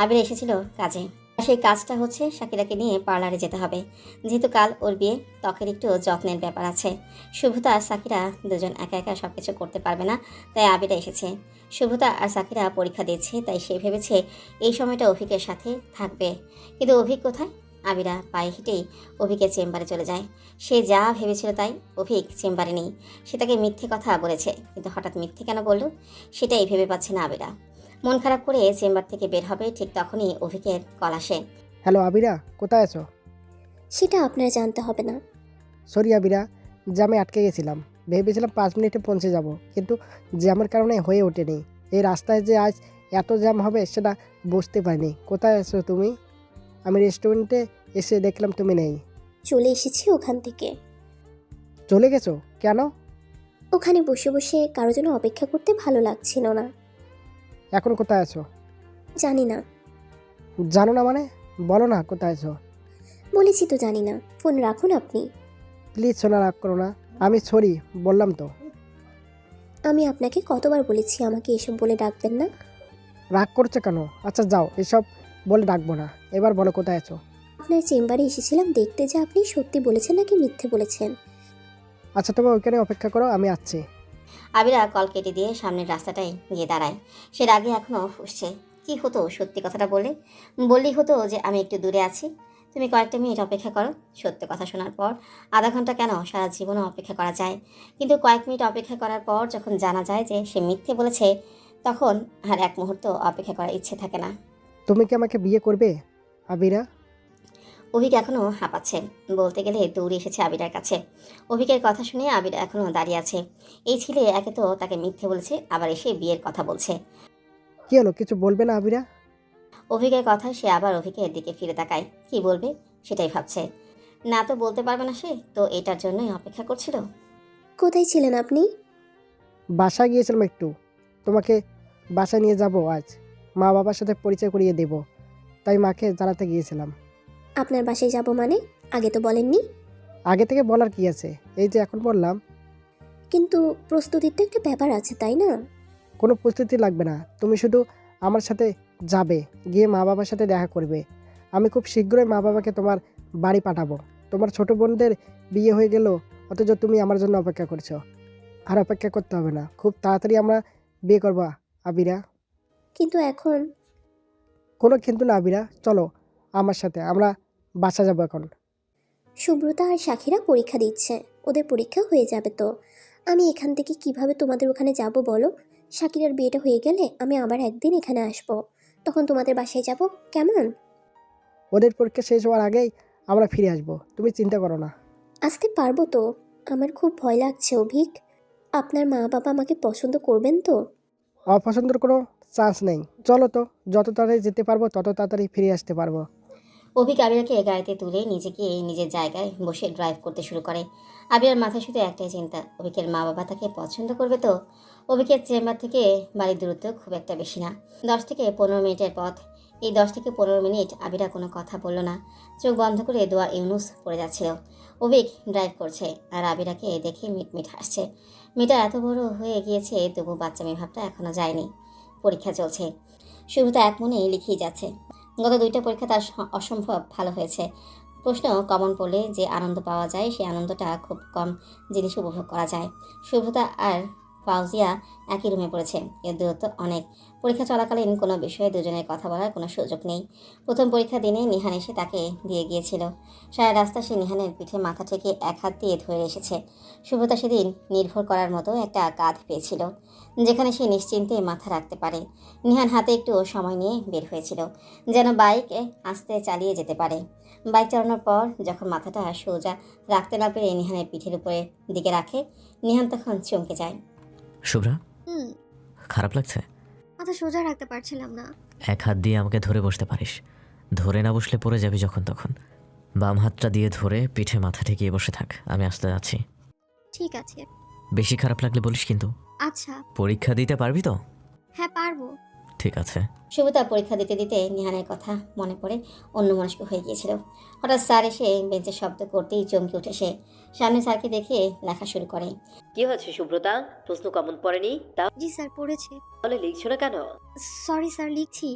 আবিরা এসেছিল কাজে, সেই কাজটা হচ্ছে শাকিরাকে নিয়ে পার্লারে যেতে হবে। যেহেতু কাল ওর বিয়ে, ত্বকের একটু যত্নের ব্যাপার আছে। শুভতা আর সাকিরা দুজন একা একা সব কিছু করতে পারবে না, তাই আবিরা এসেছে। শুভতা আর সাকিরা পরীক্ষা দিচ্ছে, তাই সে ভেবেছে এই সময়টা অভিকের সাথে থাকবে। কিন্তু অভিক কোথায়? আবিরা পায়ে হেঁটেই অভিকের চেম্বারে চলে যায়। সে যা ভেবেছিল তাই, অভিক চেম্বারে নেই। সে তাকে মিথ্যে কথা বলেছে, কিন্তু হঠাৎ মিথ্যে কেন বলল সেটাই ভেবে পাচ্ছে না আবিরা। মন খারাপ করে চেম্বার থেকে বের হবে, ঠিক তখনই অভিকের কল আসে। হ্যালো আবিরা, কোথায় আছো? সেটা আপনার জানতে হবে না। সরি আবিরা, জ্যামে আটকে গেছিলাম। ভেবেছিলাম 5 মিনিটে পৌঁছে যাব, কিন্তু জ্যামের কারণে হয়ে ওঠেনি। এই রাস্তায় যে আজ এত জ্যাম হবে সেটা বুঝতে পারিনি। কোথায় আছো তুমি? আমি রেস্টুরেন্টে এসে দেখলাম তুমি নেই। চলে এসেছি ওখান থেকে। চলে গেছো কেন? ওখানে বসে বসে কারো জন্য অপেক্ষা করতে ভালো লাগছিল না। এখন কোথায় আছো? জানি না। জানো না মানে? বলো না কোথায় আছো। বলেছি তো জানি না। ফোন রাখুন আপনি। প্লিজ সোনা, রাগ করো না। আমি সরি বললাম তো। আমি আপনাকে কতবার বলেছি আমাকে এসব বলে ডাকবেন না। রাগ করছো কেন? আচ্ছা যাও, এসব বলে ডাকবো না। এবার বলো কোথায় আছো। আপনার চেম্বারে এসেছিলাম দেখতে যে আপনি সত্যি বলেছেন নাকি মিথ্যে বলেছেন। আচ্ছা তুমি ওইখানে অপেক্ষা করো, আমি আসছি। আবিরা কল কেটে দিয়ে সামনের রাস্তাটায় গিয়ে দাঁড়ায়। সে রাগে এখনও ফুসছে। কি হতো সত্যি কথাটা বললেই হতো যে আমি একটু দূরে আছি, তুমি কয়েকটা মিনিট অপেক্ষা করো। সত্য কথা শোনার পর আধা ঘন্টা কেন, সারা জীবনও অপেক্ষা করা যায়। কিন্তু কয়েক মিনিট অপেক্ষা করার পর যখন জানা যায় যে সে মিথ্যে বলেছে, তখন আর এক মুহূর্ত অপেক্ষা করার ইচ্ছে থাকে না। তুমি কি আমাকে বিয়ে করবে আবিরা? অভিক এখনও হাঁপাচ্ছে। বলতে গেলে দৌড়ে এসেছে আবিরার কাছে। অভিকের কথা শুনে আবিরা এখনও দাঁড়িয়ে আছে। এই ছেলে একে তো তাকে মিথ্যে বলেছে, আবার এসে বিয়ের কথা বলছে। কি হলো, কিছু বলবে না আবিরা? অভিকের কথায় সে আবার অভিকের দিকে ফিরে তাকায়। কি বলবে সেটাই ভাবছে। না তো বলতে পারবে না, সে তো এটার জন্যই অপেক্ষা করছিল। কোথায় ছিলেন আপনি? বাসায় গিয়েছিলাম একটু। তোমাকে বাসায় নিয়ে যাব আজ। মা বাবার সাথে পরিচয় করিয়ে দেব, তাই মাকে জানাতে গিয়েছিলাম। আপনার বাসায় যাব মানে? আগে তো বলেননি। আগে থেকে বলার কি আছে, এই যে এখন বললাম। কিন্তু প্রস্তুতির তো একটা ব্যাপার আছে, তাই না? কোনো প্রস্তুতি লাগবে না, তুমি শুধু আমার সাথে যাবে, গিয়ে মা বাবার সাথে দেখা করবে। আমি খুব শীঘ্রই মা বাবাকে তোমার বাড়ি পাঠাবো। তোমার ছোট বোনদের বিয়ে হয়ে গেল, অথচ তুমি আমার জন্য অপেক্ষা করছো। আর অপেক্ষা করতে হবে না, খুব তাড়াতাড়ি আমরা বিয়ে করবো আবিরা। কিন্তু এখন? কোনো কিন্তু না আবিরা, চলো আমার সাথে, আমরা বাসা যাবো এখন। সুব্রতা আর সাক্ষীরা পরীক্ষা দিচ্ছে, ওদের পরীক্ষা হয়ে যাবে তো। আমি এখান থেকে কিভাবে তোমাদের ওখানে যাব বলো? সাকিরার বিয়েটা হয়ে গেলে আমি আবার একদিন এখানে আসব, তখন তোমাদের বাসায় যাব, কেমন? ওদের পরীক্ষা শেষ হওয়ার আগেই আমরা ফিরে আসবো, তুমি চিন্তা করো না। আসতে পারবো তো? আমার খুব ভয় লাগছে অভিক। আপনার মা বাবা আমাকে পছন্দ করবেন তো? অপছন্দের কোনো চান্স নেই। চলো তো, যত তাড়াতাড়ি যেতে পারবো তত তাড়াতাড়ি ফিরে আসতে পারবো। অভিক আবিরাকে গাড়িতে তুলে নিজেকে নিজের জায়গায় বসে ড্রাইভ করতে শুরু করে। আবিরার মাথায় শুধু একটাই চিন্তা, অভিকের মা বাবা তাকে পছন্দ করবে তো? অভিকের চেম্বার থেকে বাড়ির দূরত্ব খুব একটা বেশি না, 10 থেকে 15 মিনিটের পথ। এই 10 থেকে 15 মিনিট আবিরা কোনো কথা বলল না, চোখ বন্ধ করে দোয়া ইউনুস পড়ে যাচ্ছিল। অভিক ড্রাইভ করছে আর আবিরাকে দেখে মিটমিট হাসছে। মেয়েটা এত বড় হয়ে গিয়েছে, তবু বাচ্চা মেয়ে ভাবটা এখনও যায়নি। পরীক্ষা চলছে, শুরুতে এক মনে লিখেই যাচ্ছে। গত 2টা পরীক্ষা তার অসম্ভব ভালো হয়েছে। প্রশ্ন কমন পড়লে যে আনন্দ পাওয়া যায় সেই আনন্দটা খুব কম জিনিস উপভোগ করা যায়। শুভ্রতা আর ফাউজিয়া একই রুমে পড়েছে, এর দূরত্ব অনেক। পরীক্ষা চলাকালীন কোনো বিষয়ে দুজনের কথা বলার কোনো সুযোগ নেই। প্রথম পরীক্ষা দিনে নিহান এসে তাকে দিয়ে গিয়েছিল। সারা রাস্তা সে নিহানের পিঠে মাথা থেকে এক হাত দিয়ে ধরে এসেছে। শুভ্রতা সেদিন নির্ভর করার মতো একটা কাঁধ পেয়েছিল, যেখানে সে নিশ্চিন্তে মাথা রাখতে পারে। নিহান হাতে একটু সময় নিয়ে বের হয়েছিল, যেন বাইকে আস্তে চালিয়ে যেতে পারে। বাইক চালানোর পর যখন মাথাটা সোজা রাখতে না পেরে নিহানের পিঠের উপরে দিকে রাখে, নিহান তখন চমকে যায়। শুভ্রা, হুম, খারাপ লাগছে? মাথা সোজা রাখতে পারছিলাম না। এক হাত দিয়ে আমাকে ধরে বসতে পারিস, ধরে না বসলে পড়ে যাবি যখন তখন। বাম হাতটা দিয়ে ধরে পিঠে মাথা ঠেকিয়ে বসে থাক, আমি আসতে যাচ্ছি। ঠিক আছে। বেশি খারাপ লাগলে বলিস কিন্তু। আচ্ছা। পরীক্ষা দিতে পারবি তো? হ্যাঁ, পারবো। ঠিক আছে। শুভতা পরীক্ষা দিতে দিতে নিহানের কথা মনে পড়ে অন্যমনস্ক হয়ে গিয়েছিল। হঠাৎ স্যার এসে বেঞ্চের শব্দ করতেই চমকে উঠে সে। সামনে স্যারকে দেখে লেখা শুরু করে। কি হয়েছে শুভ্রতা? প্রশ্ন কমন পড়েনি? জি স্যার, পড়েছে। তাহলে লিখছো না কেন? সরি স্যার, লিখছি।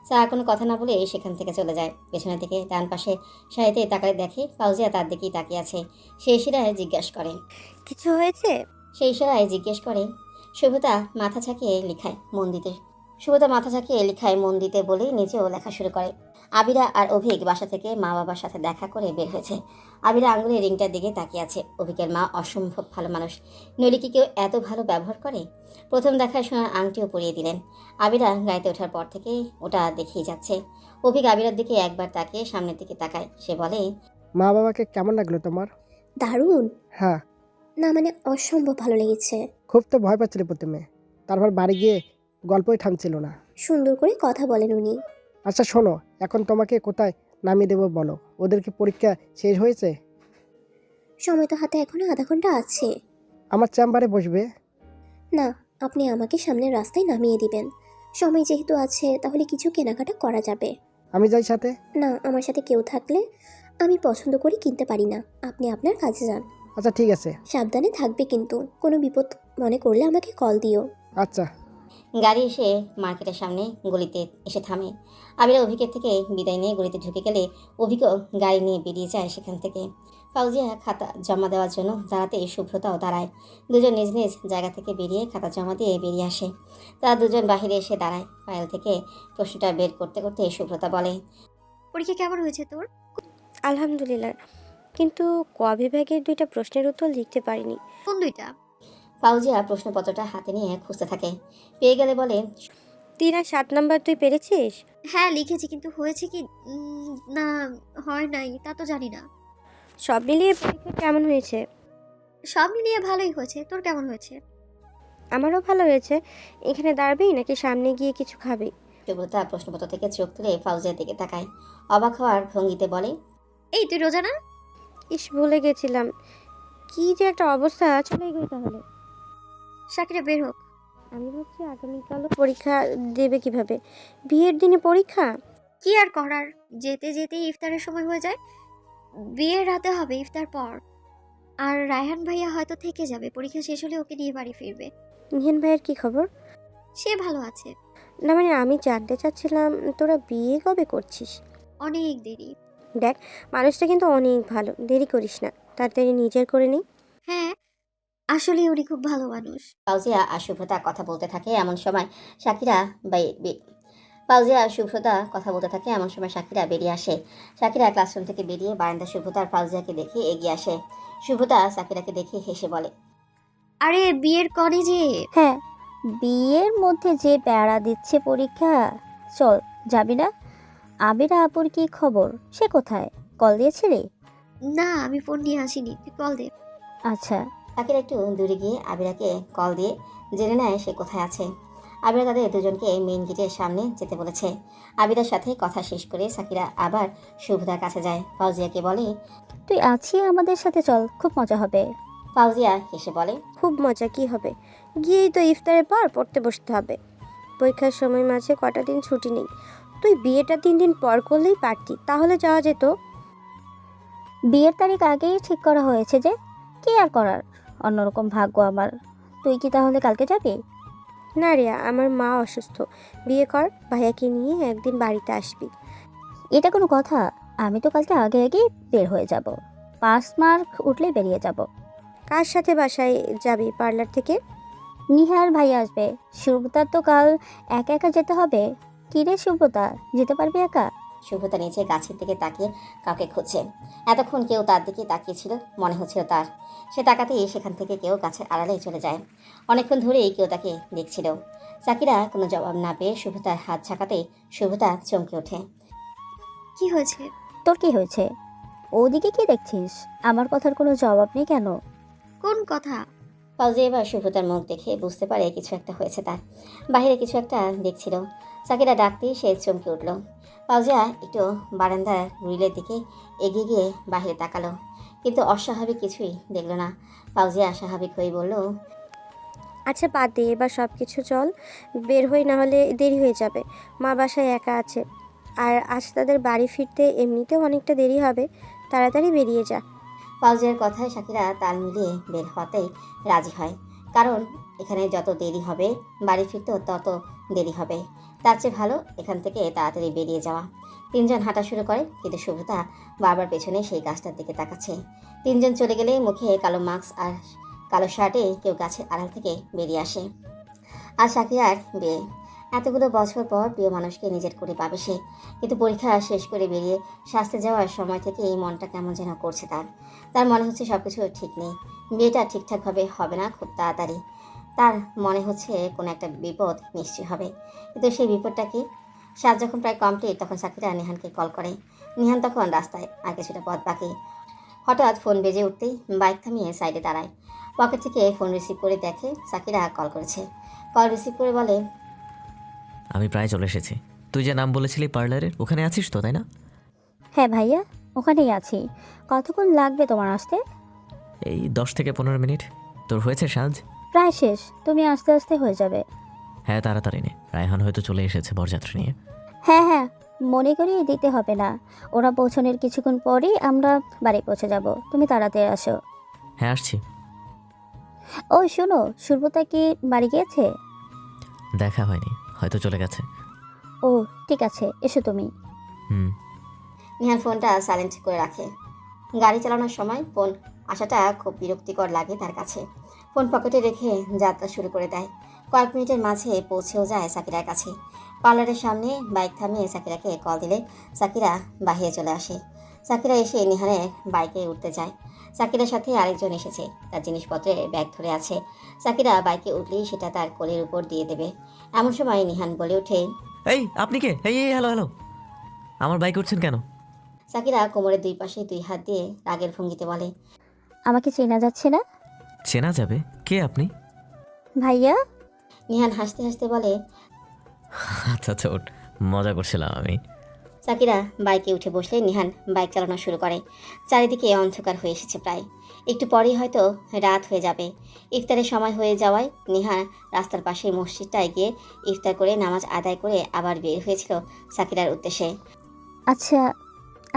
স্যার কোনো কথা না বলে সেখান থেকে চলে যায়। পেছনের দিকে ডান পাশে সারিতে তাকালে দেখে ফাউজিয়া তার দিকেই তাকিয়ে আছে। সে ইশারায় জিজ্ঞেস করে, কিছু হয়েছে? সেই ইশারায় জিজ্ঞেস করে। শুভতা মাথা ঝাঁকিয়ে লিখায় মন দিতে। শুভতা মাথা ঝাঁকিয়ে লিখায় মন দিতে বলেই নিজেও লেখা শুরু করে। আবিরা আর অভিক বাসা থেকে মা বাবার সাথে দেখা করে বের হয়েছে। আবিরা আঙুলের রিংটার দিকে তাকিয়ে আছে। অভিকের মা অসম্ভব ভালো মানুষ, নইলে কি কেউ এত ভালো ব্যবহার করে? প্রথম দেখায় সোনার আংটিও পরিয়ে দিলেন। আবিরা গাড়িতে ওঠার পর থেকে ওটা দেখেই যাচ্ছে। অভিক আবিরার দিকে একবার তাকিয়ে সামনের দিকে তাকায়। সে বলে, মা বাবাকে কেমন লাগলো তোমার? দারুণ। হ্যাঁ, না মানে অসম্ভব ভালো লেগেছে। খুব তো ভয় পাচ্ছিলে প্রথমে, তারপর বাড়ি গিয়ে গল্পই থামছিল না। সুন্দর করে কথা বলেন উনি। আচ্ছা শোনো, এখন তোমাকে কোথায় নামিয়ে দেবো বলো? ওদের কি পরীক্ষা শেষ হয়েছে? সময় তো হাতে এখনো আধা ঘন্টা আছে। আমার চেম্বারে বসবে? না, আপনি আমাকে সামনের রাস্তায় নামিয়ে দিবেন। সময় যেহেতু আছে তাহলে কিছু কেনাকাটা করা যাবে। আমি যাই সাথে? না, আমার সাথে কেউ থাকলে আমি পছন্দ করে কিনতে পারি না। আপনি আপনার কাজে যান। আচ্ছা ঠিক আছে। সাবধানে থাকবে কিন্তু, কোনো বিপদ মনে করলে আমাকে কল দিও। আচ্ছা। গাড়ি এসে মার্কেটের সামনে গলিতে এসে থামে। আবিরা অভিকের থেকে বিদায় নিয়ে গলিতে ঢুকে গেলে অভিকও গাড়ি নিয়ে বেরিয়ে যায় সেখান থেকে। ফাউজিয়া খাতা জমা দেওয়ার জন্য দাঁড়াতে শুভ্রতাও দাঁড়ায়। দুজন নিজ নিজ জায়গা থেকে বেরিয়ে খাতা জমা দিয়ে বেরিয়ে আসে। তারা দুজন বাহিরে এসে দাঁড়ায়। ফাইল থেকে প্রশ্নটা বের করতে করতে শুভ্রতা বলে, পরীক্ষা কেমন হয়েছে তোর? আলহামদুলিল্লাহ, কিন্তু ক বিভাগের 2টা প্রশ্নের উত্তর লিখতে পারিনি। কোন 2টা? ফাউজিয়া প্রশ্নপত্রটা হাতে নিয়ে খুঁজতে থাকে। পেয়ে গেলে বলে, 3 আর 7 নাম্বার তুই পেরেছিস? হ্যাঁ, লিখেছি, কিন্তু হয়েছে কি না হয় নাই তা তো জানি না। সব মিলিয়ে পরীক্ষা কেমন হয়েছে? সব মিলিয়ে ভালোই হয়েছে। তোর কেমন হয়েছে? আমারও ভালো হয়েছে। এখানে দাঁড়াবি নাকি সামনে গিয়ে কিছু খাবি? শুভ্রতা প্রশ্নপত্র থেকে চোখ তুলে ফাউজিয়ার দিকে তাকায়। অবাক হওয়ার ভঙ্গিতে বলে, এই তুই রোজা না? ইস, ভুলে গেছিলাম। কি যে একটা অবস্থা, চলে গেল তাহলে। শাকিরা বের হোক। আমি ভাবছি আগামীকালও পরীক্ষা দেবে কিভাবে? বিয়ের দিনে পরীক্ষা? কি আর করার, যেতে যেতে ইফতারের সময় হয়ে যায়। বিয়ের রাতে হবে ইফতার পর। আর রায়হান ভাইয়া হয়তো থেকে যাবে, পরীক্ষা শেষ হলে ওকে নিয়ে বাড়ি ফিরবে। নিহান ভাইয়ের কি খবর? সে ভালো আছে। না মানে আমি জানতে চাচ্ছিলাম তোরা বিয়ে কবে করছিস? অনেক দেরি। দেখ, মানুষটা কিন্তু অনেক ভালো, দেরি করিস না, তাড়াতাড়ি নিজের করে নি। হ্যাঁ, আসলে উনি খুব ভালো মানুষ। ফাউজিয়া আর শুভ্রতা কথা বলতে থাকে এমন সময় শাকিরা ফাউজিয়া আর শুভ্রতা কথা বলতে থাকে এমন সময় শাকিরা বেরিয়ে আসে। শাকিরা ক্লাসরুম থেকে বেরিয়ে বারান্দা শুভ্রতা আর ফাউজিয়াকে দেখে এগিয়ে আসে। শুভ্রতা শাকিরাকে দেখে হেসে বলে, আরে বিয়ের কনে যে। হ্যাঁ, বিয়ের মধ্যে যে প্যারা দিচ্ছে পরীক্ষা। চল, যাবি না? আবিরা আপুর কি খবর? সে কোথায়? কল দিয়েছিলি? না, আমি ফোন নিয়ে আসিনি, তুই কল দে। আচ্ছা। শাকিরা একটু দূরে গিয়ে আবিরাকে কল দিয়ে জেনে নেয় সে কোথায় আছে। আবিরা তাদের দুজনকে মেইন গেটের সামনে যেতে বলেছে। আবিরার সাথে কথা শেষ করে শাকিরা আবার শুভ্রতার কাছে যায়। ফাউজিয়াকে বলে, তুই আছি আমাদের সাথে, চল, খুব মজা হবে। ফাউজিয়া হেসে বলে, খুব মজা কি হবে? গিয়েই তো ইফতারের পর পড়তে বসতে হবে। পরীক্ষার সময় মাঝে কটা দিন ছুটি নেই। তুই বিয়েটা 3 দিন পর করলেই পারতি, তাহলে যাওয়া যেত। বিয়ের তারিখ আগেই ঠিক করা হয়েছে যে, কি আর করার, অন্যরকম ভাগ্য আমার। তুই কি তাহলে কালকে যাবি? না রিয়া, আমার মা অসুস্থ। বিয়ে কর, ভাইয়াকে নিয়ে একদিন বাড়িতে আসবি। এটা কোনো কথা? আমি তো কালকে আগে আগেই বের হয়ে যাব, 5 মার্ক উঠলেই বেরিয়ে যাব। কার সাথে বাসায় যাবি পার্লার থেকে? নিহার ভাই আসবে, সুব্রতার তো কাল একা একা যেতে হবে। কী রে সুব্রতা, যেতে পারবি একা? সুব্রতা নিচে গাছের দিকে তাকিয়ে কাউকে খুঁজছে। এতক্ষণ কেউ তার দিকে তাকিয়েছিল মনে হচ্ছিল তার। সে তাকাতেই সেখান থেকে কেউ গাছের আড়ালেই চলে যায়। অনেকক্ষণ ধরেই কেউ তাকে দেখছিল। সাকিরা কোনো জবাব না পেয়ে সুব্রতার হাত ঝাঁকাতেই সুব্রতা চমকে ওঠে। কি হয়েছে? তোর কি হয়েছে? ওদিকে কি দেখছিস? আমার কথার কোনো জবাব নেই কেন? কোন কথা? ফাউজিয়া এবার সুব্রতার মুখ দেখে বুঝতে পারে কিছু একটা হয়েছে তার। বাইরে কিছু একটা দেখছিল। সাকিরা ডাকতেই সে চমকে উঠল। ফাউজিয়া একটু বারান্দার গ্রিলের দিকে এগিয়ে গিয়ে বাইরে তাকালো, কিন্তু অস্বাভাবিক কিছুই দেখল না। ফাউজিয়া স্বাভাবিক হয়ে বলল, আচ্ছা বাদ দে, এবার সব কিছু চল বের হই, না হলে দেরি হয়ে যাবে। মা বাসায় একা আছে, আর আজ তাদের বাড়ি ফিরতে এমনিতেও অনেকটা দেরি হবে, তাড়াতাড়ি বেরিয়ে যা। ফাউজিয়ার কথায় সাকিরা তাল মিলিয়ে বের হতেই রাজি হয়। কারণ এখানে যত দেরি হবে বাড়ি ফিরতেও তত দেরি হবে। তার চেয়ে ভালো এখান থেকে তাড়াতাড়ি বেরিয়ে যাওয়া। তিনজন হাঁটা শুরু করে, কিন্তু সুব্রতা বারবার পেছনে সেই গাছটার দিকে তাকাচ্ছে। তিনজন চলে গেলে মুখে কালো মাস্ক আর কালো শার্টে কেউ গাছের আড়াল থেকে বেরিয়ে আসে। আর সাকিরার বিয়ে। এতগুলো বছর পর প্রিয় মানুষকে নিজের করে পাবে সে, কিন্তু পরীক্ষা শেষ করে বেরিয়ে শাস্তে যাওয়ার সময় থেকে এই মনটা কেমন যেন করছে তার মনে হচ্ছে সব কিছু ঠিক নেই। বিয়েটা ঠিকঠাকভাবে হবে না খুব তাড়াতাড়ি। তার মনে হচ্ছে কোনো একটা বিপদ নিশ্চয় হবে, কিন্তু সেই বিপদটা কি? সাজ যখন প্রায় কমপ্লিট তখন সাকিরা নিহানকে কল করে। নিহান তখন রাস্তায়, আর কিছুটা পথ বাকি। হঠাৎ ফোন বেজে উঠতেই বাইক থামিয়ে সাইডে দাঁড়ায়। পকেট থেকে ফোন রিসিভ করে দেখে সাকিরা কল করেছে। কল রিসিভ করে বলে, আমি প্রায় চলে এসেছি। তুই যে নাম বলেছিলি পার্লারের, ওখানে আছিস তো, তাই না? হ্যাঁ ভাইয়া, ওখানেই আছি। কতক্ষণ লাগবে তোমার আসতে? এই 10 থেকে 15 মিনিট। তোর হয়েছে সাজ? প্রায় শেষ, তুমি আস্তে আস্তে হয়ে যাবে। হ্যাঁ তাড়াতাড়ি নে, রায়হান হয়তো চলে এসেছে বরযাত্রী নিয়ে। হ্যাঁ হ্যাঁ, মনে করিয়ে দিতে হবে না। ওরা পৌঁছানোর কিছুক্ষণ পরেই আমরা বাড়ি পৌঁছে যাব, তুমি তাড়াতাড়ি আসো। হ্যাঁ আসছি। ও শোনো, সুব্রতা কি বাড়ি গিয়েছে? দেখা হয়নি, হয়তো চলে গেছে। ও ঠিক আছে, এসো তুমি। হুম। নিহান ফোনটা সাইলেন্ট করে রাখে। গাড়ি চালানোর সময় ফোন আসাটা খুব বিরক্তিকর লাগে তার কাছে। ফোন পকেটে রেখে যাত্রা শুরু করে দেয়। কয়েক মিনিটের মাঝে পৌঁছেও যায় সাকিরার কাছে। পার্লারের সামনে বাইক থামিয়ে সাকিরাকে কল দিলে সাকিরা বাহিরে চলে আসে। সাকিরা এসে নিহানের বাইকে উঠতে যায়। সাকিরার সাথে আরেকজন এসেছে, তার জিনিসপত্রে ব্যাগ ধরে আছে। সাকিরা বাইকে উঠলেই সেটা তার কোলের উপর দিয়ে দেবে। এমন সময় নিহান বলে ওঠে, এই আপনি কে? এই এই হ্যালো হ্যালো, আমার বাইক উঠছেন কেন? সাকিরা কোমরের দুই পাশে দুই হাত দিয়ে রাগের ভঙ্গিতে বলে, আমাকে চেনা যাচ্ছে না? চেনা যাবে? কে আপনি? ভাইয়া। নিহান হাসতে হাসতে বলে, আচ্ছা আচ্ছা ওঠ, মজা করছিলাম আমি। সাকিরা বাইকে উঠে বসলে নিহান বাইক চালানো শুরু করে। চারিদিকে অন্ধকার হয়ে এসেছে প্রায়। একটু পরেই হয়তো রাত হয়ে যাবে। ইফতারের সময় হয়ে যাওয়ায় নিহান রাস্তার পাশে মসজিদটায় গিয়ে ইফতার করে নামাজ আদায় করে আবার বের হয়েছিল সাকিরার উদ্দেশ্যে। আচ্ছা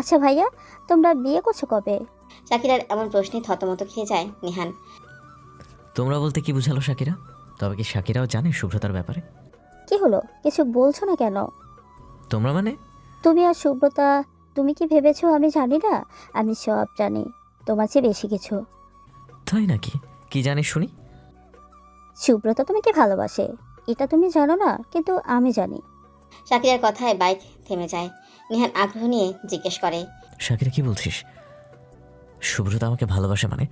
আচ্ছা ভাইয়া, তোমরা বিয়ে করছো কবে? সাকিরার এমন প্রশ্নে থতমত খেয়ে যায় নিহান। তোমরা বলতে কি বুঝালো শাকিরা? তবে কি শাকিরাও জানে সুব্রতার ব্যাপারে? কি হলো, কিছু বলছো না কেন? তোমরা মানে? তুমি আর সুব্রতা। তুমি কি ভেবেছো আমি জানি না? আমি সব জানি, তোমার চেয়ে বেশি কিছু। তাই নাকি? কি জানিস শুনি। সুব্রতা তোমাকে ভালোবাসে, এটা তুমি জানো না, কিন্তু আমি জানি। সাকিরার কথায় বাইক থেমে যায়। নিহান আগ্রহ নিয়ে জিজ্ঞেস করে, শাকিরা কি বলছিস? সুব্রতা আমাকে ভালোবাসে মানে?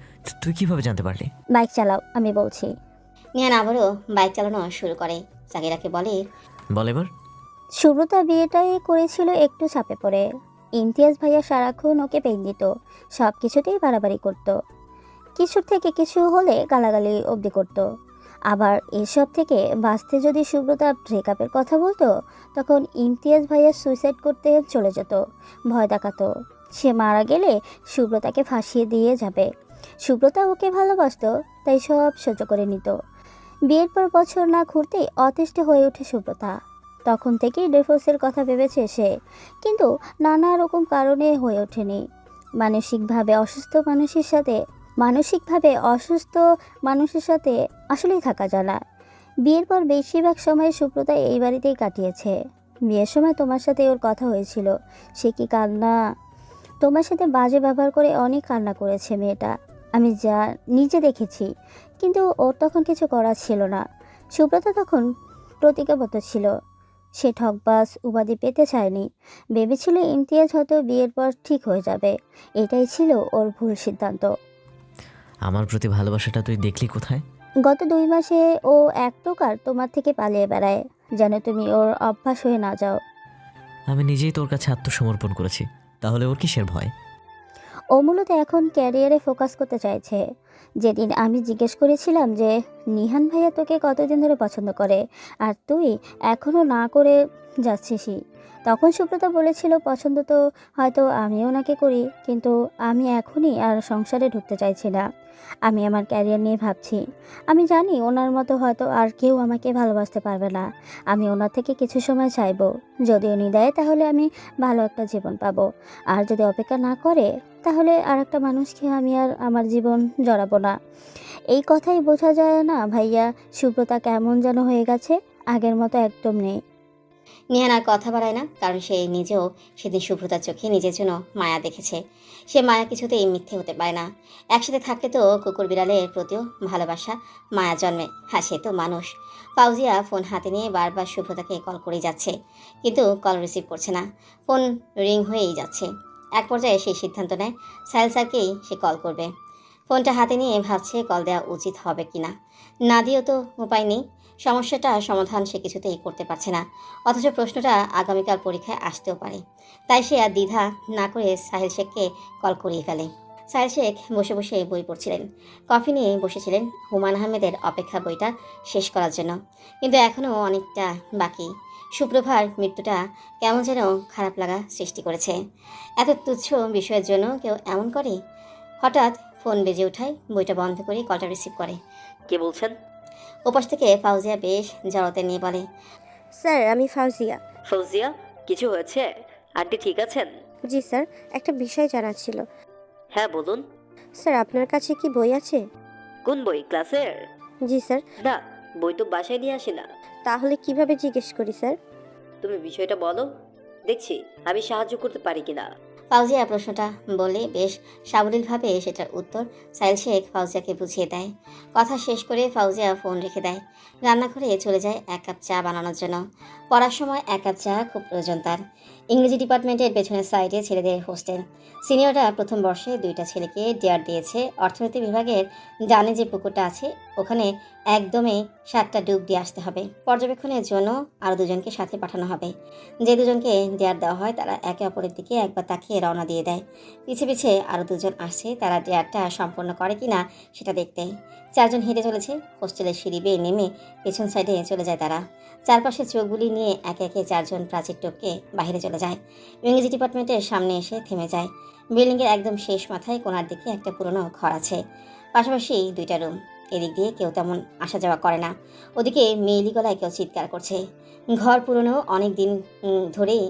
তুই কিভাবে জানতে পারলি? বাইক চালাও, আমি বলছি। নিহান আবারও বাইক চালানো শুরু করে। সাকিরাকে বলে, বল এবার। সুব্রতা বিয়েটাই করেছিল একটু চাপে পড়ে। ইমতিয়াজ ভাইয়া সারাক্ষণ ওকে পেন দিত, সব কিছুতেই বাড়াবাড়ি করত। কিছুর থেকে কিছু হলে গালাগালি অবধি করত। আবার এসব থেকে বাঁচতে যদি সুব্রতা ব্রেকআপের কথা বলতো, তখন ইমতিয়াজ ভাইয়া সুইসাইড করতে চলে যেত, ভয় দেখাতো সে মারা গেলে সুব্রতাকে ফাঁসিয়ে দিয়ে যাবে। সুব্রতা ওকে ভালোবাসতো, তাই সব সহ্য করে নিত। বিয়ের পর বছর না ঘুরতেই অতিষ্ঠ হয়ে ওঠে সুব্রতা। তখন থেকেই ডিভোর্সের কথা ভেবেছে সে, কিন্তু নানা রকম কারণে হয়ে ওঠেনি। মানসিকভাবে অসুস্থ মানুষের সাথে আসলেই থাকা যায় না। বিয়ের পর বেশিরভাগ সময় সুব্রতা এই বাড়িতেই কাটিয়েছে। বিয়ের সময় তোমার সাথে ওর কথা হয়েছিল, সে কি কান্না! তোমার সাথে বাজে ব্যবহার করে অনেক কান্না করেছে মেয়েটা, আমি যা নিজে দেখেছি। কিন্তু ওর তখন কিছু করার ছিল না। সুব্রত তখন প্রতিজ্ঞাবদ্ধ ছিল, সে ঠকবাজ উপাধি পেতে চায়নি। ভেবেছিল ইমতিয়াজ হয়তো বিয়ের পর ঠিক হয়ে যাবে। এটাই ছিল ওর ভুল সিদ্ধান্ত। আমার প্রতি ভালোবাসাটা তুই দেখলি কোথায়? গত 2 মাসে ও এক প্রকার তোমার থেকে পালিয়ে বেড়ায়, যেন তুমি ওর অভ্যাস হয়ে না যাও। আমি নিজেই তোর কাছে আত্মসমর্পণ করেছি, তাহলে ওর কিসের ভয়? ও মূলত এখন ক্যারিয়ারে ফোকাস করতে চাইছে। যেদিন আমি জিজ্ঞেস করেছিলাম যে নিহান ভাইয়া তোকে কতদিন ধরে পছন্দ করে আর তুই এখনও না করে যাচ্ছিসই, তখন সুব্রতা বলেছিল পছন্দ তো হয়তো আমিও ওনাকে করি, কিন্তু আমি এখনই আর সংসারে ঢুকতে চাইছি না। আমি আমার ক্যারিয়ার নিয়ে ভাবছি। আমি জানি ওনার মতো হয়তো আর কেউ আমাকে ভালোবাসতে পারবে না। আমি ওনার থেকে কিছু সময় চাইবো। যদি উনি দেয় তাহলে আমি ভালো একটা জীবন পাবো, আর যদি অপেক্ষা না করে তাহলে আর একটা মানুষকে আমি আর আমার জীবন জড়াবো না। এই কথাই বোঝা যায় না ভাইয়া, সুব্রতা কেমন যেন হয়ে গেছে, আগের মতো একদম নেই। নিহান আর কথা বাড়ায় না, কারণ সে নিজেও সেদিন শুভ্রতার চোখে নিজের জন্য মায়া দেখেছে। সে মায়া কিছুতেই মিথ্যে হতে পারে না। একসাথে থাকলে তো কুকুর বিড়ালের প্রতিও ভালোবাসা মায়া জন্মে, হ্যাঁ সে তো মানুষ। ফাউজিয়া ফোন হাতে নিয়ে বারবার শুভ্রতাকে কল করেই যাচ্ছে, কিন্তু কল রিসিভ করছে না। ফোন রিং হয়েই যাচ্ছে। এক পর্যায়ে সেই সিদ্ধান্ত নেয় সাহেল স্যারকেই সে কল করবে। ফোনটা হাতে নিয়ে ভাবছে কল দেওয়া উচিত হবে কি না। না দিয়েও তো উপায় নেই। সমস্যাটা সমাধান সে কিছুতেই করতে পারছে না, অথচ প্রশ্নটা আগামীকাল পরীক্ষায় আসতেও পারে। তাই সে আর দ্বিধা না করে সাহেল শেখকে কল করিয়ে ফেলে। সাহেল শেখ বসে বসে বই পড়ছিলেন। কফি নিয়ে বসেছিলেন হুমায়ুন আহমেদের অপেক্ষা বইটা শেষ করার জন্য, কিন্তু এখনও অনেকটা বাকি। সুপ্রভার মৃত্যুটা কেমন যেন খারাপ লাগা সৃষ্টি করেছে। এত তুচ্ছ বিষয়ের জন্য কেউ এমন করে? হঠাৎ ফোন বেজে ওঠায় বইটা বন্ধ করে কলটা রিসিভ করে। কে বলছেন? ওপাশ থেকে ফাউজিয়া বেশ জড়তে নিয়ে বলে, স্যার আমি ফাউজিয়া। ফৌজিয়া, কিছু হয়েছে? আন্টি ঠিক আছেন? জি স্যার, একটা বিষয় জানার ছিল। হ্যাঁ বলুন। স্যার আপনার কাছে কি বই আছে? কোন বই, ক্লাসের? জি স্যার। না, বই তো বাসায় নিয়ে আসি না। তাহলে কিভাবে জিজ্ঞেস করি স্যার? তুমি বিষয়টা বলো, দেখছি আমি সাহায্য করতে পারি কিনা। ফাউজিয়া প্রশ্নটা বলে বেশ সাবলীলভাবে সেটার উত্তর সাহেল শেখ ফাউজিয়াকে বুঝিয়ে দেয়। কথা শেষ করে ফাউজিয়া ফোন রেখে দেয়। রান্নাঘরে চলে যায় 1 কাপ চা বানানোর জন্য। পড়ার সময় 1 কাপ চা খুব প্রয়োজন তার। ইংরেজি ডিপার্টমেন্টের পেছনের সাইডে ছেলেদের হোস্টেল। সিনিয়ররা প্রথম বর্ষে 2টা ছেলেকে ডেয়ার দিয়েছে। অর্থনীতি বিভাগের ডানে যে পুকুরটা আছে ওখানে একদমই 7টা ডুব দিয়ে আসতে হবে। পর্যবেক্ষণের জন্য আরও 2জনকে সাথে পাঠানো হবে। যে 2জনকে ডেয়ার দেওয়া হয় তারা একে অপরের দিকে একবার তাকিয়ে রওনা দিয়ে দেয়। পিছে পিছে আরও 2জন আসছে, তারা ডেয়ারটা সম্পন্ন করে কিনা সেটা দেখতে। 4জন হেঁটে চলেছে। হোস্টেলের সিঁড়ি বেয়ে নেমে পেছন সাইডে চলে যায় তারা। চারপাশে চোখগুলি নিয়ে একে একে 4জন প্রাচীর টপকে বাইরে চলে যায়। ইংরেজি ডিপার্টমেন্টের সামনে এসে থেমে যায়। বিল্ডিংয়ের একদম শেষ মাথায় কোণার দিকে একটা পুরনো ঘর আছে, পাশাপাশি 2টা রুম। এদিক দিয়ে কেউ তেমন আসা যাওয়া করে না। ওদিকে মেয়েলি গলায় কেউ চিৎকার করছে। ঘর পুরনো, অনেক দিন ধরেই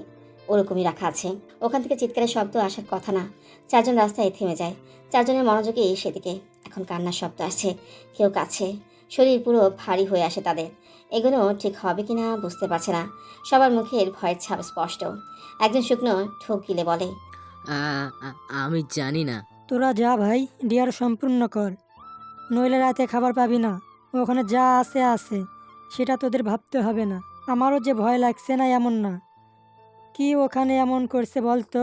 ওরকমই রাখা আছে। ওখান থেকে চিৎকারের শব্দ আসার কথা না। 4জন রাস্তায় থেমে যায়। 4জনের মনোযোগী সেদিকে। এখন কান্নার শব্দ আসছে, কেউ কাছে। শরীর পুরো ভারী হয়ে আসে তাদের। এগুলো ঠিক হবে কিনা বুঝতে পারছে না। সবার মুখের ভয়ের ছাপ স্পষ্ট। একজন শুকনো ঠোক গিলে বলে, আমি জানি না। তোরা যা ভাই, ডিয়ার সম্পূর্ণ কর, নইলে রাতে খাবার পাবি না। ওখানে যা আছে আছে, সেটা তোদের ভাবতে হবে না। আমারও যে ভয় লাগছে না এমন না। কি ওখানে এমন করছে বলতো?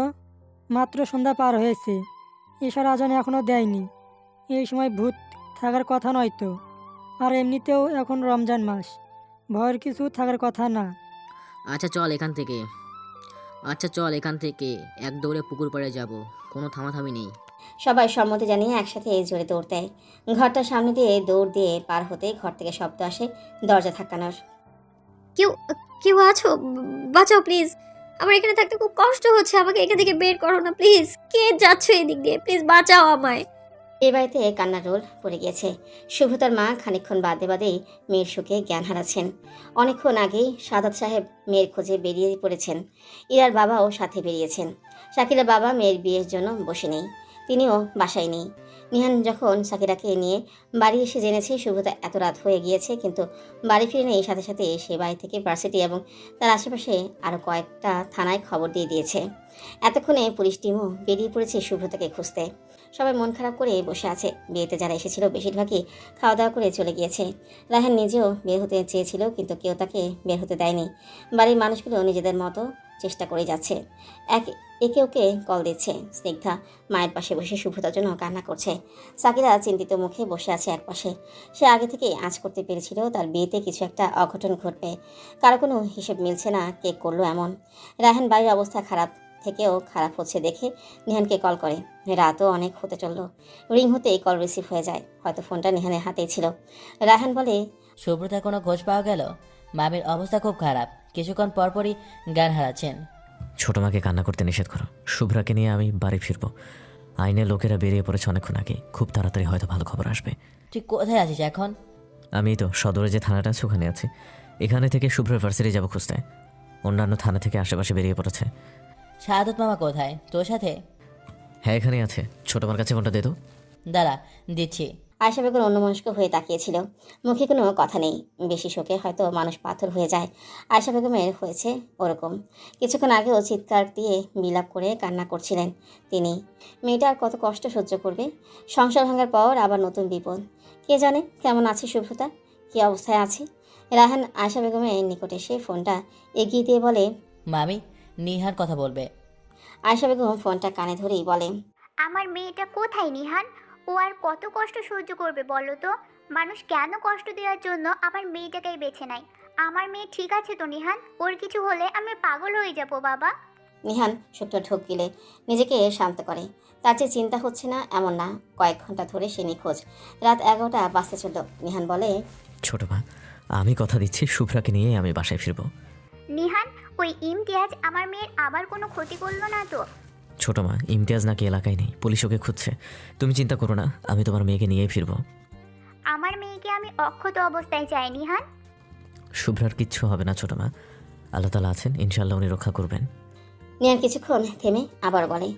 মাত্র সন্ধ্যা পার হয়েছে, এসার আজান এখনও দেয়নি। এই সময় ভূত থাকার কথা নয় তো। আর এমনিতেও এখন রমজান মাস, ভয়ের কিছু থাকার কথা না। আচ্ছা চল এখান থেকে এক দৌড়ে পুকুর পাড়ে যাব, কোনো থামাথামি নেই। সবাই সম্মতি জানিয়ে একসাথে জোরে দৌড় দেয়। ঘরটার সামনে দিয়ে দৌড় দিয়ে পার হতে ঘর থেকে শব্দ আসে দরজা ধাক্কানোর। কেউ কেউ আছো? বাঁচাও প্লিজ, আমার এখানে থাকতে খুব কষ্ট হচ্ছে, আমাকে এখান থেকে বের করো না প্লিজ। কে যাচ্ছ এদিক দিয়ে? প্লিজ বাঁচাও আমায়। এই বাড়িতে কান্নার রোল পড়ে গিয়েছে। শুভ্রতার মা খানিকক্ষণ বাদে বাদেই মেয়ের শোকে জ্ঞান হারাচ্ছেন। অনেকক্ষণ আগেই সাদাত সাহেব মেয়ের খোঁজে বেরিয়ে পড়েছেন। ইরার বাবাও সাথে বেরিয়েছেন। শাকিলার বাবা মেয়ের বিয়ের জন্য বসে নেই, তিনিও বাসায় নেই। নিহান যখন সাকিরাকে নিয়ে বাড়ি এসে জেনেছে সুব্রতা এত রাত হয়ে গিয়েছে, কিন্তু বাড়ি ফিরে নেই, সাথে সাথে সে বাড়ি থেকে ভার্সিটি এবং তার আশেপাশে আরও কয়েকটা থানায় খবর দিয়ে দিয়েছে। এতক্ষণে পুলিশ টিমও বেরিয়ে পড়েছে সুব্রতাকে খুঁজতে। সবাই মন খারাপ করে বসে আছে। বিয়েতে যারা এসেছিল বেশিরভাগই খাওয়া দাওয়া করে চলে গিয়েছে। রায়হান নিজেও বের হতে চেয়েছিল, কিন্তু কেউ তাকে বের হতে দেয়নি। বাড়ির মানুষগুলো নিজেদের মতো চেষ্টা করে যাচ্ছে, একে ওকে কল দিচ্ছে। স্নিগ্ধা মায়ের পাশে বসে সুব্রতার জন্য কান্না করছে। সাকিরা চিন্তিত মুখে বসে আছে একপাশে। সে আগে থেকেই আঁচ করতে পেরেছিল তার বিয়েতে কিছু একটা অঘটন ঘটবে। কারো কোনো হিসেব মিলছে না কে করলো এমন। রায়হান বাড়ির অবস্থা খারাপ থেকেও খারাপ হচ্ছে দেখে নিহানকে কল করে। রাতও অনেক হতে চললো। রিং হতেই কল রিসিভ হয়ে যায়। হয়তো ফোনটা নিহানের হাতেই ছিল। রায়হান বলে, সুব্রতার কোনো খোঁজ পাওয়া গেল? মামির অবস্থা খুব খারাপ, কিছুক্ষণ পরপরই জ্ঞান হারাচ্ছেন। ছোট মাকে কান্না করতে নিষেধ করো। শুভ্রাকে নিয়ে আমি বাড়ি ফিরবো। আইনের লোকেরা বেরিয়ে পড়েছে অনেকক্ষণ আগে, খুব তাড়াতাড়ি হয়তো ভালো খবর আসবে। তুই কোথায় আছিস এখন? আমি তো সদরে যে থানাটা আছে ওখানে আছি। এখানে থেকে শুভ্রার ভার্সিটি যাবো খুঁজতে। অন্যান্য থানা থেকে আশেপাশে বেরিয়ে পড়েছে। শাহাদত মামা কোথায়? তোর সাথে? হ্যাঁ এখানেই আছে। ছোট মার কাছে ফোনটা দে তো। দাঁড়া, দিচ্ছি। আয়শা বেগম অন্যমনস্ক হয়ে তাকিয়েছিল। মুখে কোনো কথা নেই। বেশি শোকে হয়তো মানুষ পাথর হয়ে যায়। আয়শা বেগমের হয়েছে ওরকম। কিছুক্ষণ আগেও চিৎকার দিয়ে বিলাপ করে কান্না করছিলেন তিনি। মেয়েটা আর কত কষ্ট সহ্য করবে? সংসার ভাঙার পর আবার নতুন বিপদ। কে জানে কেমন আছে সুব্রতা, কী অবস্থায় আছে। রায়হান আয়শা বেগমের নিকটে এসে ফোনটা এগিয়ে দিয়ে বলে, মামি নিহার কথা বলবে। আয়শা বেগম ফোনটা কানে ধরেই বলে, আমার মেয়েটা কোথায় নিহান? ও আর কত কষ্ট সহ্য করবে বলো তো? মানুষ কেন কষ্ট দেওয়ার জন্য আমার মেয়েটাকেই বেছে নেয়? আমার মেয়ে ঠিক আছে তো নিহান? ওর কিছু হলে আমি পাগল হয়ে যাব বাবা। নিহান শুকনো ঢোক গিলে নিজেকে শান্ত করে। তার যে চিন্তা হচ্ছে না এমন না। কয়েক ঘন্টা ধরে সে নিখোঁজ। রাত 11টা বাজতে চলল। নিহান বলে, ছোট মা, আমি কথা দিচ্ছি শুভ্রাকে নিয়ে আমি বাসায় ফিরবো। নিহান, ওই ইমতিয়াজ আমার মেয়ের আবার কোনো ক্ষতি করলো না তো? ছোট মা, ইমতিয়াজ নাকি এলাকায় নেই, পুলিশ ওকে খুঁজছে। তুমি চিন্তা করো না, আমি তোমার মেয়েকে নিয়েই ফিরবো। আমার মেয়েকে আমি অক্ষত অবস্থায় চাই নিহান। শুভ্রার কিচ্ছু হবে না ছোট মা, আল্লাহ তাআলা আছেন, ইনশাআল্লাহ উনি রক্ষা করবেন। নিহান কিছুক্ষণ থেমে আবার বলে,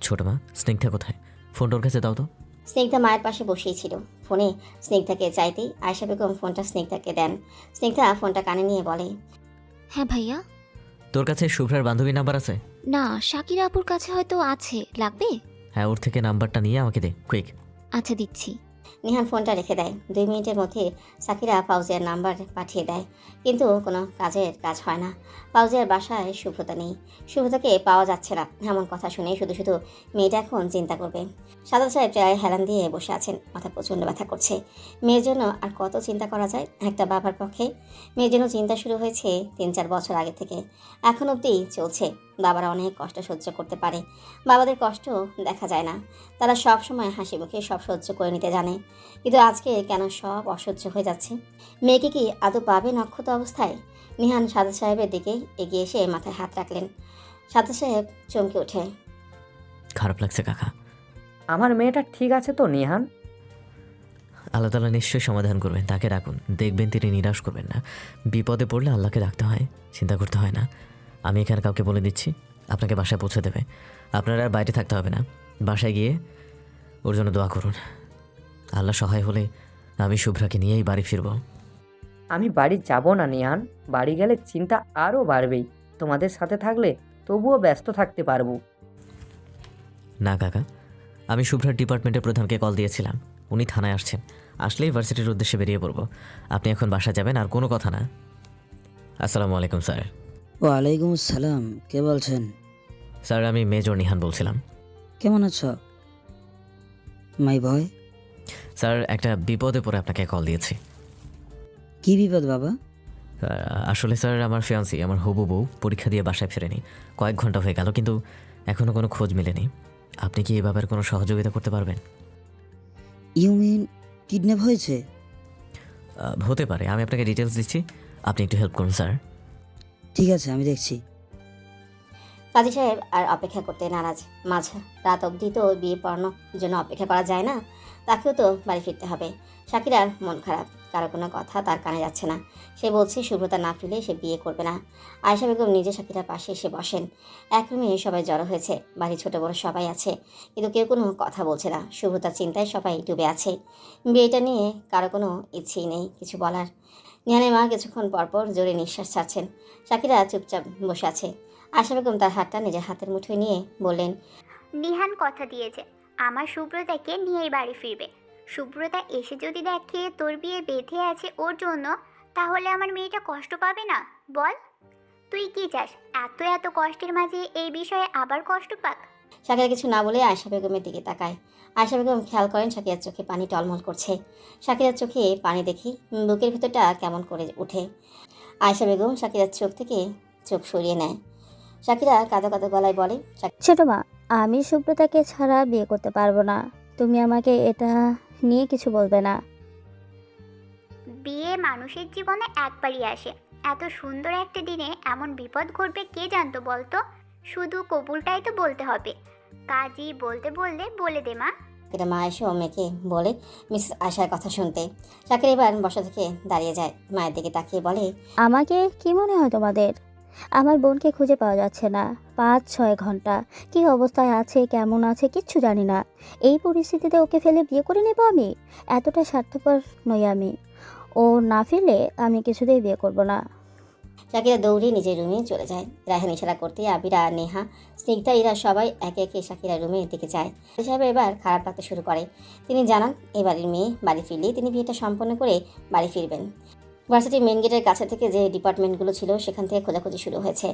ছোট মা, স্নিগ্ধা কোথায়? ফোনটা ওর কাছে দাও তো। স্নিগ্ধা মায়ের পাশে বসেই ছিল। ফোনে স্নিগ্ধাকে চাইতেই আয়শা বেগম ফোনটা স্নিগ্ধাকে দেন। স্নিগ্ধা ফোনটা কানে নিয়ে বলে, হ্যাঁ ভাইয়া। তোর কাছে শুভ্রার বান্ধবীর নাম্বার আছে? না, শাকিরা আপুর কাছে হয়তো আছে, লাগবে? হ্যাঁ, ওর থেকে নাম্বারটা নিয়ে আমাকে দে, কুইক। আচ্ছা দিচ্ছি। নিহান ফোনটা রেখে দেয়। 2 মিনিটের মধ্যে সাকিরা ফাউজিয়ার নাম্বার পাঠিয়ে দেয়, কিন্তু কোনো কাজ হয় না। ফাউজিয়ার বাসায় সুব্রতা নেই। সুব্রতাকে পাওয়া যাচ্ছে না এমন কথা শুনে শুধু শুধু মেয়েটা এখন চিন্তা করবে। সাদাত সাহেব চায়ে হেলান দিয়ে বসে আছেন। মাথা প্রচণ্ড ব্যথা করছে। মেয়ের জন্য আর কত চিন্তা করা যায় একটা বাবার পক্ষে? মেয়ের জন্য চিন্তা শুরু হয়েছে 3-4 বছর আগে থেকে, এখন অবধি চলছে। বাবারা অনেক কষ্ট সহ্য করতে পারে, বাবাদের কষ্ট দেখা যায় না। তারা সব সময় হাসি মুখে সব সহ্য করে নিতে জানে, কিন্তু আজকে কেন সব অসহ্য হয়ে যাচ্ছে? মেয়েকে কি আদৌ পাবে নক্ষত অবস্থায়? নিহান সাদা সাহেবের দিকে এগিয়ে এসে মাথায় হাত রাখলেন। সাদা সাহেব চমকে ওঠে। খারাপ লাগছে কাকা। আমার মেয়েটা ঠিক আছে তো নিহান? আল্লাহ তাআলা নিশ্চয়ই সমাধান করবেন, তাকে রাখুন, দেখবেন তিনি নিরাশ করবেন না। বিপদে পড়লে আল্লাহকে ডাকতে হয়, চিন্তা করতে হয় না। আমি এখানে কাউকে বলে দিচ্ছি, আপনাকে বাসায় পৌঁছে দেবে। আপনারা আর বাইরে থাকতে হবে না, বাসায় গিয়ে ওর জন্য দোয়া করুন। আল্লাহ সহায় হলে আমি শুভ্রাকে নিয়েই বাড়ি ফিরব। আমি বাড়ি যাব না নিহান, বাড়ি গেলে চিন্তা আরও বাড়বেই। তোমাদের সাথে থাকলে তবুও ব্যস্ত থাকতে পারবো না কাকা, আমি শুভ্রার ডিপার্টমেন্টের প্রধানকে কল দিয়েছিলাম, উনি থানায় আসছেন। আসলেই ভার্সিটির উদ্দেশ্যে বেরিয়ে পড়ব। আপনি এখন বাসা যাবেন, আর কোনো কথা না। আসসালামু আলাইকুম স্যার। ওয়ালাইকুম আসসালাম, কে বলছেন? স্যার আমি মেজর নিহান বলছিলাম। কেমন আছো মাই ভয়? স্যার একটা বিপদে পড়ে আপনাকে কল দিয়েছি। কি বিপদ বাবা? আসলে স্যার আমার ফিয়ান্সি, আমার হবু বউ পরীক্ষা দিয়ে বাসায় ফেরেনি। কয়েক ঘন্টা হয়ে গেল, কিন্তু এখনও কোনো খোঁজ মেলেনি। আপনি কি এ ব্যাপারে কোনো সহযোগিতা করতে পারবেন? ইউ মিন কিডন্যাপ হয়েছে? হতে পারে, আমি আপনাকে ডিটেলস দিচ্ছি, আপনি একটু হেল্প করুন স্যার। ঠিক আছে, আমি দেখছি। কাজী সাহেব আর অপেক্ষা করতে নারাজ। মাঝ রাত অবধি তো বিয়ে পড়ানোর জন্য অপেক্ষা করা যায় না। তাকেও তো বাড়ি ফিরতে হবে। শাকিরার মন খারাপ, কারো কোনো কথা তার কানে যাচ্ছে না। সে বলছে শুভ্রতা না ফিরলে সে বিয়ে করবে না। আয়েশা বেগম নিজে শাকিরার পাশে এসে বসেন। এক রুমে সবাই জড়ো হয়েছে, বাড়ি ছোট বড় সবাই আছে, কিন্তু কেউ কোনো কথা বলছে না। শুভ্রতার চিন্তায় সবাই ডুবে আছে। বিয়েটা নিয়ে কারো কোনো ইচ্ছেই নেই কিছু বলার। নিহানের মা কিছুক্ষণ পরপর জোরে নিঃশ্বাস ছাড়ছেন। শাকিরা চুপচাপ বসে আছে। আয়েশা বেগম তার হাতটা নিজের হাতের মুঠোয় নিয়ে বললেন, নিহান কথা দিয়েছে আমার শুভ্রতাকে নিয়েই বাড়ি ফিরবে। শুভ্রতা এসে যদি দেখে তোর বিয়ে বেঁধে আছে ওর জন্য, তাহলে আমার মেয়েটা কষ্ট পাবে না? বল, তুই কি চাস এত এত কষ্টের মাঝে এই বিষয়ে আবার কষ্ট পাক? শাকিরা কিছু না বলে আয়েশা বেগমের দিকে তাকায়। আয়েশা বেগম খেয়াল করেন শাকিরার চোখে পানি টলমল করছে। শাকিরার চোখে পানি দেখি বুকের ভেতরটা কেমন করে ওঠে। আয়েশা বেগম শাকিরার চোখ থেকে চোখ সরিয়ে নেয়। শাকিরা কাঁদো কাঁদো গলায় বলে, ছোট মা, আমি সুব্রতাকে ছাড়া বিয়ে করতে পারবো না। তুমি আমাকে এটা নিয়ে কিছু বলবে না। বিয়ে মানুষের জীবনে একবারই আসে। এত সুন্দর একটা দিনে এমন বিপদ ঘটবে কে জানতো বলতো? শুধু কবুলটাই তো বলতে হবে। কাজী বলতে বললে বলে দে মা। শাকিরা মা এসে ও মেয়েকে বলে মিসেস আয়েশার কথা শুনতে। শাকিরা এবার বসা থেকে দাঁড়িয়ে যায়, মায়ের দিকে তাকিয়ে বলে, আমাকে কি মনে হয় তোমাদের? আমার বোনকে খুঁজে পাওয়া যাচ্ছে না 5-6 ঘন্টা। কি অবস্থায় আছে, কেমন আছে কিচ্ছু জানি না। এই পরিস্থিতিতে ওকে ফেলে বিয়ে করে নেব আমি? এতটা স্বার্থপর নই আমি। ও না ফিরলে আমি কিছুতেই বিয়ে করব না। শাকিরা দৌড়ে নিজের রুমে চলে যায়। রায়হান ইশারা করতে আবিরা, নেহা, স্নিগ্ধা এরা সবাই একে একে শাকিরা রুমের দিকে যায়। সাহেব এবার খারাপ লাগতে শুরু করে। তিনি জানান এবারের মেয়ে বাড়ি ফিরলেই তিনি বিয়েটা সম্পন্ন করে বাড়ি ফিরবেন। ভার্সিটির মেন গেটের কাছে থেকে যে ডিপার্টমেন্টগুলো ছিল সেখান থেকে খোঁজাখুঁজি শুরু হয়েছে।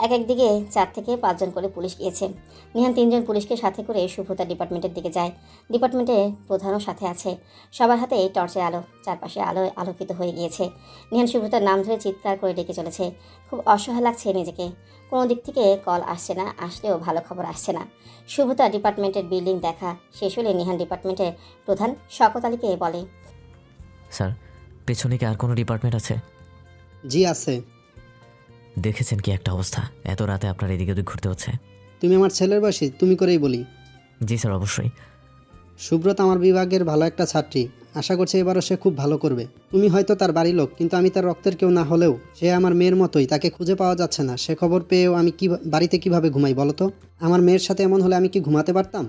একদিকে 4 থেকে 5 জন করে পুলিশ গিয়েছে। নিহান 3 জন পুলিশকে সাথে করে শুভ্রতা ডিপার্টমেন্টের দিকে যায়। ডিপার্টমেন্টের প্রধানও সাথে আছে। সবার হাতে টর্চের আলো, চারপাশে আলোয় আলোকিত হয়ে গিয়েছে। নিহান শুভ্রতার নাম ধরে চিৎকার করে ডেকে চলেছে। খুব অসহায় লাগছে নিজেকে। কোনো দিক থেকে কল আসছে না, আসলেও ভালো খবর আসছে না। শুভ্রতা ডিপার্টমেন্টের বিল্ডিং দেখা শেষ হলে নিহান ডিপার্টমেন্টের প্রধান শওকত আলীকে বলে, স্যার, পেছনে কি আর কোনো ডিপার্টমেন্ট আছে? জি আছে। দেখেছেন কি একটা অবস্থা? এত রাতে আপনার এদিকে ওদিক ঘুরতে হচ্ছে। তুমি আমার ছেলের বয়সী, তুমি করেই বলি। জি স্যার, অবশ্যই। সুব্রত আমার বিভাগের ভালো একটা ছাত্রী, আশা করছি এবারও সে খুব ভালো করবে। তুমি হয়তো তার বাড়ির লোক, কিন্তু আমি তার রক্তের কেউ না হলেও সে আমার মেয়ের মতোই। তাকে খুঁজে পাওয়া যাচ্ছে না। সে খবর পেয়েও আমি কি বাড়িতে কিভাবে ঘুমাই বলো তো? আমার মেয়ের সাথে এমন হলে আমি কি ঘুমাতে পারতাম?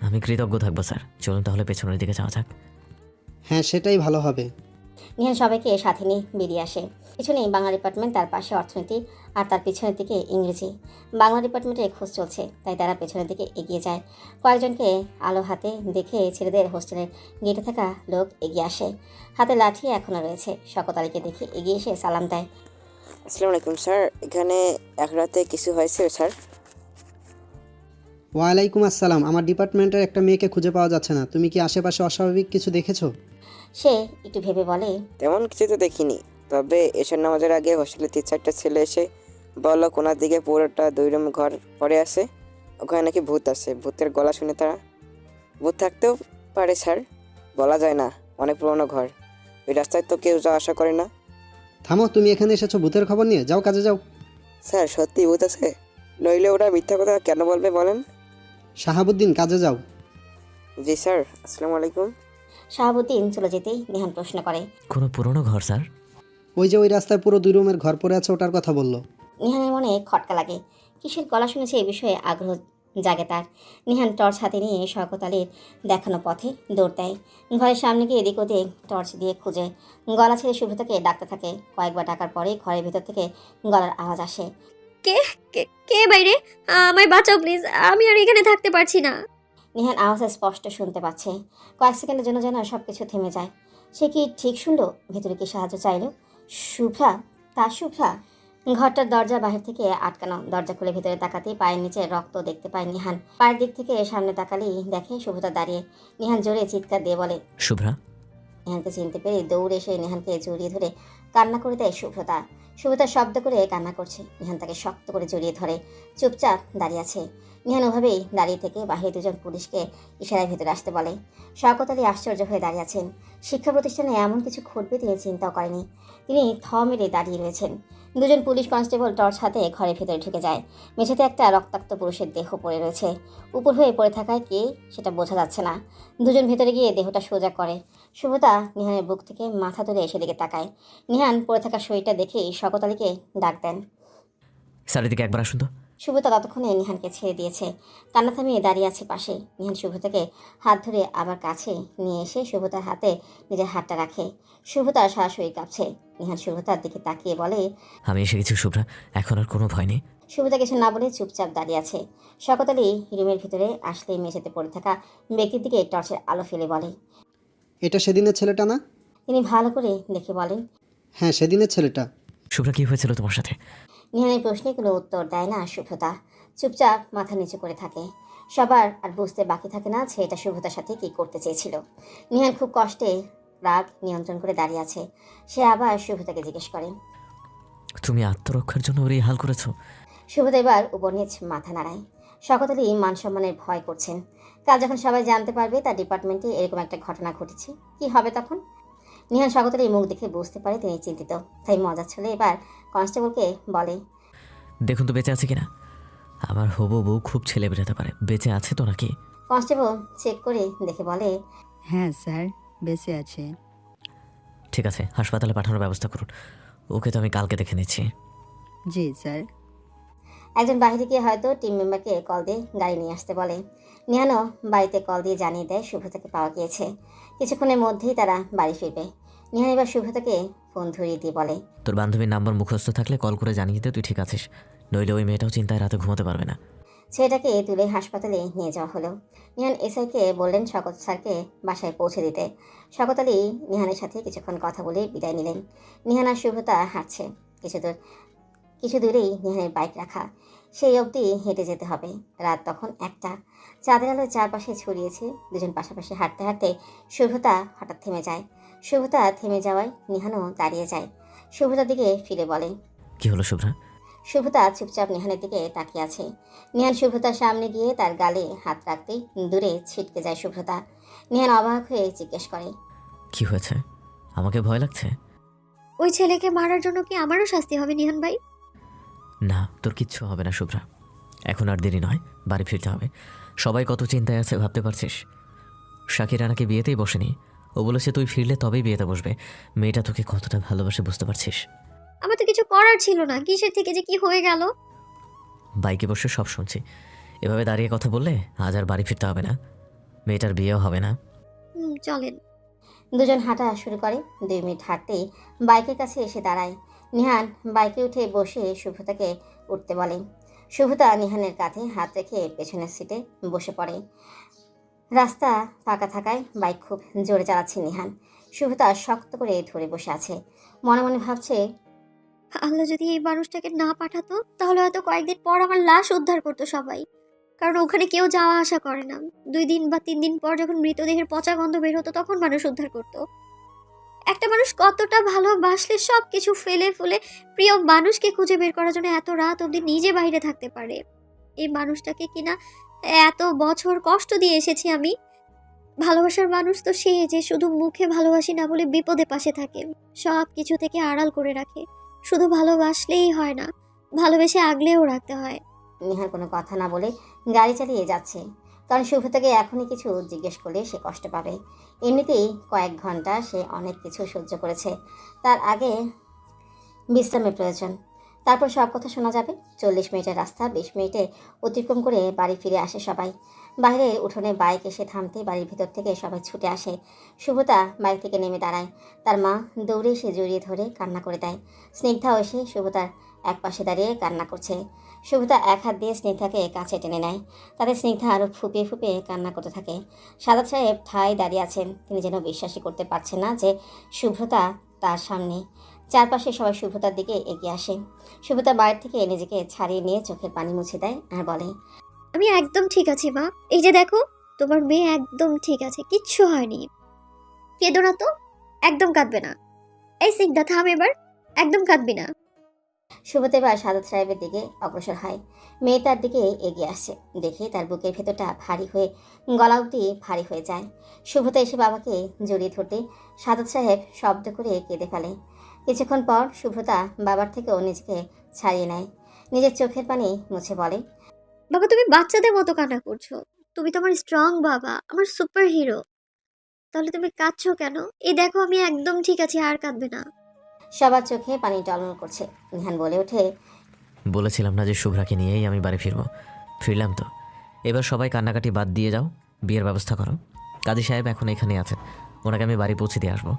আমি কৃতজ্ঞ থাকবো স্যার। চলুন তাহলে পেছনের দিকে যাওয়া যাক। হ্যাঁ, সেটাই ভালো হবে। নিহান সবাইকে সাথে নিয়ে বেরিয়ে আসে। পিছনেই বাংলা ডিপার্টমেন্ট, তার পাশে অর্থনীতি, আর তার পিছনের দিকে ইংরেজি। বাংলা ডিপার্টমেন্টে খোঁজ চলছে, তাই তারা পেছনের দিকে এগিয়ে যায়। কয়েকজনকে আলো হাতে দেখে ছেলেদের হোস্টেলের গেটে থাকা লোক এগিয়ে আসে। হাতে লাঠি এখনও রয়েছে। শওকত আলীকে দেখে এগিয়ে এসে সালাম দেয়। আসসালামু আলাইকুম স্যার, এখানে এক রাতে কিছু হয়েছে স্যার? ওয়ালাইকুম আসসালাম। আমার ডিপার্টমেন্টের একটা মেয়েকে খুঁজে পাওয়া যাচ্ছে না। তুমি কি আশেপাশে অস্বাভাবিক কিছু দেখেছো? সে একটু ভেবে বলে, তেমন কিছু তো দেখিনি, তবে এশার নামাজের আগে হোস্টেলে 3-4টা ছেলে এসে বললো কোনার দিকে পুরোটা 2 রুম ঘর পড়ে আছে, ওখানে নাকি ভূত আছে। ভূতের গলা শুনে তারা, ভূত থাকতেও পারে স্যার, বলা যায় না, অনেক পুরোনো ঘর, ওই রাস্তায় তো কেউ যাওয়া আসা করে না। থামো, তুমি এখানে এসেছো ভূতের খবর নিয়ে? যাও কাজে যাও। স্যার সত্যি ভূত আছে? নইলে ওরা মিথ্যা কথা কেন বলবে বলেন? শাহাবুদ্দিন, কাজে যাও। জি স্যার, আসসালামু আলাইকুম। শাহাবুদ্দিন চলে যেতেই নিহান প্রশ্ন করে, কোনো পুরনো ঘর স্যার? ওই যে ওই রাস্তায় পুরো 2 রুমের ঘর পড়ে আছে, ওটার কথা বললো। নিহানের মনে খটকা লাগে। কিসের গলা শুনেছে এই বিষয়ে আগ্রহ জাগে তার। নিহান টর্চ হাতে নিয়ে শওকত আলীর দেখানো পথে দৌড় দেয়। ঘরের সামনে গিয়ে এদিক ওদিক টর্চ দিয়ে খুঁজে গলা ছেড়ে শুভ্রতাকে ডাকতে থাকে। কয়েকবার ডাকার পরে ঘরের ভেতর থেকে গলার আওয়াজ আসে। কে কে কে বাইরে? আমায় বাঁচাও প্লিজ, আমি আর এখানে থাকতে পারছি না। নিহান আওয়াজ স্পষ্ট শুনতে পাচ্ছে। কয়েক সেকেন্ডের জন্য যেন সব কিছু থেমে যায়। সে কি ঠিক শুনলো? ভেতরে কি সাহায্য চাইলো? শুভ্রা, তার শুভ্রা। ঘরটার দরজা বাহির থেকে আটকানো। দরজা খুলে ভেতরে তাকাতেই পায়ের নিচে রক্ত দেখতে পায় নিহান। পায়ের দিক থেকে সামনে তাকালেই দেখে শুভ্রতা দাঁড়িয়ে। নিহান জোরে চিৎকার দিয়ে বলে, শুভ্রা। নিহানকে চিনতে পেরে দৌড়ে এসে নিহানকে জড়িয়ে ধরে কান্না করে দেয় শুভ্রতা। শুভতা শব্দ করে কান্না করছে। নিহান তাকে শক্ত করে জড়িয়ে ধরে চুপচাপ দাঁড়িয়ে আছে। নিহান ওভাবেই দাঁড়িয়ে থেকে বাহিরে দুজন পুলিশকে ইশারায় ভেতরে আসতে বলে। শওকত আলী আশ্চর্য হয়ে দাঁড়িয়ে আছেন। শিক্ষা প্রতিষ্ঠানে এমন কিছু ঘটবে তিনি চিন্তাও করেনি। তিনি থ মেরে দাঁড়িয়ে রয়েছেন। দুজন পুলিশ কনস্টেবল টর্চ হাতে ঘরের ভেতরে ঢুকে যায়। মেঝেতে একটা রক্তাক্ত পুরুষের দেহ পড়ে রয়েছে। উপর হয়ে পড়ে থাকায় কে সেটা বোঝা যাচ্ছে না। দুজন ভেতরে গিয়ে দেহটা সোজা করে। শুভতা নিহানের বুক থেকে মাথা তুলে সেদিকে তাকায়। নিহান পড়ে থাকা শরীরটা দেখেই শওকত আলীকে ডাক দেন। স্যার এদিকে একবার আসুন তো। শুভতা ততক্ষণে নিহানকে ছেড়ে দিয়েছে। কান্না থামিয়ে দাঁড়িয়ে আছে পাশে। নিহান শুভতাকে হাত ধরে আবার কাছে নিয়ে এসে শুভতার হাতে নিজের হাতটা রাখে। শুভতার সারা শরীর কাঁপছে। নিহান শুভতার দিকে তাকিয়ে বলে, আমি এসে গেছি শুভ্রা, এখন আর কোনো ভয় নেই। শুভতা কিছু না বলে চুপচাপ দাঁড়িয়ে আছে। শওকত আলী রুমের ভিতরে আসলে মেঝেতে পড়ে থাকা ব্যক্তির দিকে টর্চের আলো ফেলে বলে, এটা সেদিনের ছেলেটা না? তিনি ভালো করে দেখে বলেন, হ্যাঁ সেদিনের ছেলেটা। শুভ্রা কি হয়েছিল তোমার সাথে? নিহানের প্রশ্নে কোনো উত্তর দেয় না শুভতা। চুপচাপ মাথা নিচু করে থাকে। সবার আর বুঝতে বাকি থাকে না ছেলেটা শুভতার সাথে কী করতে চেয়েছিল। নিহান খুব কষ্টে রাগ নিয়ন্ত্রণ করে দাঁড়িয়ে আছে। সে আবার শুভতাকে জিজ্ঞেস করে, তুমি আত্মরক্ষার জন্য ওর এই হাল করেছো? শুভতা এবার উপর নিচ মাথা নাড়ায়। শওকত আলী মান সম্মানের ভয় করছেন। কাল যখন সবাই জানতে পারবে তার ডিপার্টমেন্টে এরকম একটা ঘটনা ঘটেছে, কি হবে তখন? নিহান শওকত আলীর মুখ দেখে বুঝতে পারে তিনি চিন্তিত। তাই মজার ছলে এবার কনস্টেবলকে বলে, দেখুন তো বেঁচে আছে কিনা। আমার হবু বউ খুব ছেলে বেরোতে পারে, বেঁচে আছে তো নাকি? কনস্টেবল চেক করে দেখে বলে, হ্যাঁ স্যার বেঁচে আছে। ঠিক আছে, হাসপাতালে পাঠানোর ব্যবস্থা করুন। ওকে তো আমি কালকে দেখে নিচ্ছি। জি স্যার। একজন বাইরে গিয়ে হয়তো টিম মেম্বারকে কল দিয়ে গাড়ি নিয়ে আসতে বলে। নিহানও বাড়িতে কল দিয়ে জানিয়ে দেয় শুভতাকে পাওয়া গিয়েছে। কিছুক্ষণের মধ্যেই তারা বাড়ি ফিরবে। নিহান এবার শুভতাকে ফোন ধরিয়ে দিয়ে বলে, তোর বান্ধবীর নাম্বার মুখস্থ থাকলে কল করে জানিয়ে দে তুই ঠিক আছিস, নইলে ওই মেয়েটাও চিন্তায় রাতে ঘুমাতে পারবে না। ছেলেটাকে তুলে হাসপাতালে নিয়ে যাওয়া হলো। নিহান এসআইকে বললেন শওকত স্যারকে বাসায় পৌঁছে দিতে। শওকত আলী নিহানের সাথে কিছুক্ষণ কথা বলে বিদায় নিলেন। নিহান আর শুভতা হাঁটছে। কিছু দূরেই নিহানের বাইক রাখা। সেই অবধি হেঁটে যেতে হবে। রাত তখন 1টা। চাঁদের আলো চারপাশে ছড়িয়েছে। দুজন পাশাপাশি হাঁটতে হাঁটতে শুভতা হঠাৎ থেমে যায়। শুভতা থেমে যাওয়ায় নিহানও দাঁড়িয়ে যায়। শুভতার দিকে ফিরে বলে, কি হলো শুভ্রা? শুভতা চুপচাপ নিহানের দিকে তাকিয়ে আছে। নিহান শুভতার সামনে গিয়ে তার গালে হাত রাখতেই দূরে ছিটকে যায় শুভতা। নিহান অবাক হয়ে জিজ্ঞেস করে, কি হয়েছে? আমাকে ভয় লাগছে? ওই ছেলেকে মারার জন্য কি আমারও শাস্তি হবে নিহান ভাই? না, তোর কিচ্ছু হবে না শুভ্রা। এখন আর দেরি নয়, বাড়ি ফিরতে হবে। সবাই কত চিন্তায় আছে ভাবতে পারছিস? শাকিরা নাকি বিয়েতেই বসেনি। ও বলেছে তুই ফিরলে তবেই বিয়েতে বসবে। মেয়েটা তোকে কতটা ভালোবাসে বুঝতে পারছিস? আমার তো কিছু করার ছিল না, কিসের থেকে যে কি হয়ে গেল। বাইকে বসে সব শুনছি। এভাবে দাঁড়িয়ে কথা বললে আজ আর বাড়ি ফিরতে হবে না, মেয়েটার বিয়েও হবে না। চলেন। দুজন হাঁটা শুরু করে। 2 মিনিট হাঁটতেই বাইকের কাছে এসে দাঁড়ায়। নিহান বাইকে উঠে বসে শুভতাকে উঠতে বলে। শুভতা নিহানের কাঁধে হাত রেখে পেছনের সিটে বসে পড়ে। রাস্তা ফাঁকা থাকায় বাইক খুব জোরে চালাচ্ছে নিহান। শুভতা শক্ত করে ধরে বসে আছে। মনে মনে ভাবছে, আল্লাহ যদি এই মানুষটাকে না পাঠাতো তাহলে হয়তো কয়েকদিন পর আমার লাশ উদ্ধার করতো সবাই। কারণ ওখানে কেউ যাওয়া আসা করে না। 2 দিন বা 3 দিন পর যখন মৃতদেহের পচা গন্ধ বের হতো তখন মানুষ উদ্ধার করতো। একটা মানুষ কতটা ভালোবাসলে সব কিছু ফেলে ফুলে প্রিয় মানুষকে খুঁজে বের করার জন্য এত রাত অবধি নিজে বাইরে থাকতে পারে। এই মানুষটাকে কিনা এত বছর কষ্ট দিয়ে এসেছি আমি। ভালোবাসার মানুষ তো সে যে শুধু মুখে ভালোবাসি না বলে বিপদে পাশে থাকে, সব কিছু থেকে আড়াল করে রাখে। শুধু ভালোবাসলেই হয় না, ভালোবেসে আগলেও রাখতে হয়। নিহান কোনো কথা না বলে গাড়ি চালিয়ে যাচ্ছে। কারণ শুভতাকে এখনই কিছু জিজ্ঞেস করলে সে কষ্ট পাবে। এমনিতেই কয়েক ঘন্টা সে অনেক কিছু সহ্য করেছে। তার আগে বিশ্রামের প্রয়োজন। তারপর সব কথা শোনা যাবে। 40 মিনিটের রাস্তা 20 মিনিটে অতিক্রম করে বাড়ি ফিরে আসে সবাই। বাইরে উঠোনে বাইক এসে থামতে বাড়ির ভিতর থেকে সবাই ছুটে আসে। শুভতা বাইক থেকে নেমে দাঁড়ায়। তার মা দৌড়ে এসে জড়িয়ে ধরে কান্না করে দেয়। স্নিগ্ধাও এসে শুভতার এক পাশে দাঁড়িয়ে কান্না করছে। শুভতা এক হাত দিয়ে স্নিগ্ধাকে কাছে টেনে নেয়। তাতে স্নিগ্ধা আরও ফুপিয়ে ফুপিয়ে কান্না করতে থাকে। সাদাত সাহেব ঠায় দাঁড়িয়ে আছেন। তিনি যেন বিশ্বাসই করতে পারছেন না যে শুভ্রতা তার সামনে। চারপাশে সবাই শুভ্রতার দিকে এগিয়ে আসে। শুভ্রতা বাইরে থেকে নিজেকে ছাড়িয়ে নিয়ে চোখের পানি মুছে দেয় আর বলে, আমি একদম ঠিক আছি মা। এই যে দেখো, তোমার মেয়ে একদম ঠিক আছে, কিচ্ছু হয়নি। কেঁদো না তো, একদম কাঁদবে না। এই স্নিগ্ধা থাম এবার, একদম কাঁদবি না। সুব্রত এবার সাদত সাহেবের দিকে অগ্রসর হয়। মেয়ে তার দিকে এগিয়ে আসছে দেখে তার বুকের ভেতরটা ভারী হয়ে গলা অবধি ভারী হয়ে যায়। সুব্রত এসে বাবাকে জড়িয়ে ধরতে সাদত সাহেব শব্দ করে কেঁদে ফেলে। কিছুক্ষণ পর সুব্রতা বাবার থেকেও নিজেকে ছাড়িয়ে নেয়, নিজের চোখের পানি মুছে বলে, বাবা তুমি বাচ্চাদের মতো কান্না করছো। তুমি তো আমার স্ট্রং বাবা, আমার সুপার হিরো। তাহলে তুমি কাঁদছো কেন? এই দেখো আমি একদম ঠিক আছি, আর কাঁদবে না। সবার চোখে পানি টলমল করছে। নিহান বলে ওঠে, বলেছিলাম না যে শুভ্রাকে নিয়েই আমি বাড়ি ফিরবো, ফিরলাম তো। এবার সবাই কান্নাকাটি বাদ দিয়ে যাও, বিয়ের ব্যবস্থা করো। কাজী সাহেব এখন এখানে আছেন, ওনাকে আমি বাড়ি পৌঁছে দিয়ে আসবো।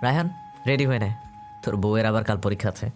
রায়হান রেডি হয়ে নেয়, তোর বউয়ের আবার কাল পরীক্ষা আছে।